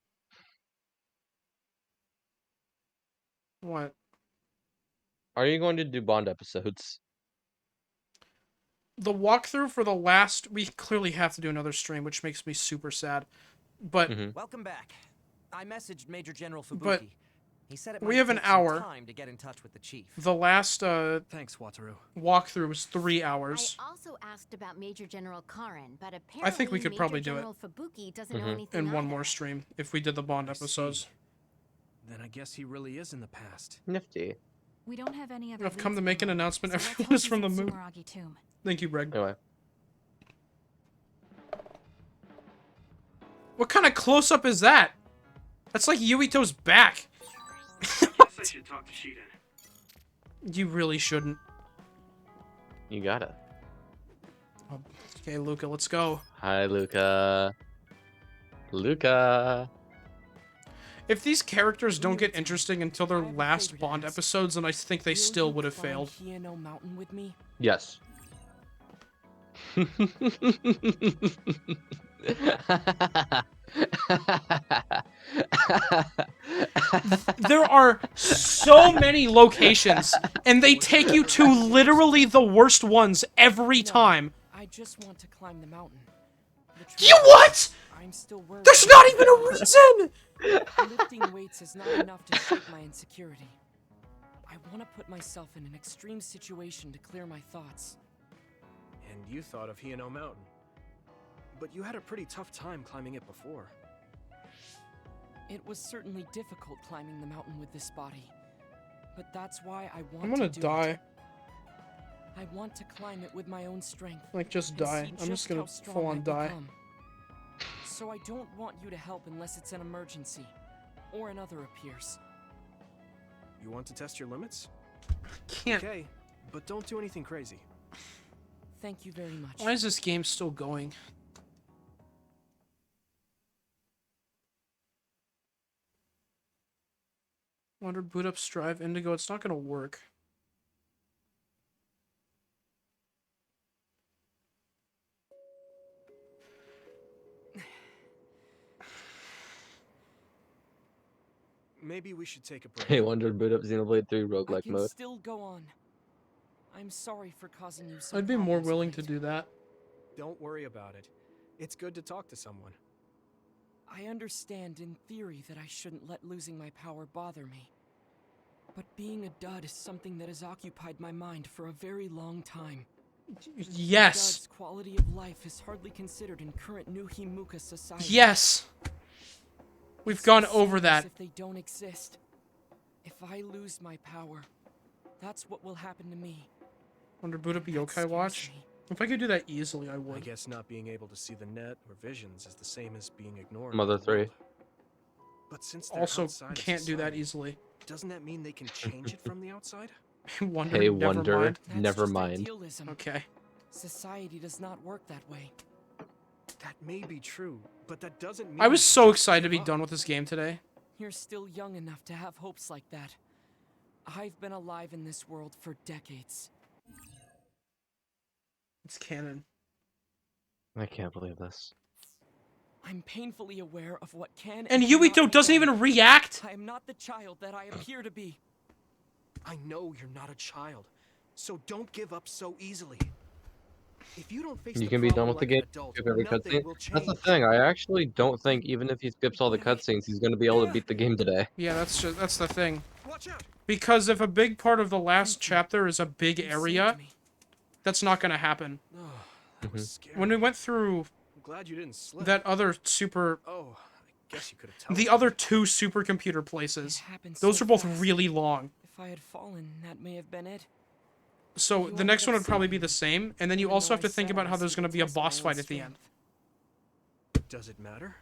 What? Are you going to do Bond episodes? The walkthrough for the last... We clearly have to do another stream, which makes me super sad. But... Welcome back. I messaged Major General Fubuki. But he said it we might have an take some hour. time to get in touch with the chief. The last Thanks, Wataru. walkthrough was 3 hours. I also asked about Major General Karin, but apparently I think we could Major probably do it. General Fubuki doesn't know anything In one either. more stream, if we did the Bond episodes. Then I guess he really is in the past. Nifty. We don't have any other I've come to leads make an at the moment, announcement. so let's Everyone hope is from the he's in moon. Sumeragi tomb. Thank you, Greg. Anyway. What kind of close-up is that? That's like Yuito's back. Guess I should talk to Shiden. You really shouldn't. You got it. Okay, Luca, let's go. Hi, Luca. Luca. If these characters don't get interesting until their last Bond episodes, then I think they still would have failed. Hieno Mountain with me? Yes. There are so many locations, and they take you to literally the worst ones every time. I just want to climb the mountain. You what? I'm still worried. There's not even a reason! Lifting weights is not enough to shake my insecurity. I want to put myself in an extreme situation to clear my thoughts. And you thought of Hieno Mountain. But you had a pretty tough time climbing it before. It was certainly difficult climbing the mountain with this body. But that's why I want I'm gonna to do die. it. I want to climb it with my own strength. Like, just and die. see I'm just gonna how strong full-on I've die. become. So I don't want you to help unless it's an emergency. Or another appears. You want to test your limits? Can't. Okay, but don't do anything crazy. Thank you very much. Why is this game still going? Wonder boot up Strive Indigo. It's not gonna work. Maybe we should take a break. Hey, Wonder, boot up Xenoblade 3 I roguelike can mode. still go on. I'm sorry for causing you some I'd be more problems, willing Blade. to do that. Don't worry about it. It's good to talk to someone. I understand in theory that I shouldn't let losing my power bother me. But being a dud is something that has occupied my mind for a very long time. Yes. Dud's quality of life is hardly considered in current New Himuka society. Yes. We've gone over As that. if they don't exist. If I lose my power, that's what will happen to me. Wonder boot up Yokai Watch. If I could do that easily, I I would. guess not being able to see the net or visions is the same as being ignored. Mother by the 3. world. But since they're Also, outside of can't do that society, easily. doesn't that mean they can change it from the outside? Wonder, Hey, never Wonder, mind. That's never just mind. idealism. Okay. Society does not work that way. That may be true, but that doesn't mean I was we so should excited to be give done up. with this game today. You're still young enough to have hopes like that. I've been alive in this world for decades. It's canon. I can't believe this. I'm painfully aware of what can And cannot Yuito be doesn't done. even react. I am not the child that I appear to be. I know you're not a child, so don't give up so easily. If you don't face You the can be done problem with the like game. an adult, Skip every nothing cutscene. will That's the change. thing. I actually don't think even if he skips all the cutscenes, he's gonna be able to beat the game today. Yeah, that's the thing. Watch out. Because if a big part of the last chapter is a big area, that's not gonna happen. Oh, that was scary. When we went through I'm glad you didn't slip. that other super, Oh, I guess you could have told the me. other two supercomputer places, It happened those so are both fast. really long. If If I had fallen, that may have been it. So the next one would probably be the same, and then you also have to think about how there's going to be a boss fight at the end. Does it matter?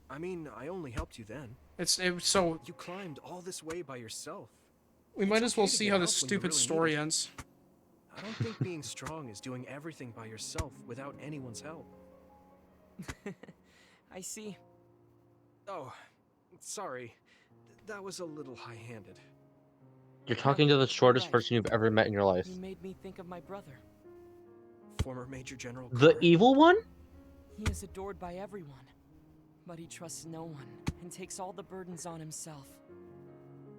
I mean, I only helped you then. So you climbed all this way by yourself. We might as well see how this stupid story ends. I don't think being strong is doing everything by yourself without anyone's help. I see. Oh, sorry. That was a little high-handed. You're talking to the shortest person you've ever met in your life. You made me think of my brother. Former Major General The evil one? He is adored by everyone, but he trusts no one and takes all the burdens on himself.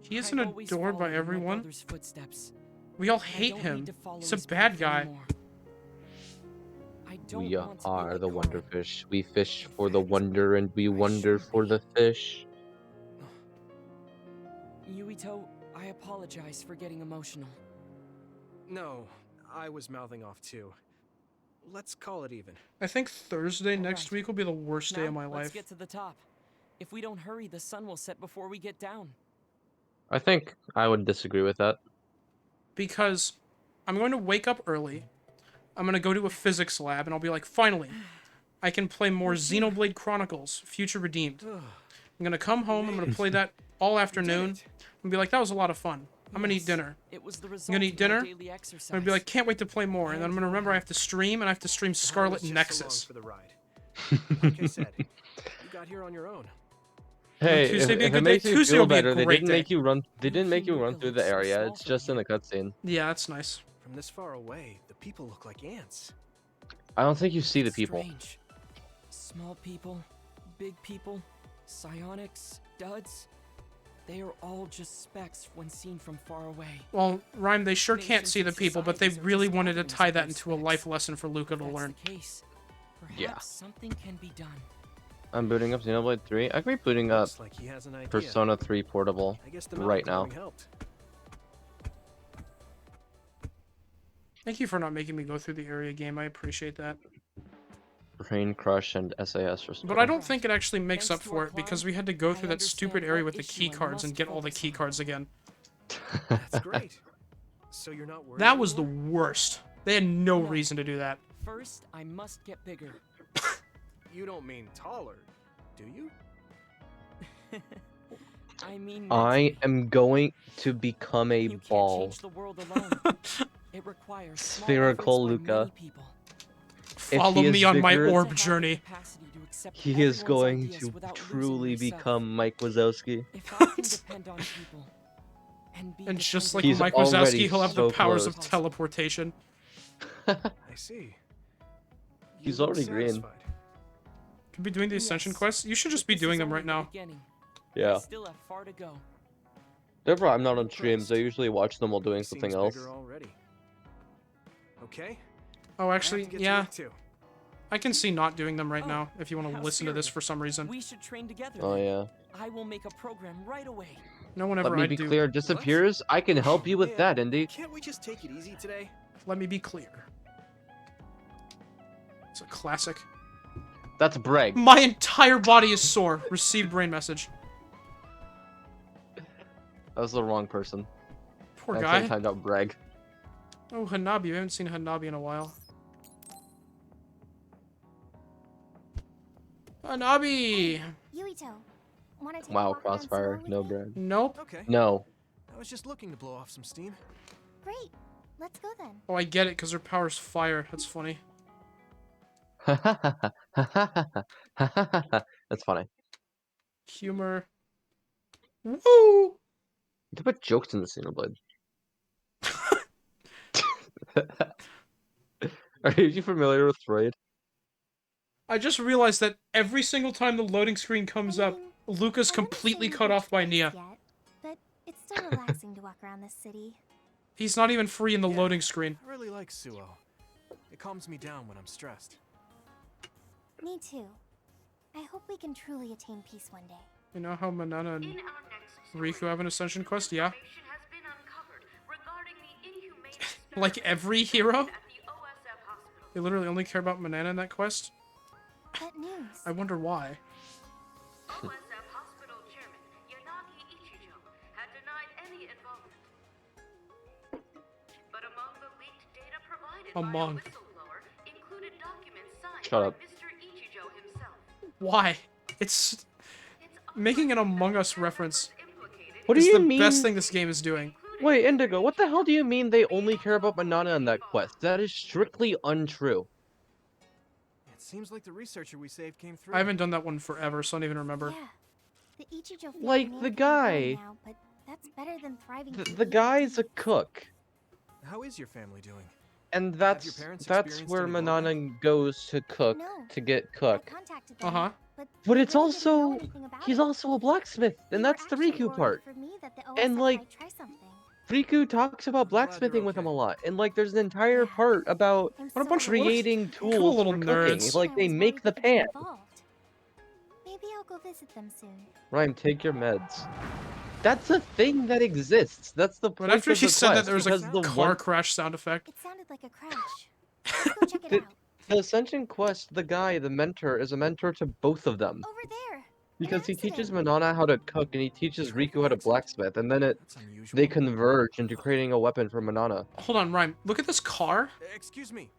He isn't adored by everyone. We all hate him. He's a bad guy. We are the Wonderfish. We fish for the wonder and we wonder for the fish. Yuito, I apologize for getting emotional. No, I was mouthing off too. Let's call it even. I think Thursday next week will be the worst day of my Let's life. get to the top. If we don't hurry, the sun will set before we get down. I think I would disagree with that. Because I'm going to wake up early. I'm going to go to a physics lab and I'll be like, finally, I can play more Xenoblade Chronicles Future Redeemed. I'm going to come home, I'm going to play that all afternoon, and be like, that was a lot of fun. I'm going to eat dinner. I'm going to eat dinner, I'm going to be like, can't wait to play more, and then I'm going to remember I have to stream, and I have to stream Scarlet Nexus. For the ride. Like I said, you got here on your own. Hey, Tuesday be a if good it day, makes you Tuesday feel will be a better, they great didn't day. make you run. They didn't make you run through the area. It's just in the cutscene. Yeah, that's nice. From this far away, the people look like ants. I don't think you see the people. Strange. Small people, big people, psionics, duds. They are all just specks when seen from far away. Well, Rhyme, they sure can't see the people, but they really wanted to tie that into a life lesson for Luca to learn. Yeah. Something can be done. I'm booting up Xenoblade 3. I could be booting up Looks like he has an idea. Persona 3 Portable I guess the right now. meltdowning helped. Thank you for not making me go through the area game. I appreciate that. Brain Crush and SAS Restore. But I don't think it actually makes up for it because we had to go through that stupid area with the key cards and get all the key cards again. That's great. So you're not worried That was the anymore? worst. They had no reason to do that. First, I must get bigger. You don't mean taller, do you? I mean, I am going to become a ball. change the world alone. It requires small Spherical efforts by Luca. many people. If Follow he is me on my vigorous, orb journey. He is going to truly become Mike Wazowski. If I can depend on people and be And just like He's Mike already Wazowski, he'll have so the powers close. of teleportation. I see. He's You look already green. satisfied. Could be doing the Ascension quests. You should just be doing them right now. Yeah. Still have far to go. Therefore, I'm not on streams. I usually watch them while doing something Seems else. bigger already. Okay. Oh, actually, I have to get to yeah. work too. I can see not doing them right now if you want to how listen to this serious. for some reason. We should train together. Oh then. yeah. I will make a program right away. No, whenever Let me I be do. clear. Disappears. I can help you with that, Indy. Can't we just take it easy today? Let me be clear. It's a classic. That's Breg. My entire body is sore. Received brain message. That was the wrong person. Poor I guy. actually timed out Breg. Oh, Hanabi. We haven't seen Hanabi in a while. Hanabi! Yuito, wanna take a Wow, walk around Crossfire. Seoul No with me? Breg. Nope. Okay. No. I was just looking to blow off some steam. Great. Let's go then. Oh, I get it, because her power's fire. That's funny. That's funny. Humor. Woo! You put jokes in the Xenoblade. Are you familiar with Throid? I just realized that every single time the loading screen comes up, Luca's completely cut off by Nia. Yet, but it's still relaxing to walk around this city. He's not even free in the loading screen. I really like Suo. It calms me down when I'm stressed. Me too. I hope we can truly attain peace one day. You know how Manana and Riku have an Ascension quest? Yeah. Like every hero? They literally only care about Manana in that quest? That news. I wonder why. OSF Hospital Chairman Yanagi Ichijo had denied any involvement. Among. Shut up. Why? It's making an Among Us reference. What do is you the mean? best thing this game is doing. Wait, Indigo, what the hell do you mean they only care about Manana in that quest? That is strictly untrue. It seems like the researcher we saved came through. I haven't done that one forever, so I don't even remember. The Ichijo family Like, name the can be gone guy. now, but that's better than thriving The to guy's a cook. How is your family doing? And your that's parents where experienced any Manana goes to cook, to get cook. Uh-huh. But it's also, he's also a blacksmith, and that's the Riku part. And like, Riku talks about blacksmithing with him a lot, and like, there's an entire part about creating tools little for cooking. nerds. Like, they make the pan. Maybe I'll go visit them soon. Ryan, take your meds. That's a thing that exists. That's the point But after of she the said that, quest, there was because a the car one- crash sound effect. It sounded like a crash. Let's go check it out. The Ascension quest, the guy, the mentor, is a mentor to both of them. Over there. Because he teaches Manana how to cook, and he teaches Riku how to blacksmith, and then they converge into creating a weapon for Manana. Hold on, Rhyme. Look at this car. Excuse me.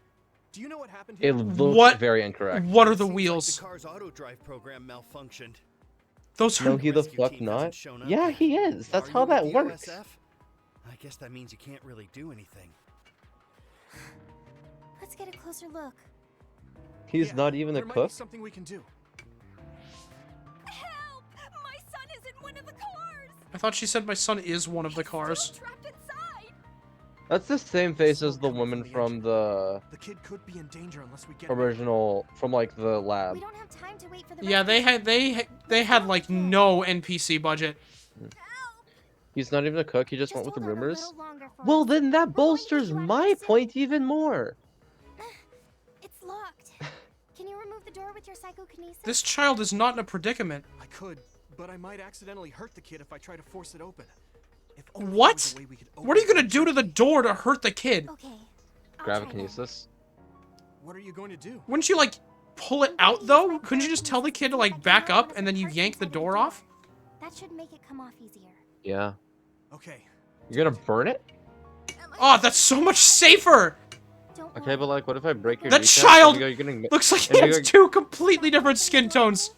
Do you know what happened It here? looks very incorrect. What are the wheels? The car's auto drive program malfunctioned. Those are... No, he the fuck not. Yeah, he is. That's how that works. I guess that means you can't really do anything. Let's get a closer look. He's not even a There might be cook. something we can do. Help! My son is in one of the cars. I thought she said my son is one of the cars. That's the same face as the woman from the kid could be in danger unless we get original, from like the lab. We don't have time to wait for the Yeah, they had like no NPC budget. He's not even a cook. He just went with the rumors. Well, then that bolsters my point even more. It's locked. Can you remove the door with your psychokinesis? This child is not in a predicament. I could, but I might accidentally hurt the kid if I try to force it open. If only there What? was a way we could What are you open gonna do to the door to hurt the kid? Okay. Gravikinesis. What are you going to do? Wouldn't you like pull it out though? Couldn't you just tell the kid to like back up and then you yank the door off? That should make it come off easier. Yeah. Okay. You're gonna burn it? Oh, that's so much safer. Okay, but like, what if I break your That kneecap? child Indigo, you're gonna... looks like he has Indigo, two completely different skin tones.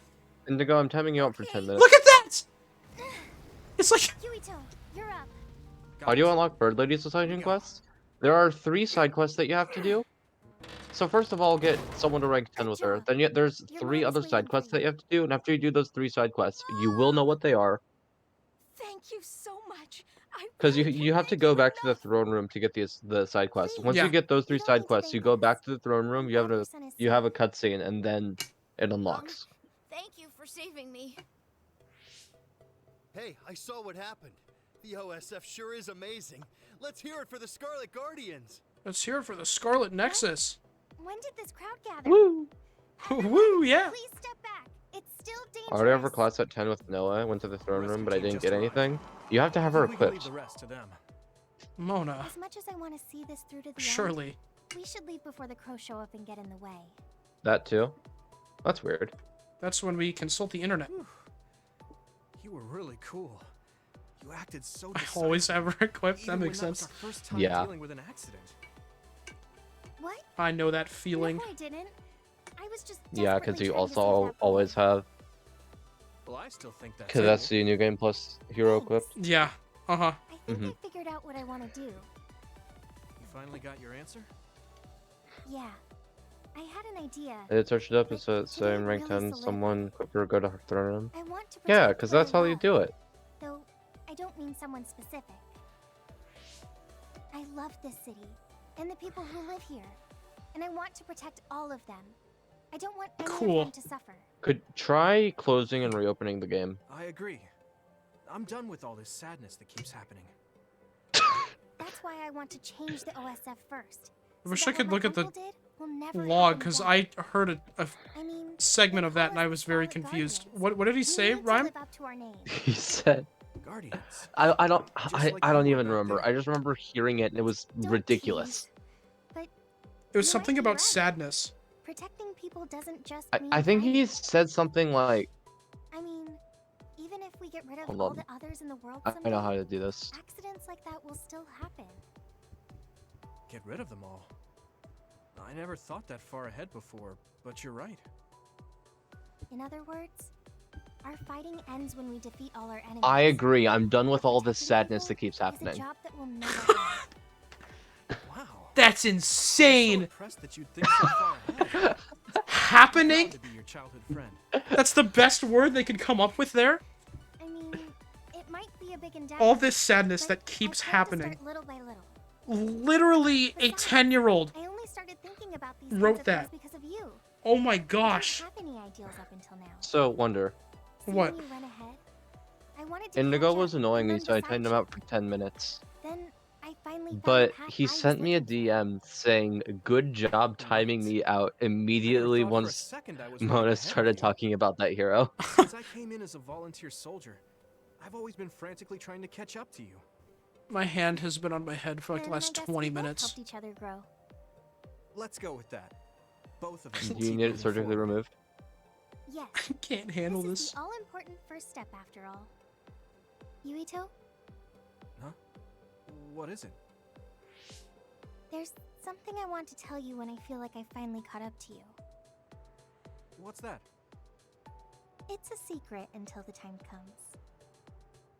Indigo, I'm timing you out for 10 minutes. Look at that! It's like... Yuito, you're up. How do you unlock Bird Lady's Ascension quests? There are 3 side quests that you have to do. So first of all, get someone to rank 10 with her. Then there's 3 other side quests that you have to do, and after you do those 3 side quests, you will know what they are. Thank you so much. Because you have to go back to the throne room to get the side quests. Once you get those 3 side quests, you go back to the throne room. You have a cutscene, and then it unlocks. Thank you for saving me. Hey, I saw what happened. The OSF sure is amazing. Let's hear it for the Scarlet Guardians. Let's hear it for the Scarlet Nexus. When did this crowd gather? Woo! Woo, yeah. Please step back. It's still dangerous. I already have her class at 10 with Noah. I went to the throne room, but I didn't get anything. You have to have her equipped. Mona. As much as I want to see this through to the Surely. end, we should leave before the crows show up and get in the way. That too? That's weird. That's when we consult the internet. You were really cool. You acted so I always have her equipped. That makes sense. First time Yeah. dealing with an accident. What? I know that feeling. No, I didn't. I was just Yeah, because desperately you trying to also save that boy. always have. Well, I still think that's Because that's the new game plus hero equipped. Yeah. Uh-huh. I think I figured out what I want to do. You finally got your answer? Yeah. I had an idea. I did search it up. It's saying rank 10. Someone equip her, go to her throne room. Yeah, because that's how you do it. Though, I don't mean someone specific. I love this city, and the people who live here. And I want to protect all of them. I don't want any of them to suffer. Could try closing and reopening the game. I agree. I'm done with all this sadness that keeps happening. That's why I want to change the OSF first. I wish I could look at the will never log, happen because again. I heard a segment of that and I was very confused. What did he say, Rhyme? He said. I don't even remember. I just remember hearing it and it was ridiculous. It was something about sadness. Protecting people doesn't just mean I think fighting. he said something like, I mean, even if we get rid of Hold all on. the others in the world I someday, know how to do this. accidents like that will still happen. Get rid of them all. I never thought that far ahead before, but you're right. In other words, our fighting ends when we defeat all our enemies. I agree. I'm done with all this sadness that keeps It's a happening. job that will never end. Wow. That's insane. Impressed that you'd think so far ahead. Happening? To be your childhood friend. That's the best word they could come up with there. I mean, it might be a big endeavor. All this sadness that keeps happening. Literally a 10-year-old I only started thinking about these wrote that. because of you. Oh my gosh. I didn't have any ideals up until now. So, Wonder. What? You went ahead. I wanted to Indigo catch was up annoying and me, so I decide timed him you. out for 10 minutes. Then I finally found But the path he I was sent me a looking DM saying, "Good job timing me out," immediately thought for a once second I was Mona running ahead started of you. talking about that hero. Since I came in as a volunteer soldier, I've always been frantically trying to catch up to you. My hand has been on my head for like the Then I last guess 20 we both minutes. helped each other grow. Let's go with that. Both of us. Do you need it surgically removed? Yes. I can't handle This this. is the all-important first step after all. Yuito, Huh? What is it? there's something I want to tell you when I feel like I finally caught up to you. What's that? It's a secret until the time comes.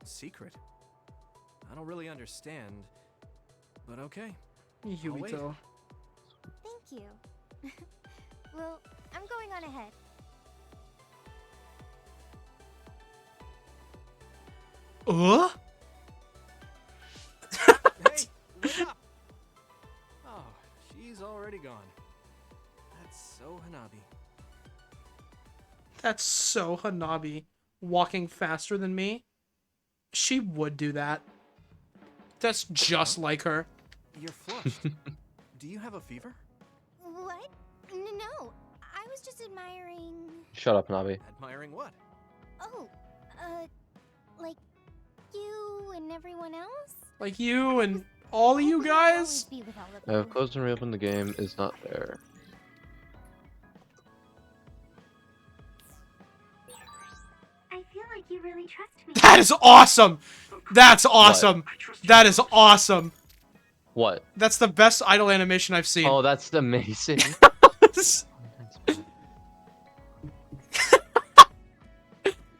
Secret? I don't really understand, but okay. Yuito. Thank you. Well, I'm going on ahead. Hey, wait up! Oh, she's already gone. That's so Hanabi. That's so Hanabi. Walking faster than me. She would do that. That's just like her. You're flushed. Do you have a fever? What? No, I was just admiring... Shut up, Nabi. Admiring what? Oh, like you and everyone else? Like you and all you guys? Be with all of I have closed and reopened the game. Is not there. I feel like you really trust me. That is awesome! That's awesome! That is awesome! What? That's the best idle animation I've seen. Oh, that's amazing.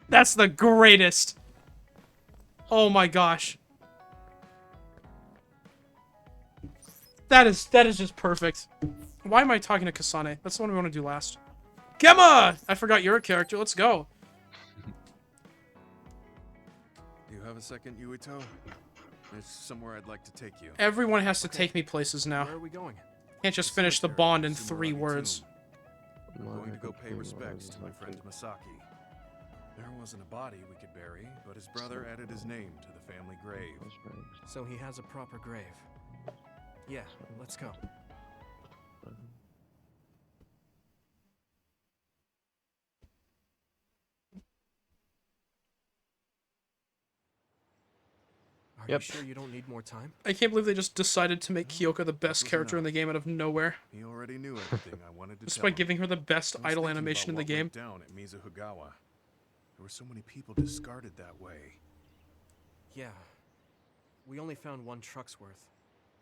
That's the greatest. Oh my gosh. That is just perfect. Why am I talking to Kasane? That's the one we want to do last. Gemma! I forgot you're a character. Let's go. You have a second, Yuito? There's somewhere I'd like to take you. Everyone has to take me places now. Where are we going? Can't just finish the bond in 3 words. I'm going to go pay respects to my friend Masaki. There wasn't a body we could bury, but his brother added his name to the family grave. So he has a proper grave. Yeah, let's go. Are you sure you don't need more time? I can't believe they just decided to make Kyoka the best character in the game out of nowhere. He already knew everything I wanted to Just tell by him. giving her the best I was idle thinking animation in about the what game. went down at Mizuhigawa. There were so many people discarded that way. Yeah. We only found 1 truck's worth,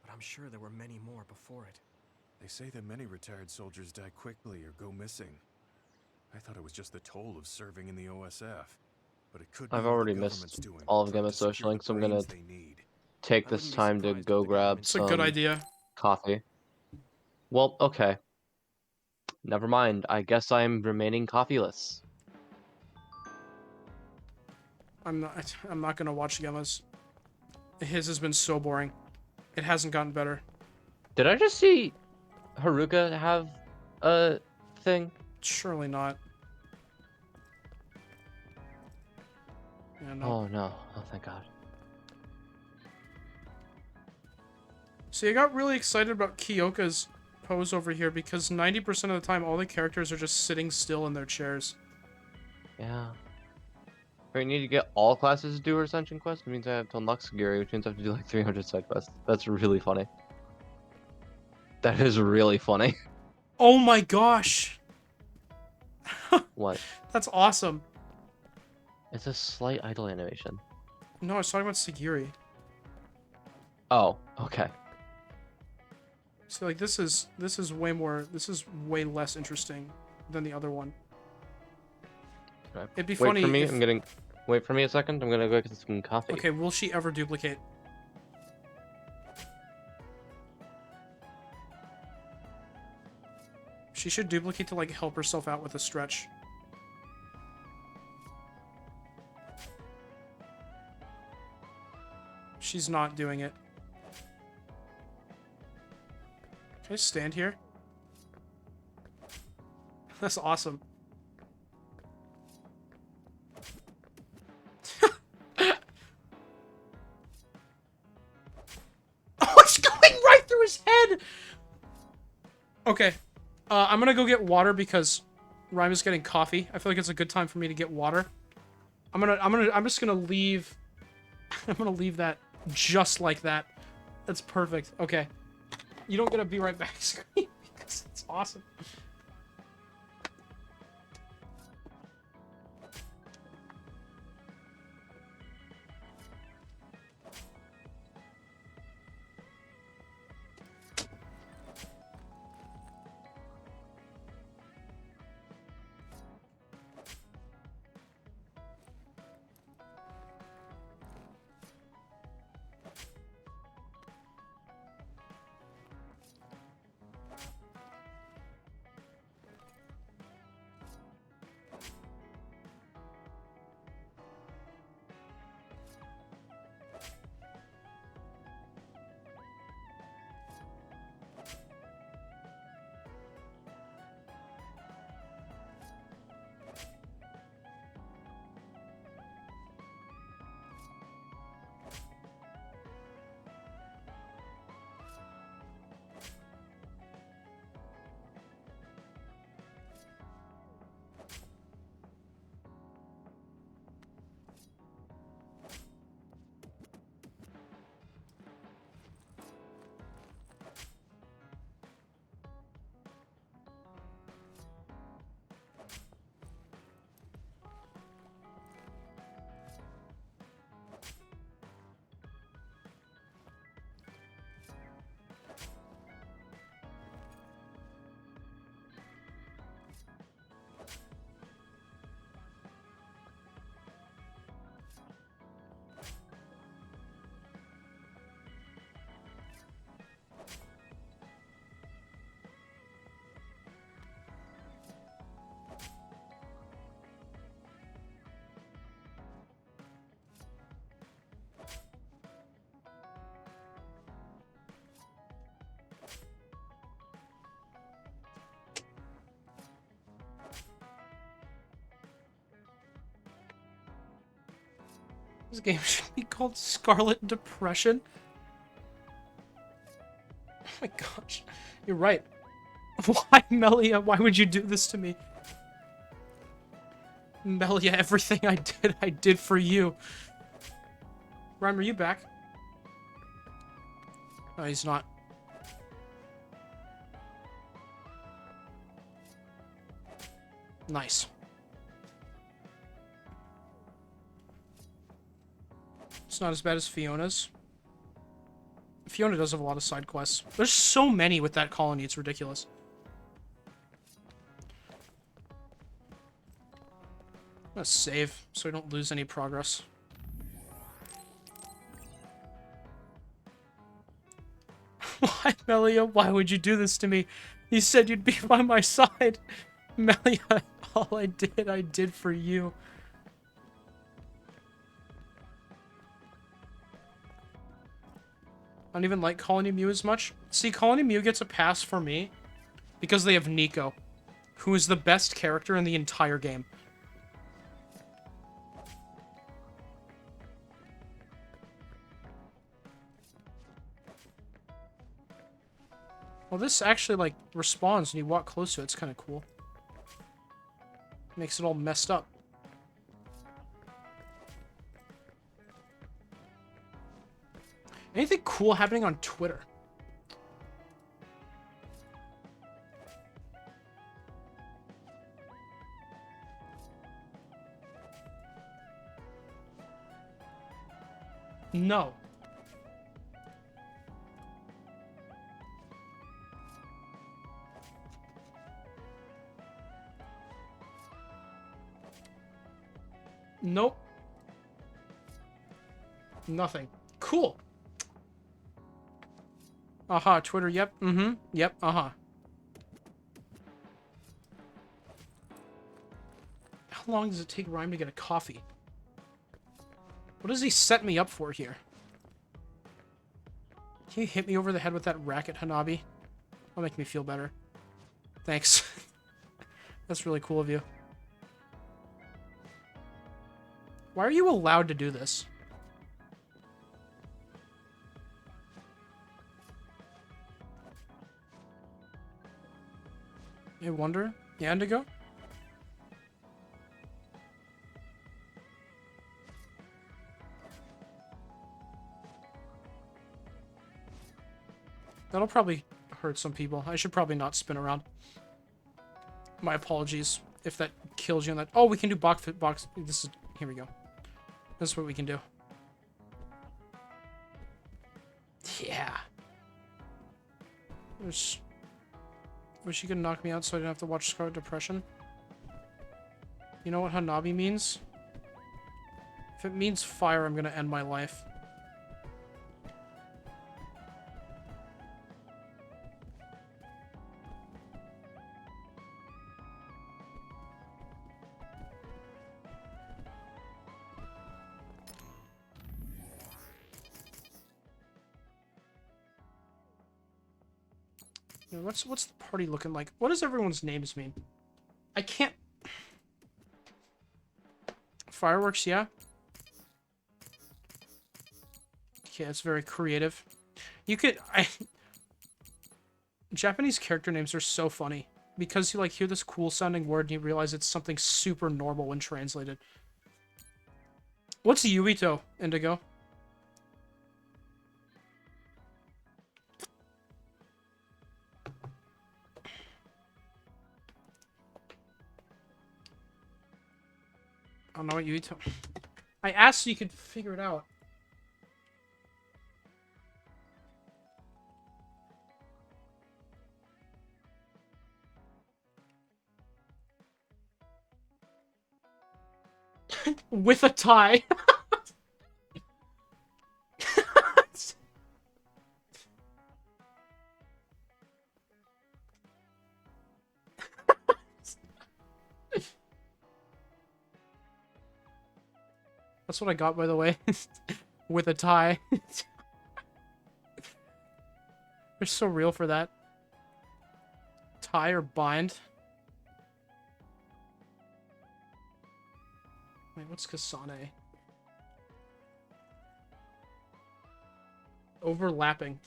but I'm sure there were many more before it. They say that many retired soldiers die quickly or go missing. I thought it was just the toll of serving in the OSF. But it could be I've what the already government's missed doing, all of trying Gemma's to secure social links, so I'm the gonna brains they need. take this time to go grab It's a good idea. coffee. Well, okay. Never mind. I guess I'm remaining coffeeless. I'm not gonna watch Gemma's. His has been so boring. It hasn't gotten better. Did I just see Haruka have a thing? Surely not. Yeah, no. Oh no. Oh thank God. See, I got really excited about Kyoka's pose over here because 90% of the time all the characters are just sitting still in their chairs. Yeah. We need to get all classes to do her ascension quest. It means I have till Luxgiri, which means I have to do like 300 side quests. That's really funny. That is really funny. Oh my gosh! What? That's awesome. It's a slight idle animation. No, I was talking about Sagiri. Oh, okay. So like this is way less interesting than the other one. Okay. It'd be Wait funny for me. if... Wait for me a second. I'm gonna go get some coffee. Okay, will she ever duplicate? She should duplicate to like help herself out with a stretch. She's not doing it. Can I stand here? That's awesome. Oh, it's going right through his head! Okay. I'm gonna go get water because Rhyme is getting coffee. I feel like it's a good time for me to get water. I'm just gonna leave... I'm gonna leave that just like that. That's perfect. Okay. You don't get a be right back screen because it's awesome. This game should be called Scarlet Depression. Oh my gosh. You're right. Why, Melia? Why would you do this to me? Melia, everything I did for you. Rhyme, are you back? No, he's not. Nice. It's not as bad as Fiona's. Fiona does have a lot of side quests. There's so many with that colony, it's ridiculous. I'm gonna save so I don't lose any progress. Why, Melia? Why would you do this to me? You said you'd be by my side. Melia, all I did for you. I don't even like Colony Mew as much. See, Colony Mew gets a pass for me because they have Nico, who is the best character in the entire game. Well, this actually, like, respawns when you walk close to it. It's kind of cool. Makes it all messed up. Anything cool happening on Twitter? No. Nope. Nothing. Cool. Aha, Twitter, yep, yep, aha. How long does it take Rhyme to get a coffee? What does he set me up for here? Can you hit me over the head with that racket, Hanabi? That'll make me feel better. Thanks. That's really cool of you. Why are you allowed to do this? I wonder. Yeah, Indigo? That'll probably hurt some people. I should probably not spin around. My apologies if that kills you on that. Oh, we can do box. This is. Here we go. This is what we can do. Yeah. Wish you could knock me out so I didn't have to watch Scarlet Depression. You know what Hanabi means? If it means fire, I'm gonna end my life. You know, what's the party looking like? What does everyone's names mean? I can't... Fireworks, yeah? Okay, it's very creative. You could... Japanese character names are so funny. Because you, like, hear this cool-sounding word and you realize it's something super normal when translated. What's Yuito, Indigo? I don't know what Yuito... I asked so you could figure it out. With a tie. That's what I got, by the way. With a tie. They're so real for that. Tie or bind. Wait, what's Kasane? Overlapping.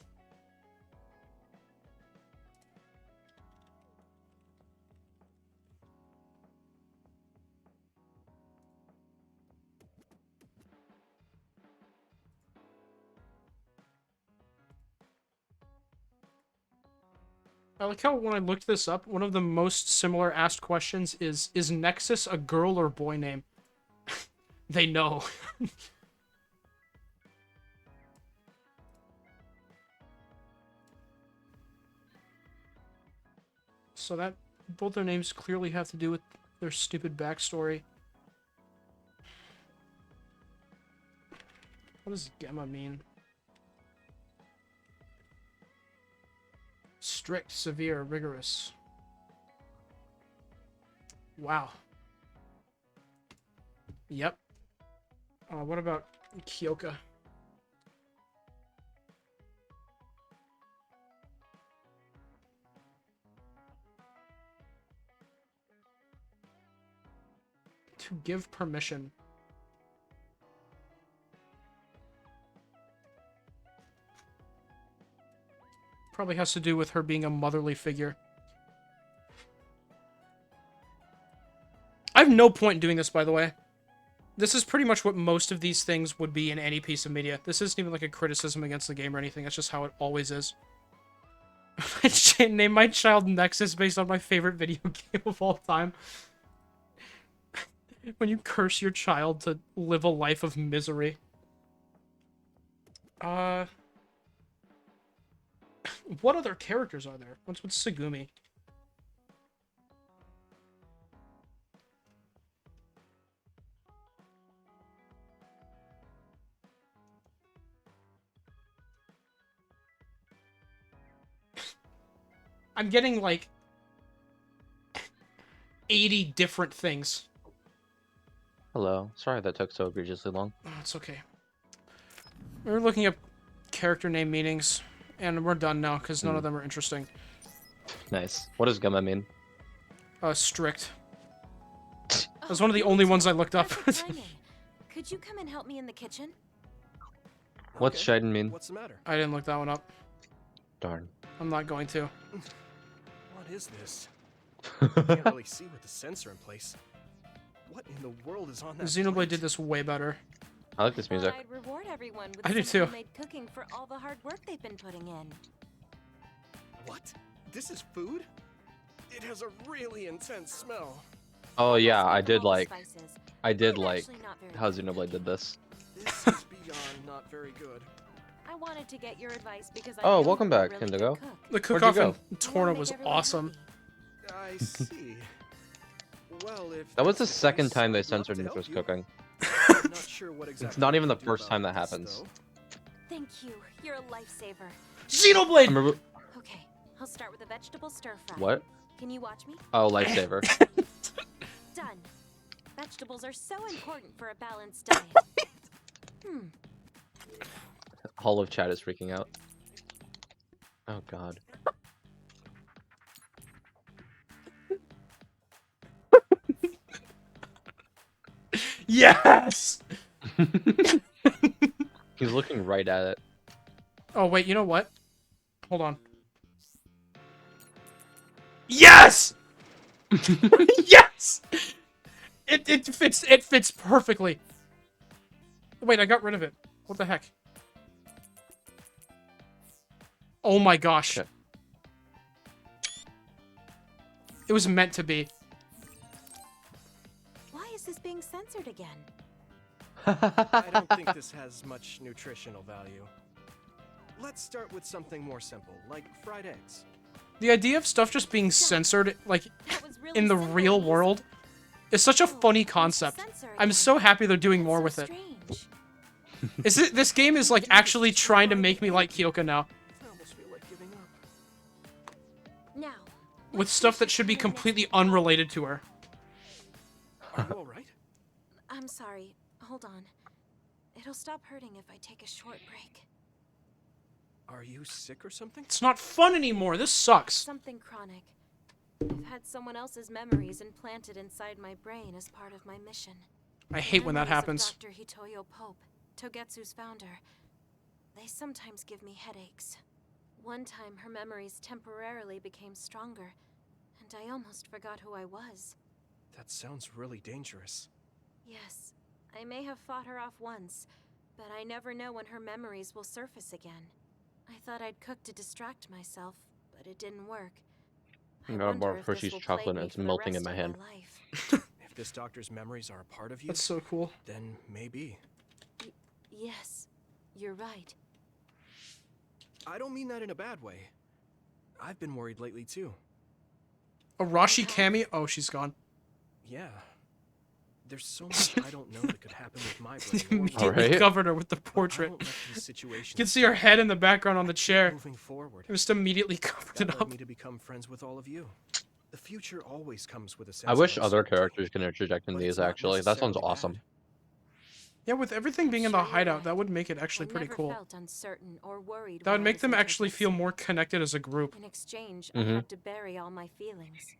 I like how when I looked this up, one of the most similar asked questions is Nexus a girl or boy name? They know. So that both their names clearly have to do with their stupid backstory. What does Gemma mean? Strict, severe, rigorous. Wow. Yep. What about Kyoka? To give permission. Probably has to do with her being a motherly figure. I have no point in doing this, by the way. This is pretty much what most of these things would be in any piece of media. This isn't even like a criticism against the game or anything. That's just how it always is. Name my child Nexus based on my favorite video game of all time. When you curse your child to live a life of misery. What other characters are there? What's with Segumi? I'm getting like 80 different things. Hello. Sorry that took so egregiously long. Oh, it's okay. We're looking up character name meanings, and we're done now because none of them are interesting. Nice. What does Gumma mean? Strict. That was one of the only ones I looked up. Could you come and help me in the kitchen? What's Shiden mean? What's the matter? I didn't look that one up. Darn. I'm not going to. What is this? I can't really see with the sensor in place. What in the world is on that Xenoblade plate? did this way better. I like this music. I'd reward everyone with I do some too. homemade cooking for all the hard work they've been putting in. What? This is food? It has a really intense smell. Oh yeah, I did like actually not very how Xenoblade did this. This is beyond not very good. I wanted to get your advice because I Oh, know welcome you're a back, really good Indigo. cook. The Where'd cook-off you in go? Torna was awesome. I see. Well, if That was the that's second case, time they I'd love censored to help Nitro's you. cooking. I'm not sure what exactly It's not even we the can do first time about that this, happens. though. Thank you. You're a lifesaver. Xenoblade! Remember... Okay, I'll start with a vegetable stir fry. What? Can you watch me? Oh, lifesaver. Done. Vegetables are so important for a balanced diet. All of chat is freaking out. Oh god. Yes! He's looking right at it. Oh, wait, you know what? Hold on. Yes! Yes! It fits perfectly. Wait, I got rid of it. What the heck? Oh my gosh. Okay. It was meant to be. Why is this being censored again? I don't think this has much nutritional value. Let's start with something more simple, like fried eggs. The idea of stuff just being censored, like, Really in the simple, real wasn't world, is such a funny concept. I'm so happy they're doing more with it. This game is, like, actually trying to make me like Kyoka now. I almost feel like giving up. Now, With stuff that should be completely unrelated to her. Are you alright? I'm sorry. Hold on. It'll stop hurting if I take a short break. Are you sick or something? It's not fun anymore. This sucks. Something chronic. I've had someone else's memories implanted inside my brain as part of my mission. I hate when that Memories of happens. Dr. Hitoyo Pope, Togetsu's founder. They sometimes give me headaches. One time, her memories temporarily became stronger, and I almost forgot who I was. That sounds really dangerous. Yes, I may have fought her off once, but I never know when her memories will surface again. I thought I'd cook to distract myself, but it didn't work. I I got a wonder bar of if this Hershey's will chocolate plague and me it's for the melting in rest my of hand. life. If this doctor's memories are a part of you, That's so cool. then maybe. Yes, you're right. I don't mean that in a bad way. I've been worried lately too. Arashi Kami? Oh, she's gone. Yeah. There's so much I don't know that could happen with my brain. or Immediately Alright. covered her with the I portrait. won't let these You situations can see her head in the background on the chair. moving forward. It just immediately covered That it led up. me to become friends with all of you. The future always comes with a sense I wish of other uncertainty. characters can interject in But these it's not actually. That sounds necessarily awesome. bad. Yeah, with everything being in the Sure you're hideout, right. that would make it actually I pretty never cool. felt uncertain or worried That when would I make was them in actually feel Togetsu. more connected as a group. In exchange, Mhm. I had to bury all my feelings.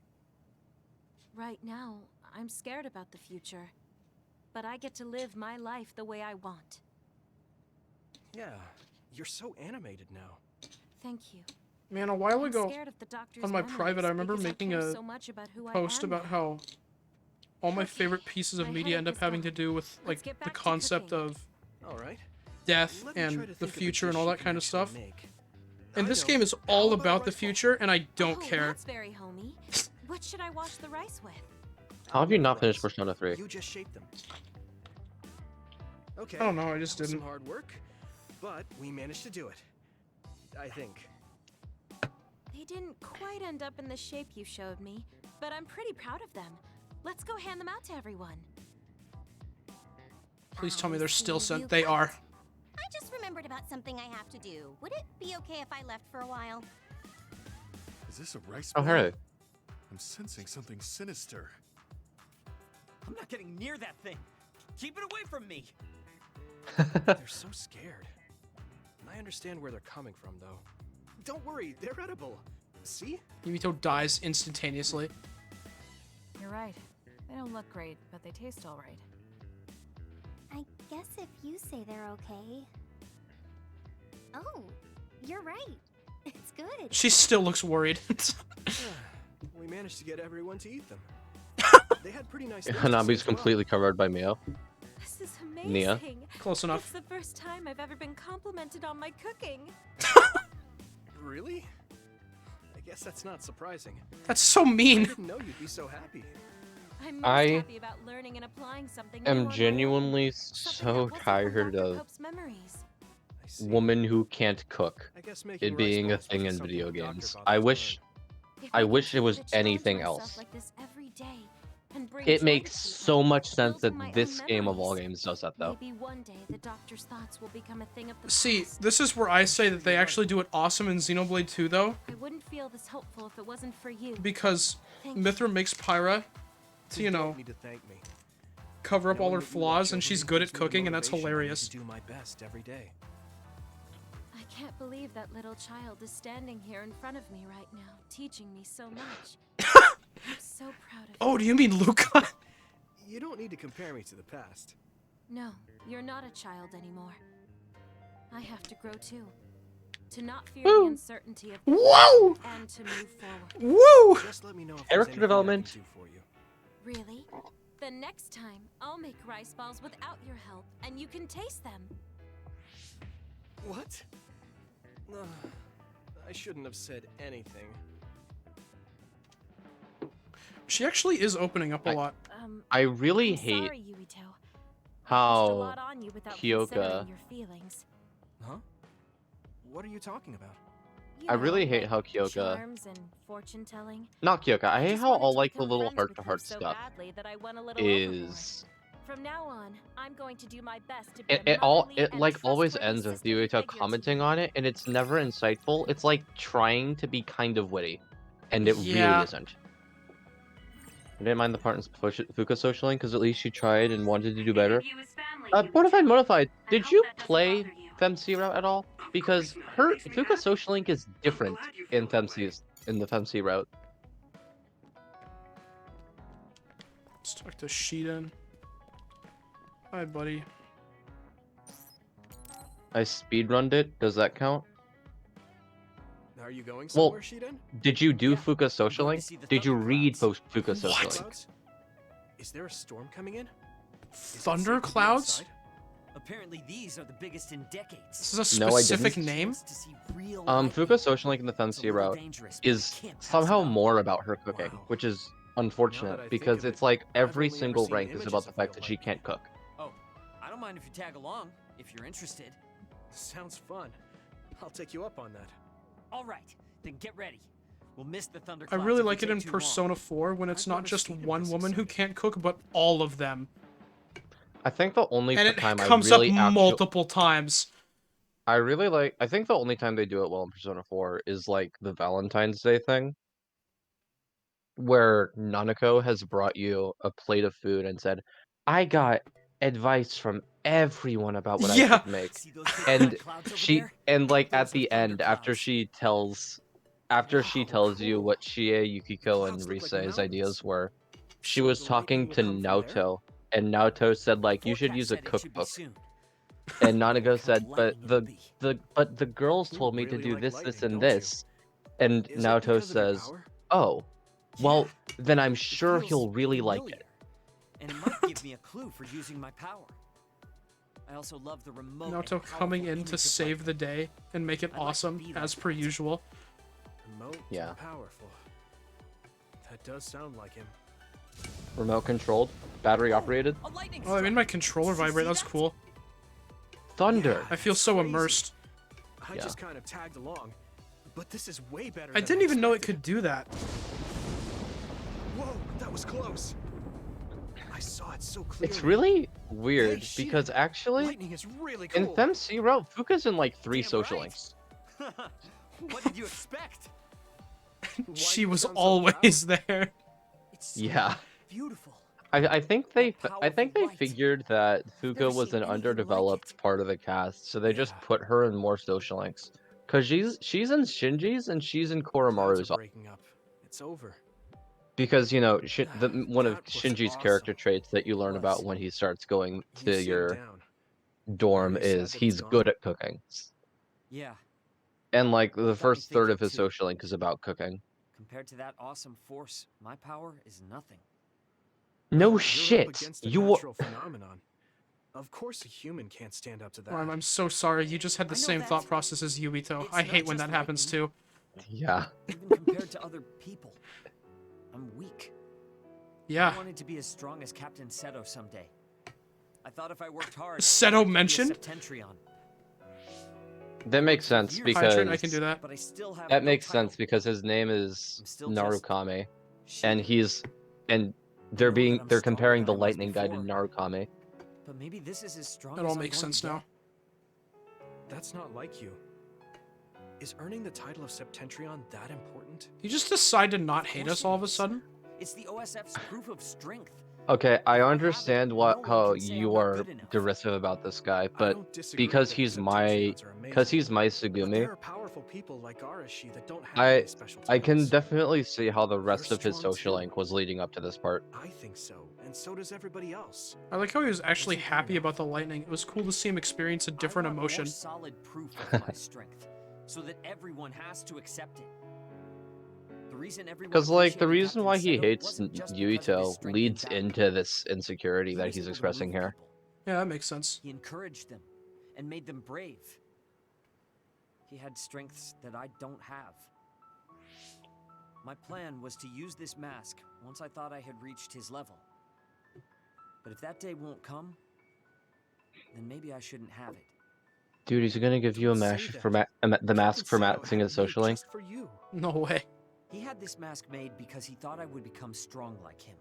Right now, I'm scared about the future. But I get to live my life the way I want. Yeah, you're so animated now. Thank you. Man, a while I'm ago, scared of the doctor's on my memories private, I remember because making care a so much about who I post am about now. how all my Okay, favorite pieces of my media end headache up is having to gone. do with, Let's like, get the back to concept cooking. of All right. death Let me try and to the think of a future dish and all you that can kind of actually stuff. make. And I this know. game is How all about about the rice bowl? future, and I don't Oh, care. That's very homey. What should I wash the rice with? How have you not Rice. finished Persona 3? You just shape them. Okay. I don't know, I just that was didn't. Some hard work, but we managed to do it. I think. They didn't quite end up in the shape you showed me, but I'm pretty proud of them. Let's go hand them out to everyone. Please tell me I they're still see sent. you They got- are. I just remembered about something I have to do. Would it be okay if I left for a while? Is this a rice Oh, ball? hey. I'm sensing something sinister. I'm not getting near that thing. Keep it away from me. They're so scared. And I understand where they're coming from, though. Don't worry, they're edible. See? Yumito dies instantaneously. You're right. They don't look great, but they taste all right. I guess if you say they're okay. Oh, you're right. It's good. She still looks worried. We managed to get everyone to eat them. They had pretty nice. Hanabi's completely covered by Mio. This is amazing. Nia. Close enough. It's the first time I've ever been complimented on my cooking. Really? I guess that's not surprising. That's so mean. I didn't know you'd be so happy. I'm most I happy about learning and applying something new on am my own. genuinely Something so that wasn't from tired Dr. of Pope's memories. women who can't cook I guess making it being a rice balls thing in wasn't video something the games. doctor I bothered to wish If I I wish could it was challenge myself anything like else. this every day and bring It joy makes to people, so much sense that building my own this game of all memories. games does that though. Maybe one day the doctor's thoughts will become a thing of the See, past. this is where I say that they actually do it awesome in Xenoblade 2, though, I wouldn't feel this hopeful if it wasn't for you. because Thank you. Mithra makes Pyra to, you know, need to thank me. cover up all her Knowing that you flaws, watch and over she's me good gives at me the cooking, and that's motivation I need hilarious. to do my best every day. I can't believe that little child is standing here in front of me right now, teaching me so much. I'm so proud of you. Oh, do you mean Luca? You don't need to compare me to the past. No, you're not a child anymore. I have to grow too. To not fear the uncertainty of the Whoa! future and to move forward. Woo! Just let me know if Character there's anything I can development. do for you. Really? Then next time, I'll make rice balls without your help, and you can taste them. What? Ugh, I shouldn't have said anything. She actually is opening up a lot. I really I'm hate sorry, Yuito. Pushed a how lot on you without Kyoka. considering your feelings. Huh? What are you talking about? You I really know, hate like how Kyoka. charms and fortune telling. Not Kyoka. I hate just how wanted all to like the become little friends with heart-to-heart you so stuff badly that I went a little overboard. is. From now on, I'm going to do my best to be It, a it all motherly it and like always trustworthy ends with sisterly Yuito figure to commenting you. on it, and it's never insightful. It's like trying to be kind of witty, and it Yeah. really isn't. I didn't mind the part in Fuka Social Link because at least she tried and wanted to do better. Bonafide Modified, did you play FemC route at all? Because her Fuka Social Link is different in the FemC route. Let's talk to Shiden. Hi, buddy. I speedrunned it. Does that count? Are you going Well, somewhere, Shiden? did you do Fuka Social Link? Did you read Fuka Social Link? Clouds? Is there a storm coming in? Thunderclouds? Apparently these are the biggest in decades. This is a No, I specific didn't. name? Fuka Social Link in the FemC route is somehow more about her cooking, which is unfortunate because it's like every single rank is about the fact that she can't cook. Oh, I don't mind if you tag along, if you're interested. Sounds fun. I'll take you up on that. All right, then get ready. We'll miss the I thunderclouds. really if we like it take in too Persona 4 when it's not just one woman who can't cook, but all of them. I think the only And it time comes I really up multiple times. I think the only time they do it well in Persona 4 is like the Valentine's Day thing, where Nanako has brought you a plate of food and said, "I got advice from everyone about what I Yeah. should make," See those big and clouds over she there? and like at Those are the end after she tells you what Chie, Yukiko, and Clouds look like Rise's ideas mountains. were, she So was the talking lightning to will come from there? Naoto, and Naoto said like you should Forecast use a said it should be cookbook. soon. And Nanago said, Kind of but lightning it'll be. the girls You told me to really do like this, lightning, this, and don't you? this. And Is it Naoto because of your says, power? "Oh, well, then I'm It sure feels he'll really like familiar, it." and it might give me a clue for using my power. I also love the remote. and Naoto coming powerful in image to of save the lightning. day and make it I'd like to awesome, be as that per person. usual. Remote Yeah. and powerful. That does sound like him. Remote controlled, battery operated, A lightning Oh, I made strike. my controller Did you vibrate. see That's that? cool. thunder. I feel so crazy. immersed. I Yeah. just kind of tagged along, but this is way better. I than didn't even know it expected. could do that. Whoa, that was close. I saw it so clearly. It's really weird Hey, because shit. actually, Lightning is really cool. in FemC route, Fuka's in like 3 Damn social right. links. What did you expect? She was always there. Yeah. Beautiful. I think they figured that Fuka was an underdeveloped part of the cast, so they just put her in more social links. Cause she's in Shinji's and she's in Koromaru's. Breaking up. It's over. Because you know one of Shinji's character traits that you learn about when he starts going to your dorm is he's good at cooking. Yeah. And like the first third of his social link is about cooking. Compared to that awesome force, my power is nothing. No shit. Natural phenomenon. Of course a human can't stand up to that. I'm so sorry. You just had the same thought process as Yuito. I hate when that happens too. Yeah. Even compared to other people, I'm weak. Yeah. I wanted to be as strong as Captain Seto someday. I thought if I worked hard, Seto I could be a mentioned? Septentrion. That makes sense because I can do that. But I still have that no makes title. sense because his name is still Narukame, and they're comparing the lightning guy to Narukame. But maybe this is as strong It as all I'm makes going sense to now. get. That's not like you. Is earning the title of Septentrion that important? You just decide to not hate us all of a sudden? It's the OSF's proof of strength. Okay, I understand how you are derisive about this guy, but because he's my Sugumi, There are powerful people like Arashi that don't have I any special I can talents. definitely see how the rest of his strong social too. link was leading up to this part. I think so, and so does everybody else. I like how he was actually happy about the lightning. It was cool to see him experience a different I want emotion. More solid proof of my strength, so that everyone has to accept it. The reason everyone Because like the appreciated reason why he Captain Seto hates wasn't just because of his Yuito strength in leads battle. into this insecurity He that was he's able to expressing move here. people. Yeah, that makes sense. He encouraged them and made them brave. He had strengths that I don't have. My plan was to use this mask once I thought I had reached his level. But if that day won't come, then maybe I shouldn't have it. Dude, he's gonna give you a mask for the mask for maxing his social link. For you. No way. He had this mask made because he thought I would become strong like him.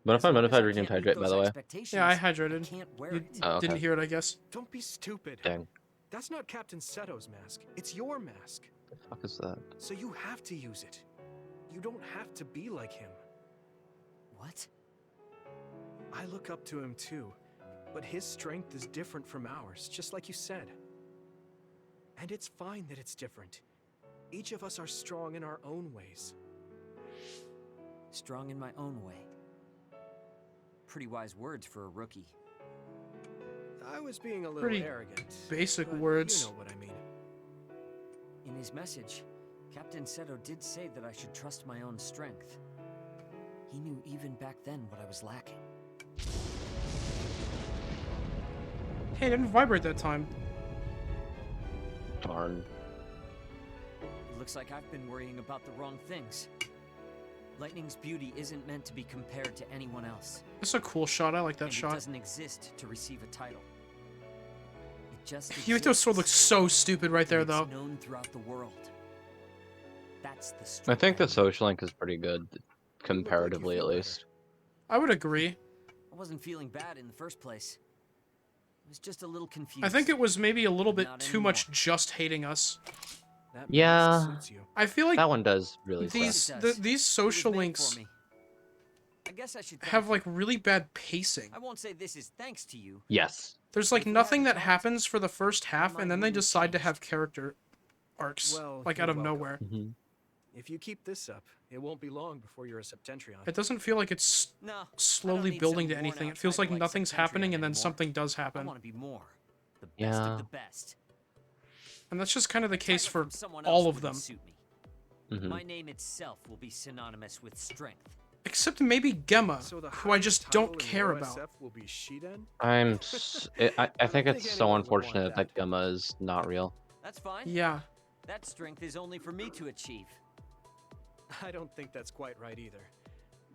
Modified renamed hydrate, by the way. Yeah, I hydrated. You Oh, okay. didn't hear it, I guess. Don't be stupid. Dang. That's not Captain Seto's mask. It's your mask. The fuck is that? So you have to use it. You don't have to be like him. What? I look up to him too, but his strength is different from ours, just like you said. And it's fine that it's different. Each of us are strong in our own ways. Strong in my own way. Pretty wise words for a rookie. I was being a little Pretty arrogant. basic but words. You know what I mean. In his message, Captain Seto did say that I should trust my own strength. He knew even back then what I was lacking. Hey, it didn't vibrate that time. Darn. It looks like I've been worrying about the wrong things. Lightning's beauty isn't meant to be compared to anyone else. That's a cool shot. I like that And shot. It doesn't exist to receive a title. It just Yuito's sword looks so stupid right there, and though. it's known throughout the world. That's the I strength. think the social link is pretty good, comparatively at least. I would agree. I wasn't feeling bad in the first place. I was just a little confused. I think it was maybe a little bit Not too anymore. much just hating us. That Yeah. mask suits you. I feel like That one does really these suck. these social links I guess I should have like really bad pacing. I won't say this is thanks to you. Yes. There's like nothing that happens for the first half, and then they decide to have character arcs Well, like you're out of welcome. nowhere. If you keep this up, it won't be long before you're a Septentrion. It doesn't feel like it's No, I slowly need building some to worn anything. out It feels like title like nothing's happening, and then anymore. something does I happen. want to be more. The best Yeah. of the best. And that's just kind of the case Title for from someone all else of them. wouldn't suit me. Mhm. My name itself will be synonymous with strength. Except maybe Gemma, So the who I just highest don't title in care OSF about. will be Shiden? I think it's so anyone would want unfortunate that Gemma is not real. That's fine. Yeah. That strength is only for me to achieve. I don't think that's quite right either.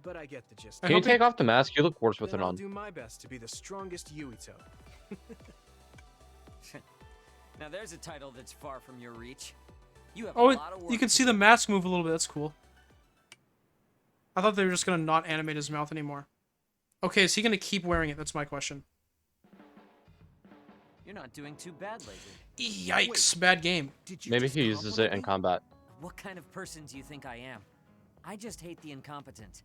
But I get the gist. Can you take off the mask? You look worse with Then it I'll on. do my best to be the strongest Yuito. Now there's a title that's far from your reach. You have Oh, a lot of work you can to see do. the mask move a little bit. That's cool. I thought they were just gonna not animate his mouth anymore. Okay, is he gonna keep wearing it? That's my question. You're not doing too bad lately. Yikes! Bad game. Maybe he uses it in combat. What kind of person do you think I am? I just hate the incompetent.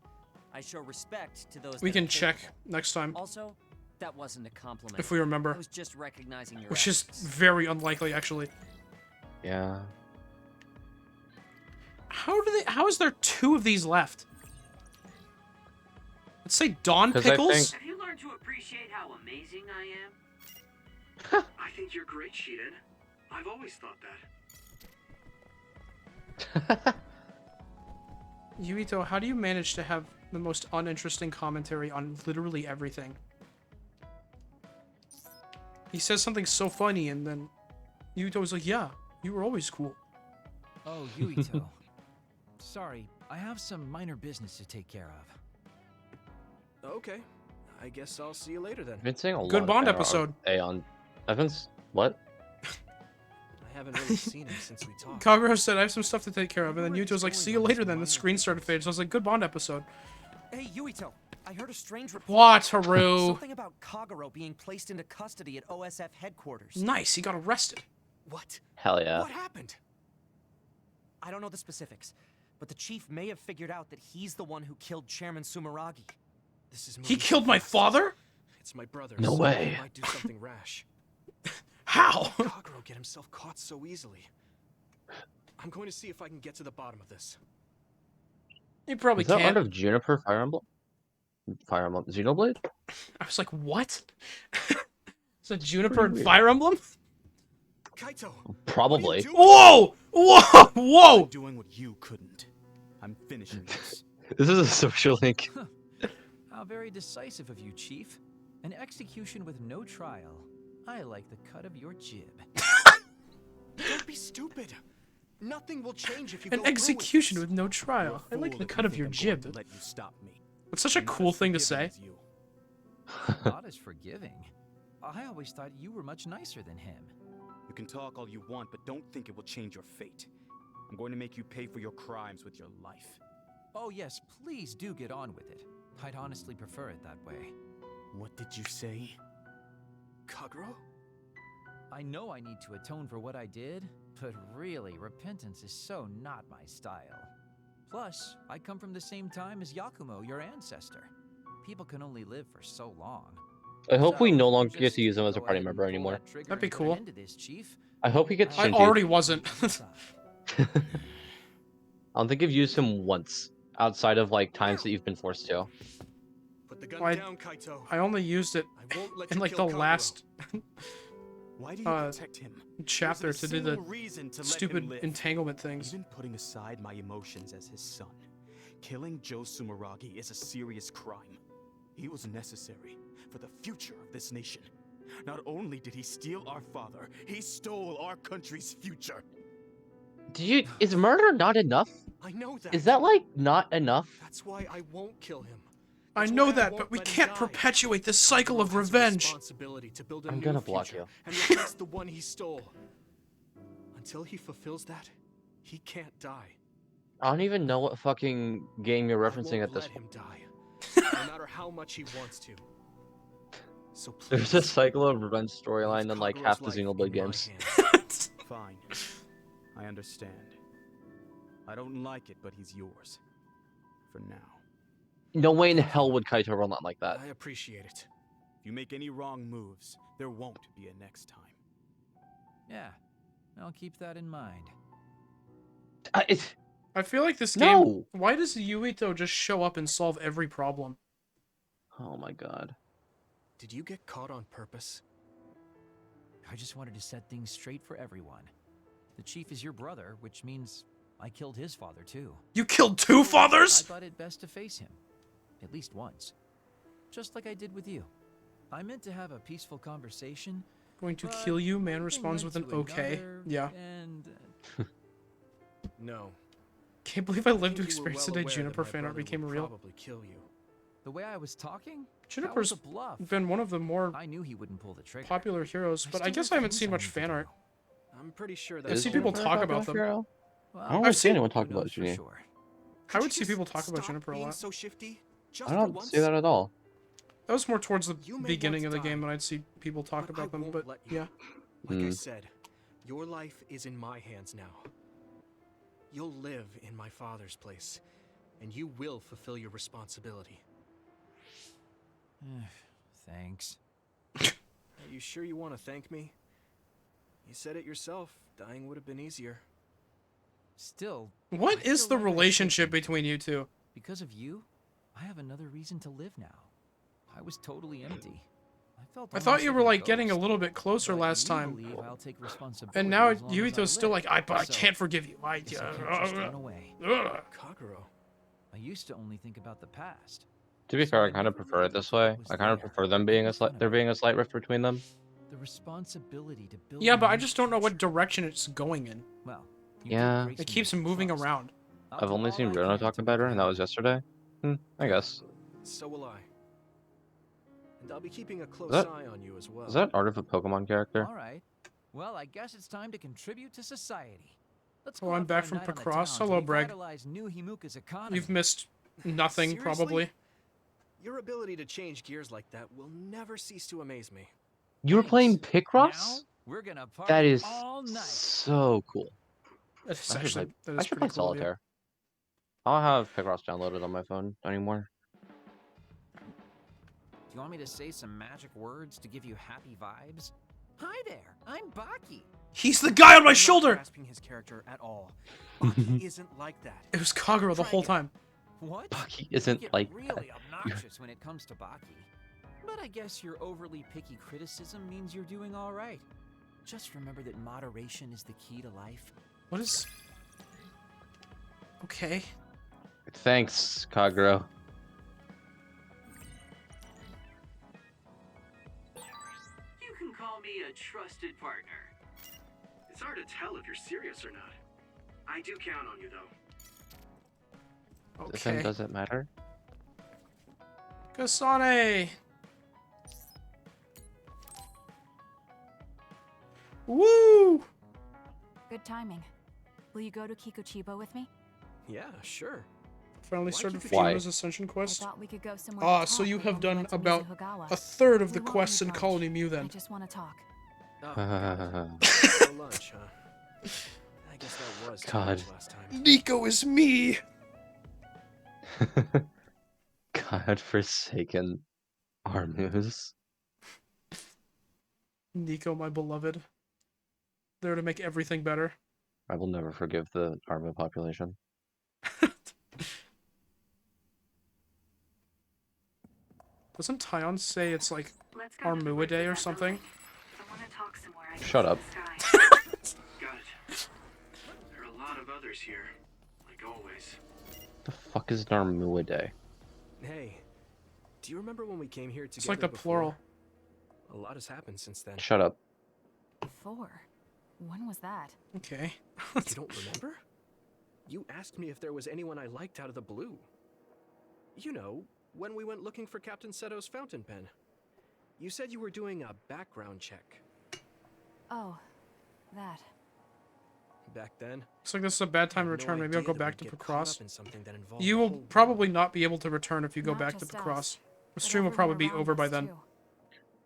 I show respect to those We that can are check capable. next time. Also, that wasn't a compliment. If we remember. I was just recognizing your Which is efforts. very unlikely, actually. Yeah. How is there 2 of these left? Let's say Dawn 'Cause I Pickles? Have you learned to appreciate how amazing I am? I think you're great, Sheeran. I've always thought that. Yuito, how do you manage to have the most uninteresting commentary on literally everything? He says something so funny, and then Yuito was like, yeah, you were always cool. Oh, Yuito. Sorry, I have some minor business to take care of. Okay. I guess I'll see you later then. I've been saying a lot Good of Bond error episode. on Evans. What? I haven't really seen him since we talked. Kagura said, I have some stuff to take care of, and then Yuito's like, see you later then. The screen started fading, so I was like, good Bond episode. Hey, Yuito, I heard a strange report. What, Haru? Something about Kaguro being placed into custody at OSF headquarters. Nice, he got arrested. What? Hell yeah. What happened? I don't know the specifics, but the chief may have figured out that he's the one who killed Chairman Sumeragi. This is He moving killed too my fast. father? It's my brother. No so way. He might do something rash. How? Kaguro get himself caught so easily. I'm going to see if I can get to the bottom of this. You probably Is that can't. Art of Juniper Fire Emblem? Fire Emblem Xenoblade? I was like, what? Is that Juniper and Fire Emblem? Kaito, Probably. Whoa! Whoa! Whoa! I'm doing what you couldn't. I'm finishing this. This is a social link. How very decisive of you, Chief. An execution with no trial. I like the cut of your jib. Don't be stupid. Nothing will change if you An go through execution with with no trial. I like the cut of your jib. this. Let you stop me. That's such a cool thing to say. Not as forgiving. I always thought you were much nicer than him. You can talk all you want, but don't think it will change your fate. I'm going to make you pay for your crimes with your life. Oh yes, please do get on with it. I'd honestly prefer it that way. What did you say? Kaguro? I know I need to atone for what I did, but really, repentance is so not my style. Plus, I come from the same time as Yakumo, your ancestor. People can only live for so long. I hope we So, no longer get just to use him as a go party ahead member and pull anymore. that trigger That'd be and put an cool. end to this, Chief. I hope he gets I Shinji. already wasn't. I don't think you've used him once, outside of like times that you've been forced to. Put the gun I- down, Kaito. I only used it I won't let in you like the kill Kaguro. last Why do you protect him? chapter There's to a do the single reason to let him stupid live. entanglement things. Even putting aside my emotions as his son, killing Joe Sumeragi is a serious crime. He was necessary for the future of this nation. Not only did he steal our father, he stole our country's future. Is murder not enough? I know that. Is that like not enough? That's why I won't kill him. I That's know why that, won't but we let him can't die. perpetuate this cycle of Kaguro has a revenge. responsibility to build a I'm new gonna block future you. and replace the one he stole. Until he fulfills that, he can't die. I don't even know what fucking game you're I referencing won't at this let point. him die, no matter how much he wants to. So please, There's a cycle of revenge storyline in like Kaguro's half the life Xenoblade in my games. hands. Fine. I understand. I don't like it, but he's yours. For now. No way in hell would Kaito run that like that. I appreciate it. If you make any wrong moves, there won't be a next time. Yeah, I'll keep that in mind. I feel like this No. game. Why does Yuito just show up and solve every problem? Oh my god. Did you get caught on purpose? I just wanted to set things straight for everyone. The chief is your brother, which means I killed his father too. You killed 2 I fathers? thought it best to face him, at least once. Just like I did with you. I meant to have a peaceful conversation. Going to but kill you, man one responds thing with led an to okay. another, Yeah. And No. Can't believe I lived to think you were experience well the day aware that Juniper my fan art brother became would real. Probably kill you. the way I was talking, Juniper's that was a bluff. been one of the more I knew he wouldn't pull the trigger. popular heroes, but I still guess have I haven't things seen I much need to fan do. art. I'm pretty sure I've that's seen Is people Juniper a talk popular about them. hero? Well, I don't I've see seen- anyone talk who about knows for Junior. sure. I would Could see you people talk just about stop Juniper a being lot. so shifty? Just I for don't once? see that at all. That was more towards the You may beginning want of the to game die, when I'd see people talk but about I them, won't but let you. yeah. Like I Hmm. said, your life is in my hands now. You'll live in my father's place, and you will fulfill your responsibility. Thanks. Are you sure you want to thank me? You said it yourself. Dying would have been easier. Still, What is the relationship between you two? because of you, I have another reason to live now. I was totally empty. I thought you were like getting a little bit closer last time. I'll take responsibility And now as long as I Yuito's still live. like, but I So, can't forgive you. I guess I can't just run away. Kagero. I used to only think about the past. To be fair, I kind of prefer it this way. I kind of prefer them being there being a slight rift between them. The responsibility to build. Yeah, but I just don't know what direction it's going in. Well, Yeah. It keeps moving around. I've only seen Bruno talk about her, and that was yesterday. I guess. So will I. And I'll be keeping a close that- eye on you as well. Is that art of a Pokemon character? All right. Well, I guess it's time to contribute to society. Let's Oh, go I'm out back for a from night on the Picross. town to Hello, Breg. revitalize New Himuka's economy. You've missed nothing, Seriously? probably. Your ability to change gears like that will never cease to amaze me. You were playing Picross? Now, we're gonna party That is all night. so cool. That's I should actually play, that I is should pretty play cool. of you. Solitaire. I'll have Picross downloaded on my phone anymore. Do you want me to say some magic words to give you happy vibes? Hi there, I'm Baki. He's the guy on my I'm not shoulder! grasping his character at all. Baki isn't like that. It was Kagero the whole time. What? Baki isn't You get like really that. obnoxious when it comes to Baki. But I guess your overly picky criticism means you're doing all right. Just remember that moderation is the key to life. What is... Okay. Thanks, Kagero. You can call me a trusted partner. It's hard to tell if you're serious or not. I do count on you, though. Then Okay. does it matter? Kasane! Woo! Good timing. Will you go to Kikuchiba with me? Yeah, sure. Finally Why started keep it- Fiona's Ascension I quest. thought we could go somewhere. Ah, to so talk you like have when we done went to about Mizuhigawa. a third of We the won't quests need in much. Colony Mew I then. just want to talk. Oh, for lunch, huh? I guess that was too God. much last time. Nico is me! God-forsaken Armus. Nico, my beloved. There to make everything better. I will never forgive the Armu population. Doesn't Tyon say it's like Let's go to the Armua Day or something? I want to talk somewhere. I can Shut see up. the sky. Got it. There are a lot of others here, like always. The fuck is an Armua Day? Hey, do you remember when we came here together It's like the before? plural. A lot has happened since then. Shut up. 4. When was that? Okay. You don't remember? You asked me if there was anyone I liked out of the blue. You know, when we went looking for Captain Seto's fountain pen. You said you were doing a background check. Oh, that. Back then, Looks like this is a bad time to I had no return. Maybe I'll idea go that back to we'd get caught Picross. up in something that involved You the will whole probably not be able to return if you go Not back to just us, Picross. The but stream will probably be everyone over around by us, then. too.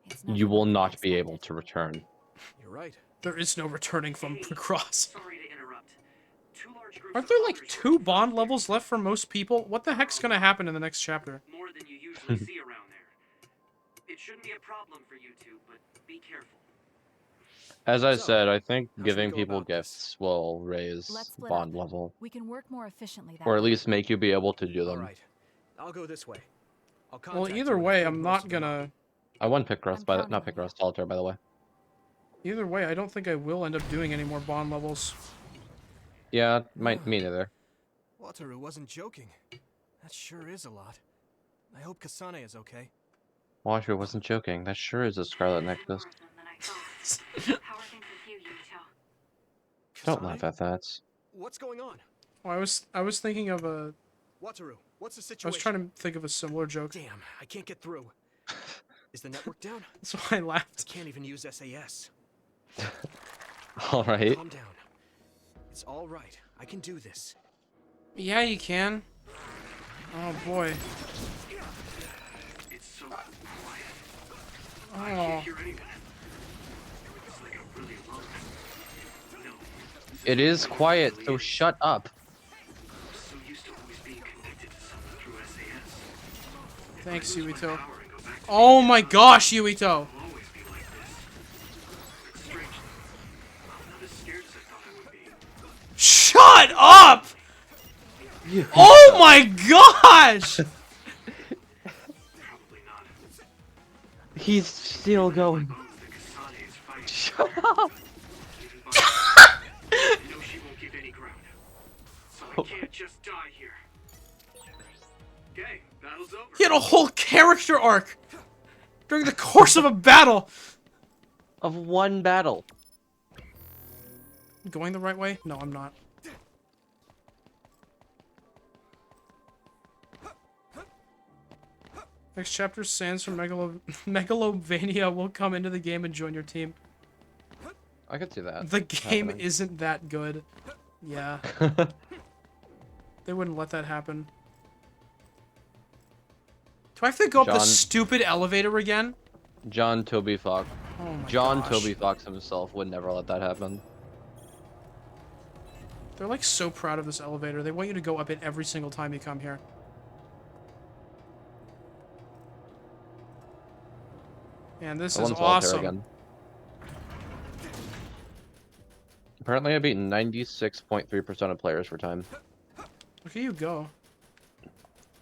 It's You nothing will we not be expected. able to return. You're right. There is no returning from Picross. Sorry to interrupt. Two large groups Aren't of there like hunters 2 bond levels left for most people? What the heck's gonna happen in the next chapter? more than you usually see around there. It shouldn't be a problem for you two, but be careful. As I So, said, I think how should we giving go people about this? gifts will raise Let's split bond up. level. We can work more efficiently that Or at way. least make you be able to do All them. right. I'll go this way. I'll Well, contact either you and way, hold I'm most not of them up. gonna... I won Picross, I'm by counting not on you. Picross, Solitaire, by the way. Either way, I don't think I will end up doing any more bond levels. Yeah, me neither. Wataru wasn't joking. That sure is a lot. I hope Kasane is okay. Watcher wasn't joking. That sure is a Scarlet Nexus. More of them than I thought. How are things with you, Yuito? Don't Kasane? laugh at that. What's going on? Oh, I was thinking of a... Wataru, what's the I situation? was trying to think of a similar joke. Damn, I can't get through. Is the network down? That's why I I laughed. can't even use SAS. Alright. Calm down. It's all right. I can do this. Yeah, you can. Oh boy. It's so quiet. I Oh. can't hear anyone. It's like I'm really alone. No. It is quiet, so shut up. Thanks, Yuito. Oh my gosh, Yuito! Shut up! Oh my gosh! He's still going. Shut up! He had a whole character arc during the course of a battle. Of one battle. Going the right way? No, I'm not. Next chapter, Sans from Megalovania will come into the game and join your team. I could see that. The game happening. isn't that good. Yeah. They wouldn't let that happen. Do I have to go up the stupid elevator again? John Toby Fox. Oh my John gosh. Toby Fox himself would never let that happen. They're like so proud of this elevator. They want you to go up it every single time you come here. Man, this is awesome. Again. Apparently I beat 96.3% of players for time. Look at you go.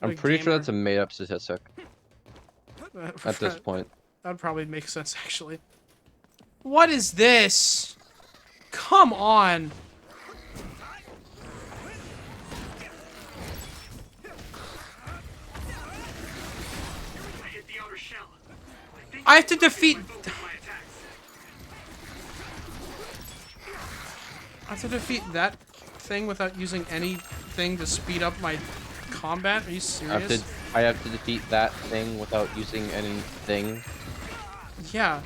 I'm pretty sure that's a made-up statistic. At this point. That would probably make sense, actually. What is this? Come on. I have to defeat... I have to defeat that thing without using anything to speed up my combat? Are you serious? I have to defeat that thing without using anything. Yeah.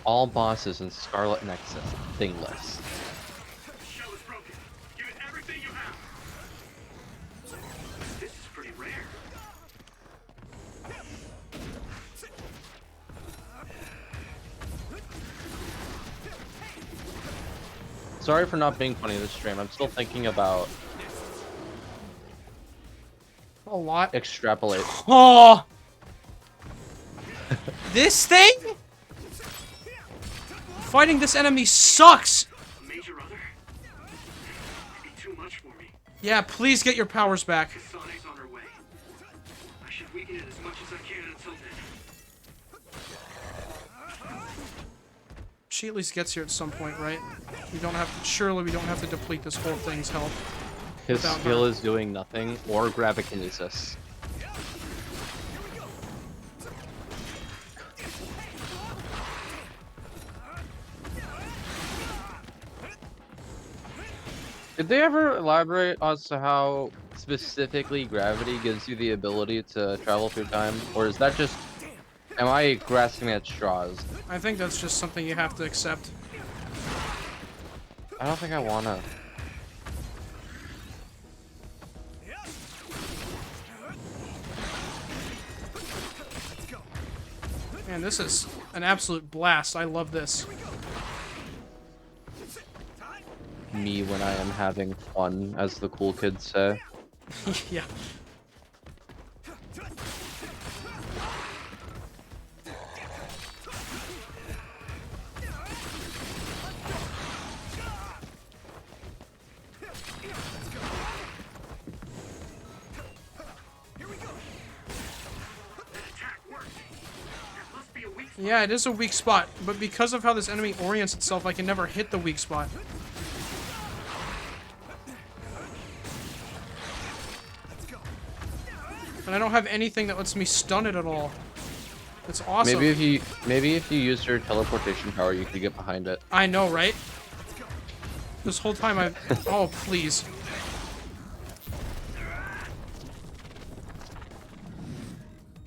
All bosses in Scarlet Nexus, thingless. This is pretty rare. Sorry for not being funny this stream. I'm still thinking about a lot. Extrapolate. Oh! This thing? Fighting this enemy sucks! Major Other? Maybe too much for me. Yeah, please get your powers back. Kasane's on her way. I should weaken it as much as I can until then. She at least gets here at some point, right? We don't have to, surely we don't have to deplete this whole thing's health. His skill is doing nothing, or gravikinesis. Did they ever elaborate as to how specifically gravity gives you the ability to travel through time? Or is that just... Am I grasping at straws? I think that's just something you have to accept. I don't think I wanna. Man, this is an absolute blast. I love this. Me when I am having fun, as the cool kids say. Yeah. Yeah, it is a weak spot, but because of how this enemy orients itself, I can never hit the weak spot. And I don't have anything that lets me stun it at all. It's awesome. Maybe if you used your teleportation power, you could get behind it. I know, right? This whole time I've... Oh, please.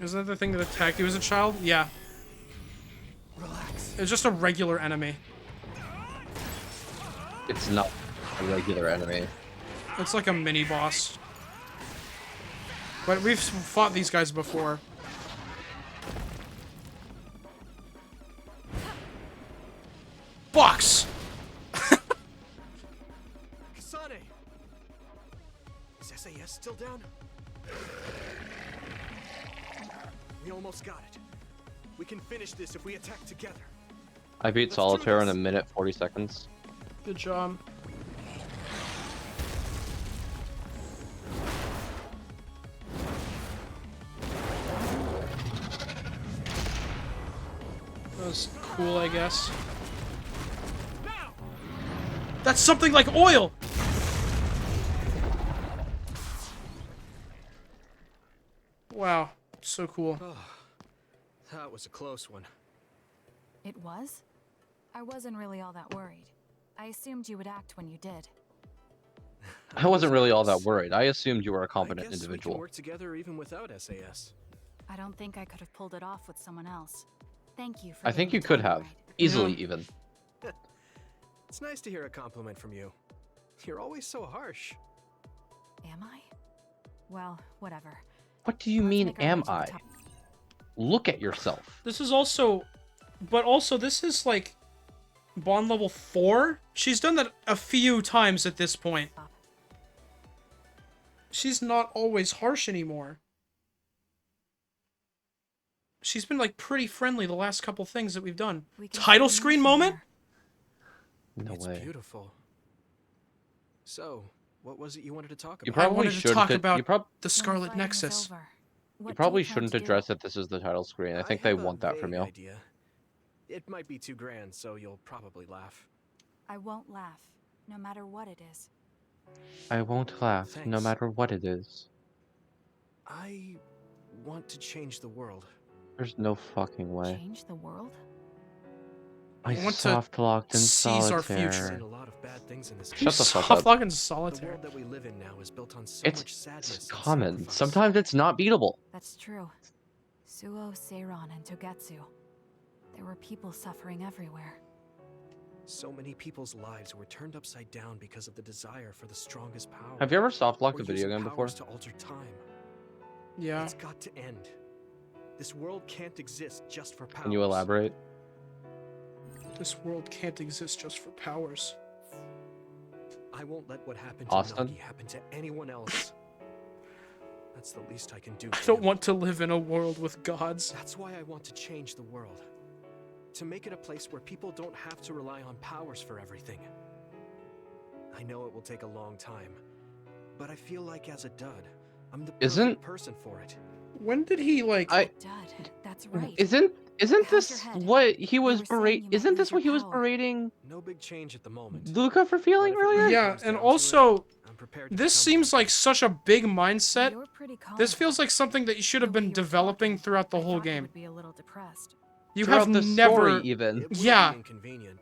Is that the thing that attacked you as a child? Yeah. It's just a regular enemy. It's not a regular enemy. It's like a mini-boss. But we've fought these guys before. Box! Is SAS still down? We almost got it. We can finish this if we attack together. I beat Solitaire in a minute 40 seconds. Good job. That was cool, I guess. That's something like oil! Wow, so cool. Oh, that was a close one. It was? I wasn't really all that worried. I assumed you would act when you did. I wasn't really all that worried. I assumed you were a competent I guess individual. We can work together even without SAS. I don't think I could have pulled it off with someone else. Thank you for I think getting you the could timing have. right. Easily, even. It's nice to hear a compliment from you. You're always so harsh. Am I? Well, whatever. What do you mean, make our am way to the I? top. Look at yourself. This is also... But also, this is like... Bond level 4? She's done that a few times at this point. She's not always harsh anymore. She's been, like, pretty friendly the last couple things that we've done. Title screen moment? No It's way. beautiful. So, what was it you wanted to talk about? You probably I wanted to shouldn't. talk about you the Scarlet Nexus. You probably shouldn't address that this is the title screen. I think they have a want that from vague you. idea. It might be too grand, so you'll probably laugh. I won't laugh, no matter what it is. I won't laugh, no Thanks. matter what it is. I want to change the world. There's no fucking way. Change the world? I want to soft locked in seize our solitaire. future. Seen a lot of bad things in this Shut the fuck Soft up. lock into The solitaire. world that we live in now is built on so much sadness It's and common. sacrifice. Sometimes it's not beatable. That's true. Suo, Seiron, and Togetsu. There were people suffering everywhere. So many people's lives were turned upside down because of the desire for the strongest power. Have you ever soft locked Or a video using game before? powers to alter time. Yeah. It's got to end. This world can't exist just for powers. Can you elaborate? This world can't exist just for powers. I won't let what happened to Austin? Nagi happen to anyone else. That's the least I can do. I for don't him. want to live in a world with gods. That's why I want to change the world. To make it a place where people don't have to rely on powers for everything. I know it will take a long time, but I feel like as a dud, I'm the perfect person for it. When did he, like... Dud, that's right. Isn't How's your this head? what he was You were saying berate? you might Isn't lose this what he your was power. berating No big change at the moment. Luca for feeling earlier? Yeah, and also, this seems like such a big mindset. You were pretty calm This about feels like something that you should have been developing throughout the whole game. would be a little depressed. You Throughout have the never... story, even. It would Yeah. be inconvenient.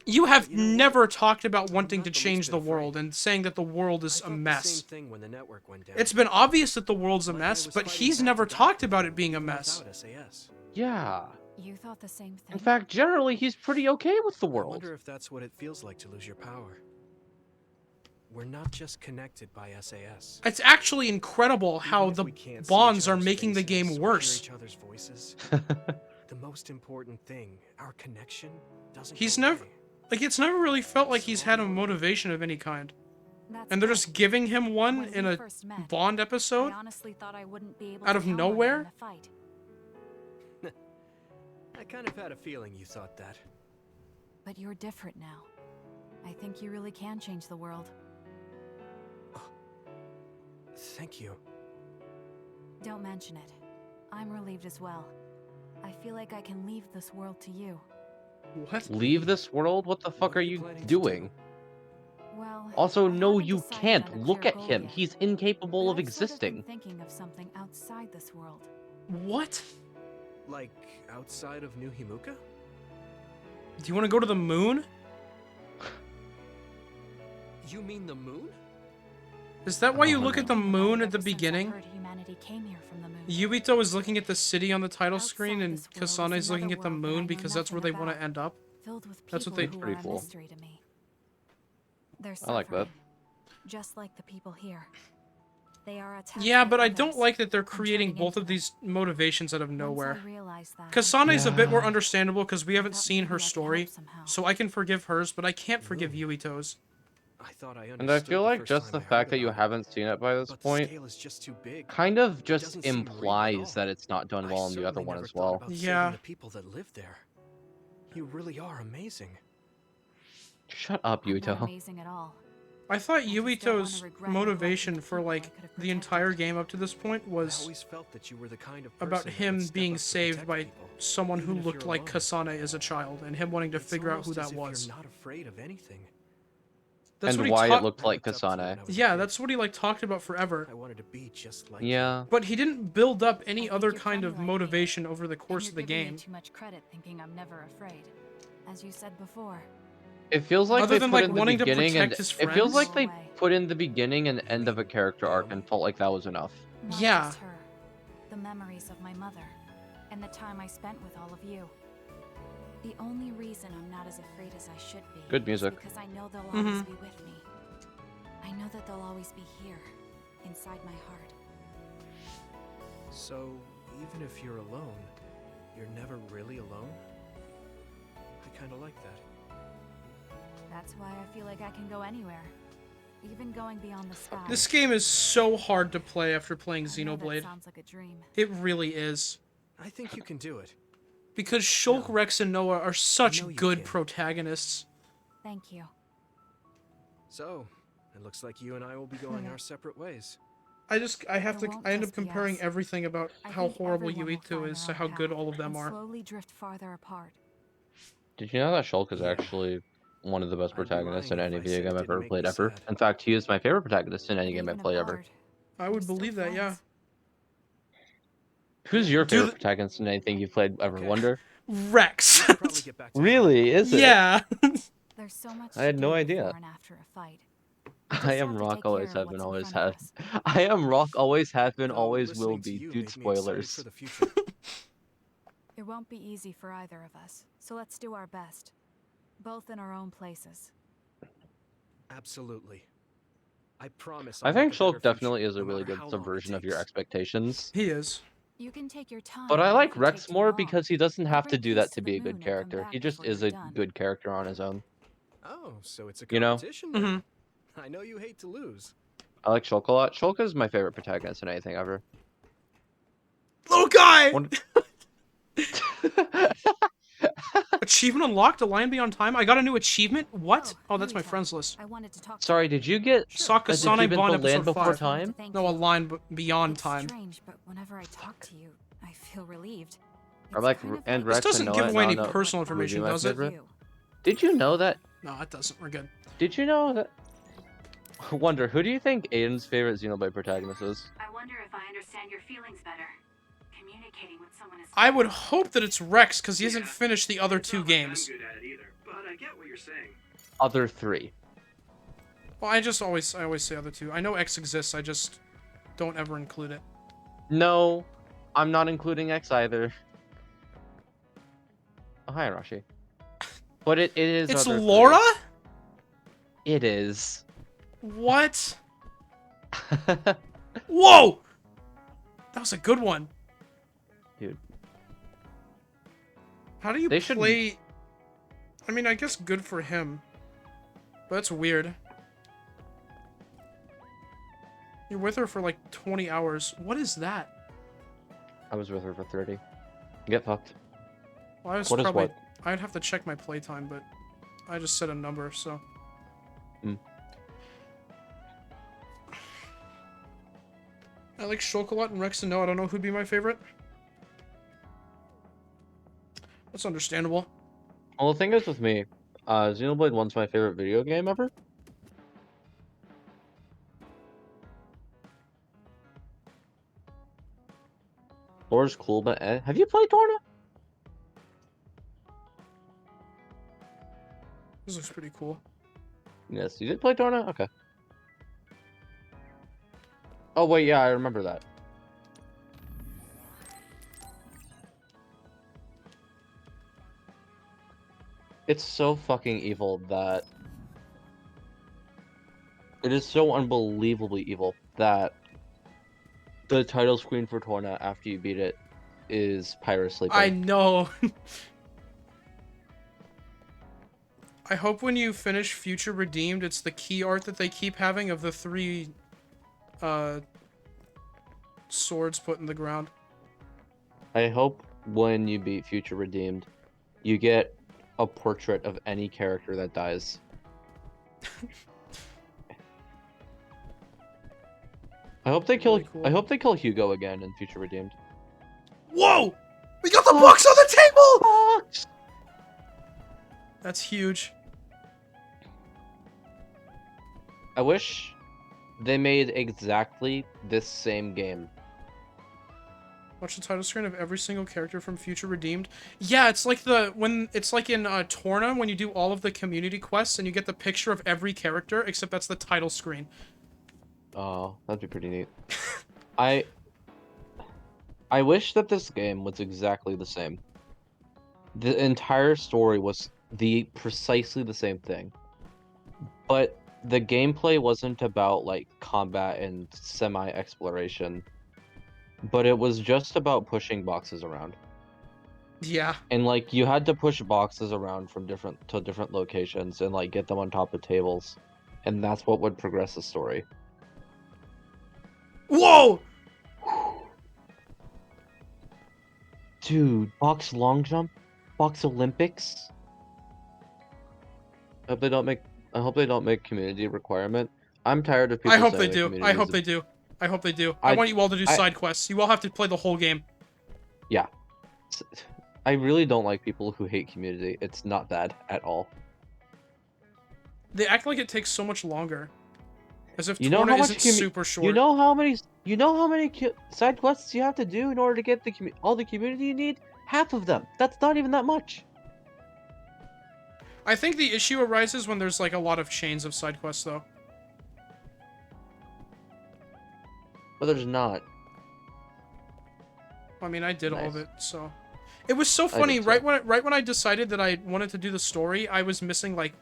You have never talked about wanting to change the world and saying that the world is a Same mess. thing when the network went down. It's been obvious that the world's a Like I mess, was but fighting he's back never to back talked with about you, it being a even mess. without SAS. Yeah. You thought the same thing? In fact, generally, he's pretty okay with the I world. wonder if that's what it feels like to lose your power. We're not just connected by SAS. It's actually incredible how Even if the we can't see bonds each are other's making the faces game or hear worse. each other's voices, the most important thing, our connection, doesn't He's go never... away. Like, it's never really felt like he's had a motivation of any kind. That's And they're right. just giving him one When in we a first met, Bond episode? I honestly thought I wouldn't be able Out to of count on you nowhere? in the fight. I kind of had a feeling you thought that. But you're different now. I think you really can change the world. Thank you. Don't mention it. I'm relieved as well. I feel like I can leave this world to you. What? Leave this world? What the fuck are you doing? Well, Also, I no, haven't you decided can't. on a Look clear at goal him. yet, He's incapable but of I've sort been existing. thinking of something outside this world. What? Like, outside of New Himuka? Do you want to go to the moon? You mean the moon? Is that why you look at the moon at the Ever since I beginning? heard humanity came here from the moon. Yubito is looking at the city on the title screen, and this world is Kasane's looking another at the world that I moon know because that's where nothing they want to about, end up. Filled with people That's what they... who Pretty are a cool. mystery to me. They're I like that. suffering, just like the people here. They are attacked Yeah, by but I others don't like that they're and creating turning both into of these motivations out of nowhere. Once I realized that, Kasane's a bit more Yeah. understandable because we haven't thought seen maybe her I could help story, somehow. so I can forgive hers, but I can't forgive Yuito's. I thought I understood And I feel the like first just time the I heard fact that you about it, haven't seen it by this but the point scale is just too big. kind of It just doesn't seem real at implies all. that it's not done I well in the other certainly one never as thought well. about saving Yeah. the people that live there. You really are amazing. Shut up, I'm not Yuto. amazing at all. I thought just don't wanna Yuito's regret motivation neglecting the for people I like could have the entire game up to this point I was always felt that you were the kind of about person that him would step being up to saved protect by people, someone who even if looked you're like alone. Kasane as a child, and him wanting to It's figure out who almost as that if was. You're not afraid of anything. That's And what he why it taught. looked like Kasane. Yeah, that's what he like talked about forever. I wanted to be just like Yeah. But he didn't build up any other you're kind funny of like me, motivation over the And course you're of the giving me game. too much credit thinking I'm never afraid. As you said before. It feels like Other they than, put like, in the wanting to beginning and protect his it feels like friends? they put in the beginning and end of a character arc and felt like that was enough. Not Yeah. just her. The memories of my mother. And the time I spent with all of you. The only reason I'm not as afraid as I should be Good music. is because I know they'll Mm-hmm. always be with me. I know that they'll always be here, inside my heart. So, even if you're alone, you're never really alone? I kinda like that. That's why I feel like I can go anywhere. Even going beyond the sky. This game is so hard to play after playing I know that Xenoblade. sounds like a dream. It really is. I think you can do it. Because Shulk, Rex, and Noah are such know you good can. protagonists. Thank you. So, it looks like you and I will be going our separate ways. I have There to, won't I end just up be comparing us. everything about I how think horrible everyone will Yuito find is their to own how good path all of them and are. slowly drift farther apart. Did you know that Shulk is actually one of the best protagonists in any video game I've ever played ever? In fact, he is my favorite protagonist in any game I play ever. I would believe that, yeah. Who's your Do favorite the- protagonist in anything you've played ever, Wonder? Rex. Really? Is it? Yeah. There's so much I had to no do idea. before and after a fight. I am have to Rock, take always care of have been, what's in always front have. of I am Rock, always have been, Though always will listening to be. you Dude, made me excited spoilers. for the future. It won't be easy for either of us, so let's do our best. Both in our own places. Absolutely. I promise. I I'll think make a better Shulk definitely future, is a no really matter good how long it subversion of your takes. expectations. He is. You can take your time. But I if like it Rex takes too more long. because he doesn't have to break do loose that to to the be a moon good and come character. back He just before is you're a done. good character on his own. Oh, so it's a You know? competition then. I know you hate to lose. I like Shulk a lot. Shulk is my favorite protagonist in anything ever. Little guy! Achievement unlocked, A Lion Beyond Time. I got a new achievement? What? Oh, that's my friends list. I wanted to talk Sorry, did you get Saw an Kasane achievement Bond to land episode before 5. time? No, A Line Beyond It's Time. strange, but whenever I talk to you, I feel relieved. Or like, and This Rex doesn't and give Noah away any not personal would be information, my does it? favorite. Did you know that? No, it doesn't. We're good. Did you know that? Wonder, who do you think Aiden's favorite Xenoblade protagonist is? I wonder if I understand your feelings better. Communicating with someone is I would hope that it's Rex, because he hasn't finished the other two games. I'm good at it either, but I get what you're saying. Other three. Well, I always say other two. I know X exists, I just don't ever include it. No, I'm not including X either. Oh, hi, Rashi. But it is. It's other Laura? three. It is. What? Whoa! That was a good one. Dude. How do you They should- play... I mean, I guess good for him. But that's weird. You're with her for like 20 hours. What is that? I was with her for 30. Get fucked. Well, I was What is probably... what? I'd have to check my playtime, but I just set a number, so... I like Shulk a lot and Rex and No. I don't know who'd be my favorite. That's understandable. Well, the thing is with me, Xenoblade 1's my favorite video game ever. Laura's cool, but have you played Torna? This looks pretty cool. Yes, you did play Torna? Okay. Oh, wait, yeah, I remember that. It's so fucking evil that... It is so unbelievably evil that the title screen for Torna after you beat it is Pyro sleeping. I know. I hope when you finish Future Redeemed, it's the key art that they keep having of the 3 swords put in the ground. I hope when you beat Future Redeemed, you get a portrait of any character that dies. I hope they kill. Really cool. I hope they kill Hugo again in Future Redeemed. Whoa! We got the box on the table! That's huge. I wish they made exactly this same game. Watch the title screen of every single character from Future Redeemed. Yeah, it's like it's like in Torna when you do all of the community quests and you get the picture of every character, except that's the title screen. Oh, that'd be pretty neat. I wish that this game was exactly the same. The entire story was precisely the same thing. But the gameplay wasn't about like combat and semi-exploration. But it was just about pushing boxes around. Yeah. And like you had to push boxes around from different locations and like get them on top of tables. And that's what would progress the story. Whoa! Dude, box long jump? Box Olympics? I hope they don't make community a requirement. I'm tired of people I hope saying they that do. community I is hope a- they do. I hope they do. I want you all to do side quests. You all have to play the whole game. Yeah. I really don't like people who hate community. It's not bad at all. They act like it takes so much longer. As if You know Torna how much isn't super short. You know how many side quests you have to do in order to get all the community you need? Half of them. That's not even that much. I think the issue arises when there's like a lot of chains of side quests though. But there's not. I mean, I did all of Nice. it, so it was so I funny. did too. Right when I decided that I wanted to do the story, I was missing like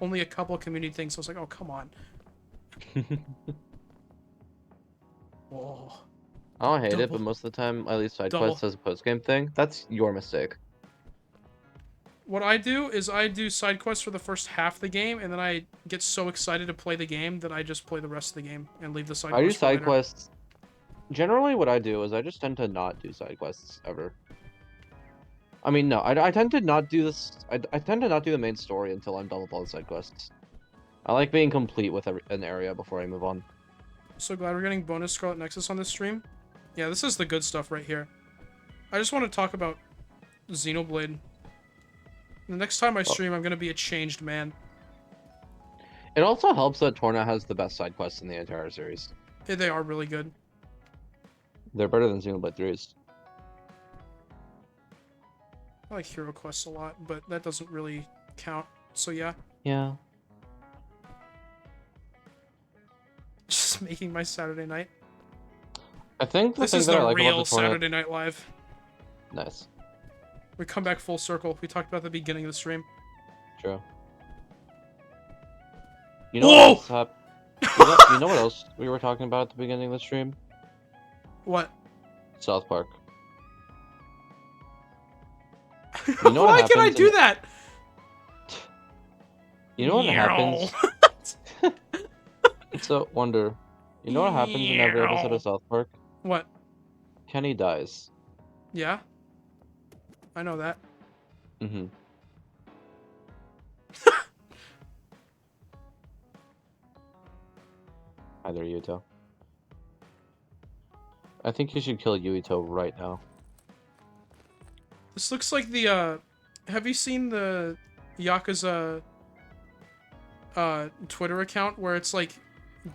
only a couple community things. So I was like, oh come on. Whoa. I don't hate it, Double- but most of the time, at least side double. quests as a post game thing. That's your mistake. What I do is I do side quests for the first half of the game, and then I get so excited to play the game that I just play the rest of the game and leave the side I do quests for side later. quests. Generally, what I do is I just tend to not do side quests ever. I mean, no, I tend to not do this. I tend to not do the main story until I'm done with all the side quests. I like being complete with an area before I move on. So glad we're getting bonus Scarlet Nexus on this stream. Yeah, this is the good stuff right here. I just want to talk about Xenoblade. The next time I stream, I'm going to be a changed man. It also helps that Torna has the best side quests in the entire series. Yeah, they are really good. They're better than Xenoblade 3's. I like hero quests a lot, but that doesn't really count. So yeah. Yeah. Just making my Saturday night. I think the This thing is that I the like real about the Torna... Saturday Night Live. Nice. We come back full circle. We talked about the beginning of the stream. True. You know Whoa! what else you know what else we were talking about at the beginning of the stream? What? South Park. You know Why what can I happens do in- that? You know what Meow. happens? So, Wonder. You know what happens in every episode Meow. of South Park? What? Kenny dies. Yeah? I know that. Mm-hmm. Hi there, Yuito. I think you should kill Yuito right now. This looks like the, have you seen the Yakuza, Twitter account where it's like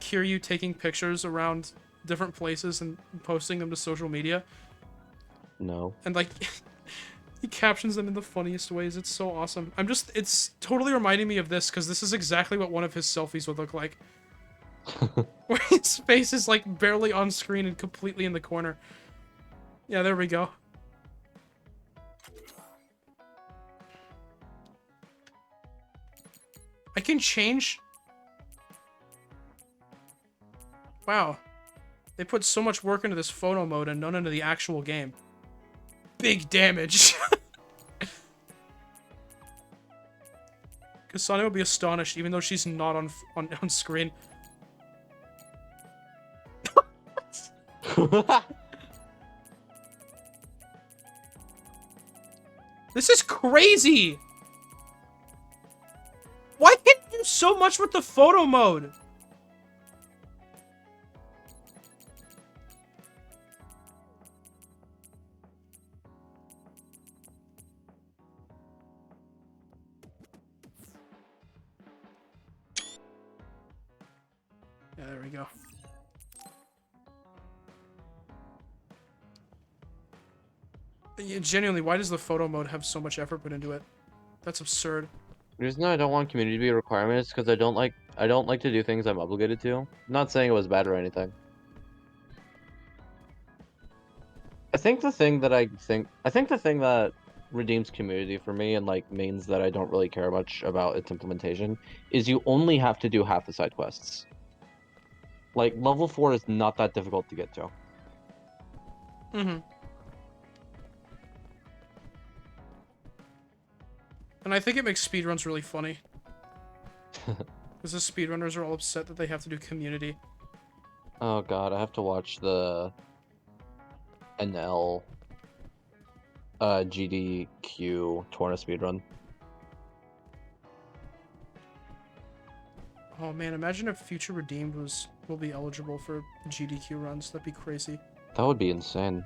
Kiryu taking pictures around different places and posting them to social media? No. And like, he captions them in the funniest ways. It's so awesome. It's totally reminding me of this because this is exactly what one of his selfies would look like. Where his face is like barely on screen and completely in the corner. Yeah, there we go. I can change. Wow. They put so much work into this photo mode and none into the actual game. Big damage. Kasane will be astonished, even though she's not on screen. This is crazy! Why can't you do so much with the photo mode? Yeah, there we go. Yeah, genuinely, why does the photo mode have so much effort put into it? That's absurd. The reason I don't want community to be a requirement is because I don't like to do things I'm obligated to. I'm not saying it was bad or anything. I think the thing that redeems community for me and like means that I don't really care much about its implementation is you only have to do half the side quests. Like level 4 is not that difficult to get to. Mm-hmm. And I think it makes speedruns really funny. Because the speedrunners are all upset that they have to do community. Oh god, I have to watch the NL GDQ Torna speedrun. Oh man, imagine if Future Redeemed will be eligible for GDQ runs. That'd be crazy. That would be insane.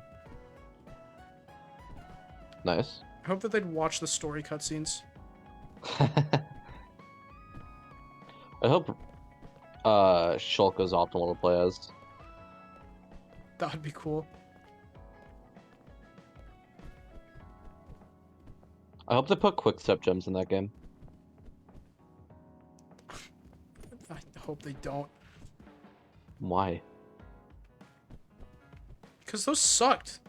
Nice. I hope that they'd watch the story cutscenes. I hope Shulk is optimal to play as. That would be cool. I hope they put quick step gems in that game. I hope they don't. Why? Because those sucked.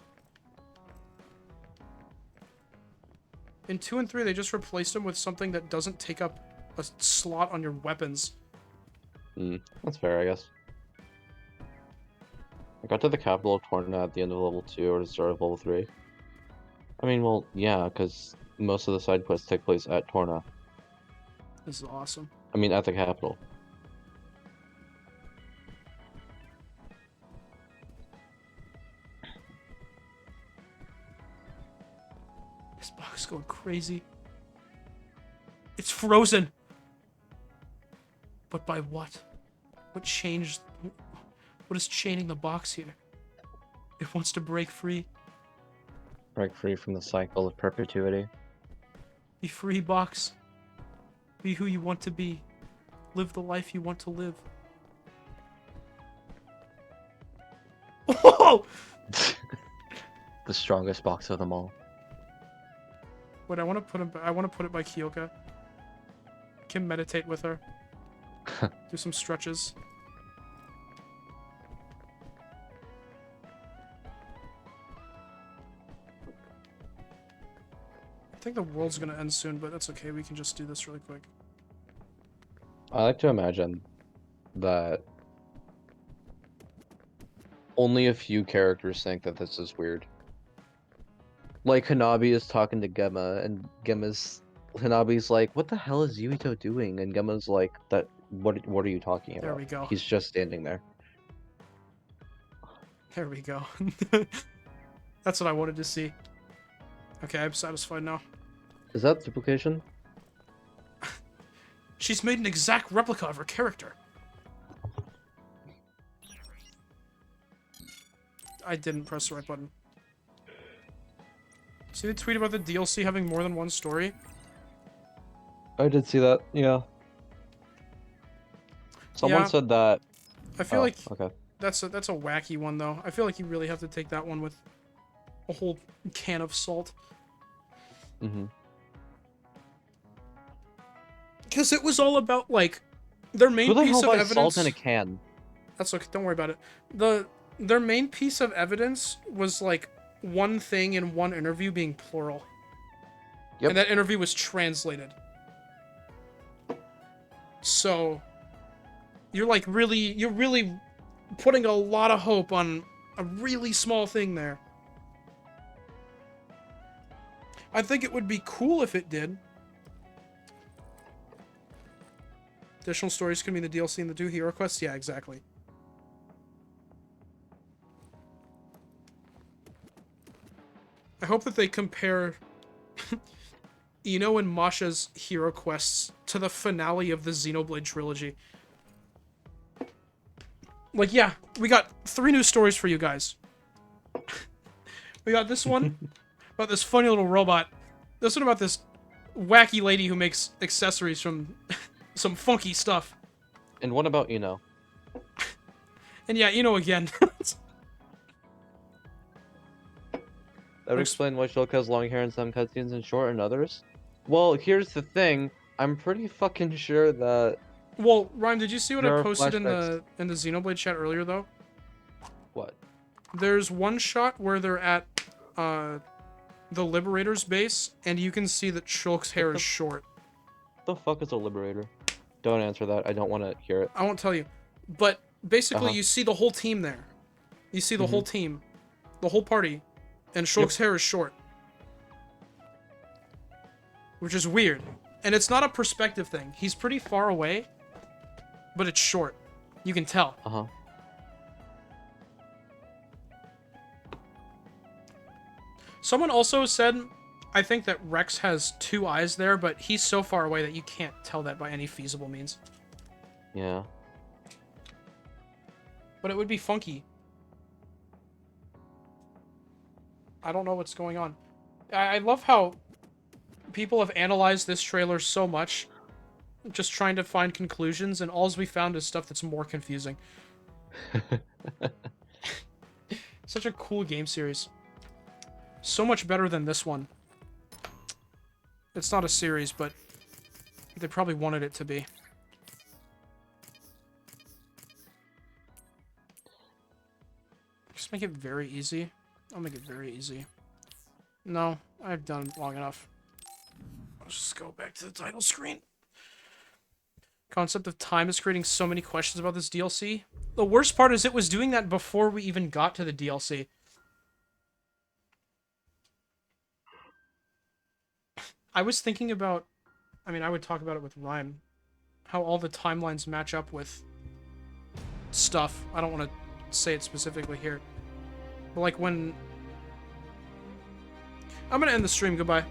In 2 and 3, they just replaced them with something that doesn't take up a slot on your weapons. That's fair, I guess. I got to the capital of Torna at the end of level 2 or the start of level 3. I mean, well, yeah, because most of the side quests take place at Torna. This is awesome. I mean, at the capital. This box is going crazy. It's frozen. But by what? What changed? What is chaining the box here? It wants to break free. Break free from the cycle of perpetuity. Be free, box. Be who you want to be. Live the life you want to live. Whoa! The strongest box of them all. Wait, I want to put it by Kyoka. I can meditate with her. Do some stretches. I think the world's gonna end soon, but that's okay. We can just do this really quick. I like to imagine that only a few characters think that this is weird. Like Hanabi is talking to Gemma, and Hanabi's like, "What the hell is Yuito doing?" And Gemma's like, What are you talking about? There we go. He's just standing there." There we go. That's what I wanted to see. Okay, I'm satisfied now. Is that duplication? She's made an exact replica of her character. I didn't press the right button. See the tweet about the DLC having more than one story? I did see that, yeah. Someone said that... I feel like okay. that's a wacky one, though. I feel like you really have to take that one with a whole can of salt. Mm-hmm. Because it was all about, like, their main Who the piece hell of buys evidence... salt in a can? That's okay, don't worry about it. Their main piece of evidence was, like, one thing in one interview being plural. Yep. And that interview was translated. So, you're really putting a lot of hope on a really small thing there. I think it would be cool if it did. Additional stories can be the DLC and the 2 hero quests? Yeah, exactly. I hope that they compare Ino and Masha's hero quests to the finale of the Xenoblade trilogy. Like, yeah, we got 3 new stories for you guys. We got this one about this funny little robot. This one about this wacky lady who makes accessories from some funky stuff. And what about Ino? And yeah, Ino again. That would explain why Shulk has long hair in some cutscenes and short in others. Well, here's the thing. I'm pretty fucking sure that... Well, Rhyme, did you see what there I are posted in flashbacks. the Xenoblade chat earlier, though? What? There's one shot where they're at the Liberator's base, and you can see that Shulk's hair is short. The fuck is a Liberator? Don't answer that. I don't want to hear it. I won't tell you. But basically, Uh-huh. you see the whole team there. You see the whole team. The whole party. And Shulk's hair is short. Which is weird. And it's not a perspective thing. He's pretty far away, but it's short. You can tell. Uh-huh. Someone also said, I think that Rex has 2 eyes there, but he's so far away that you can't tell that by any feasible means. Yeah. But it would be funky. I don't know what's going on. I love how people have analyzed this trailer so much, just trying to find conclusions, and all we found is stuff that's more confusing. Such a cool game series. So much better than this one. It's not a series, but they probably wanted it to be. Just make it very easy. I'll make it very easy. No, I've done it long enough. I'll just go back to the title screen. Concept of time is creating so many questions about this DLC. The worst part is it was doing that before we even got to the DLC. I was thinking about... I mean, I would talk about it with Rhyme. How all the timelines match up with stuff. I don't want to say it specifically here. But like when... I'm going to end the stream. Goodbye.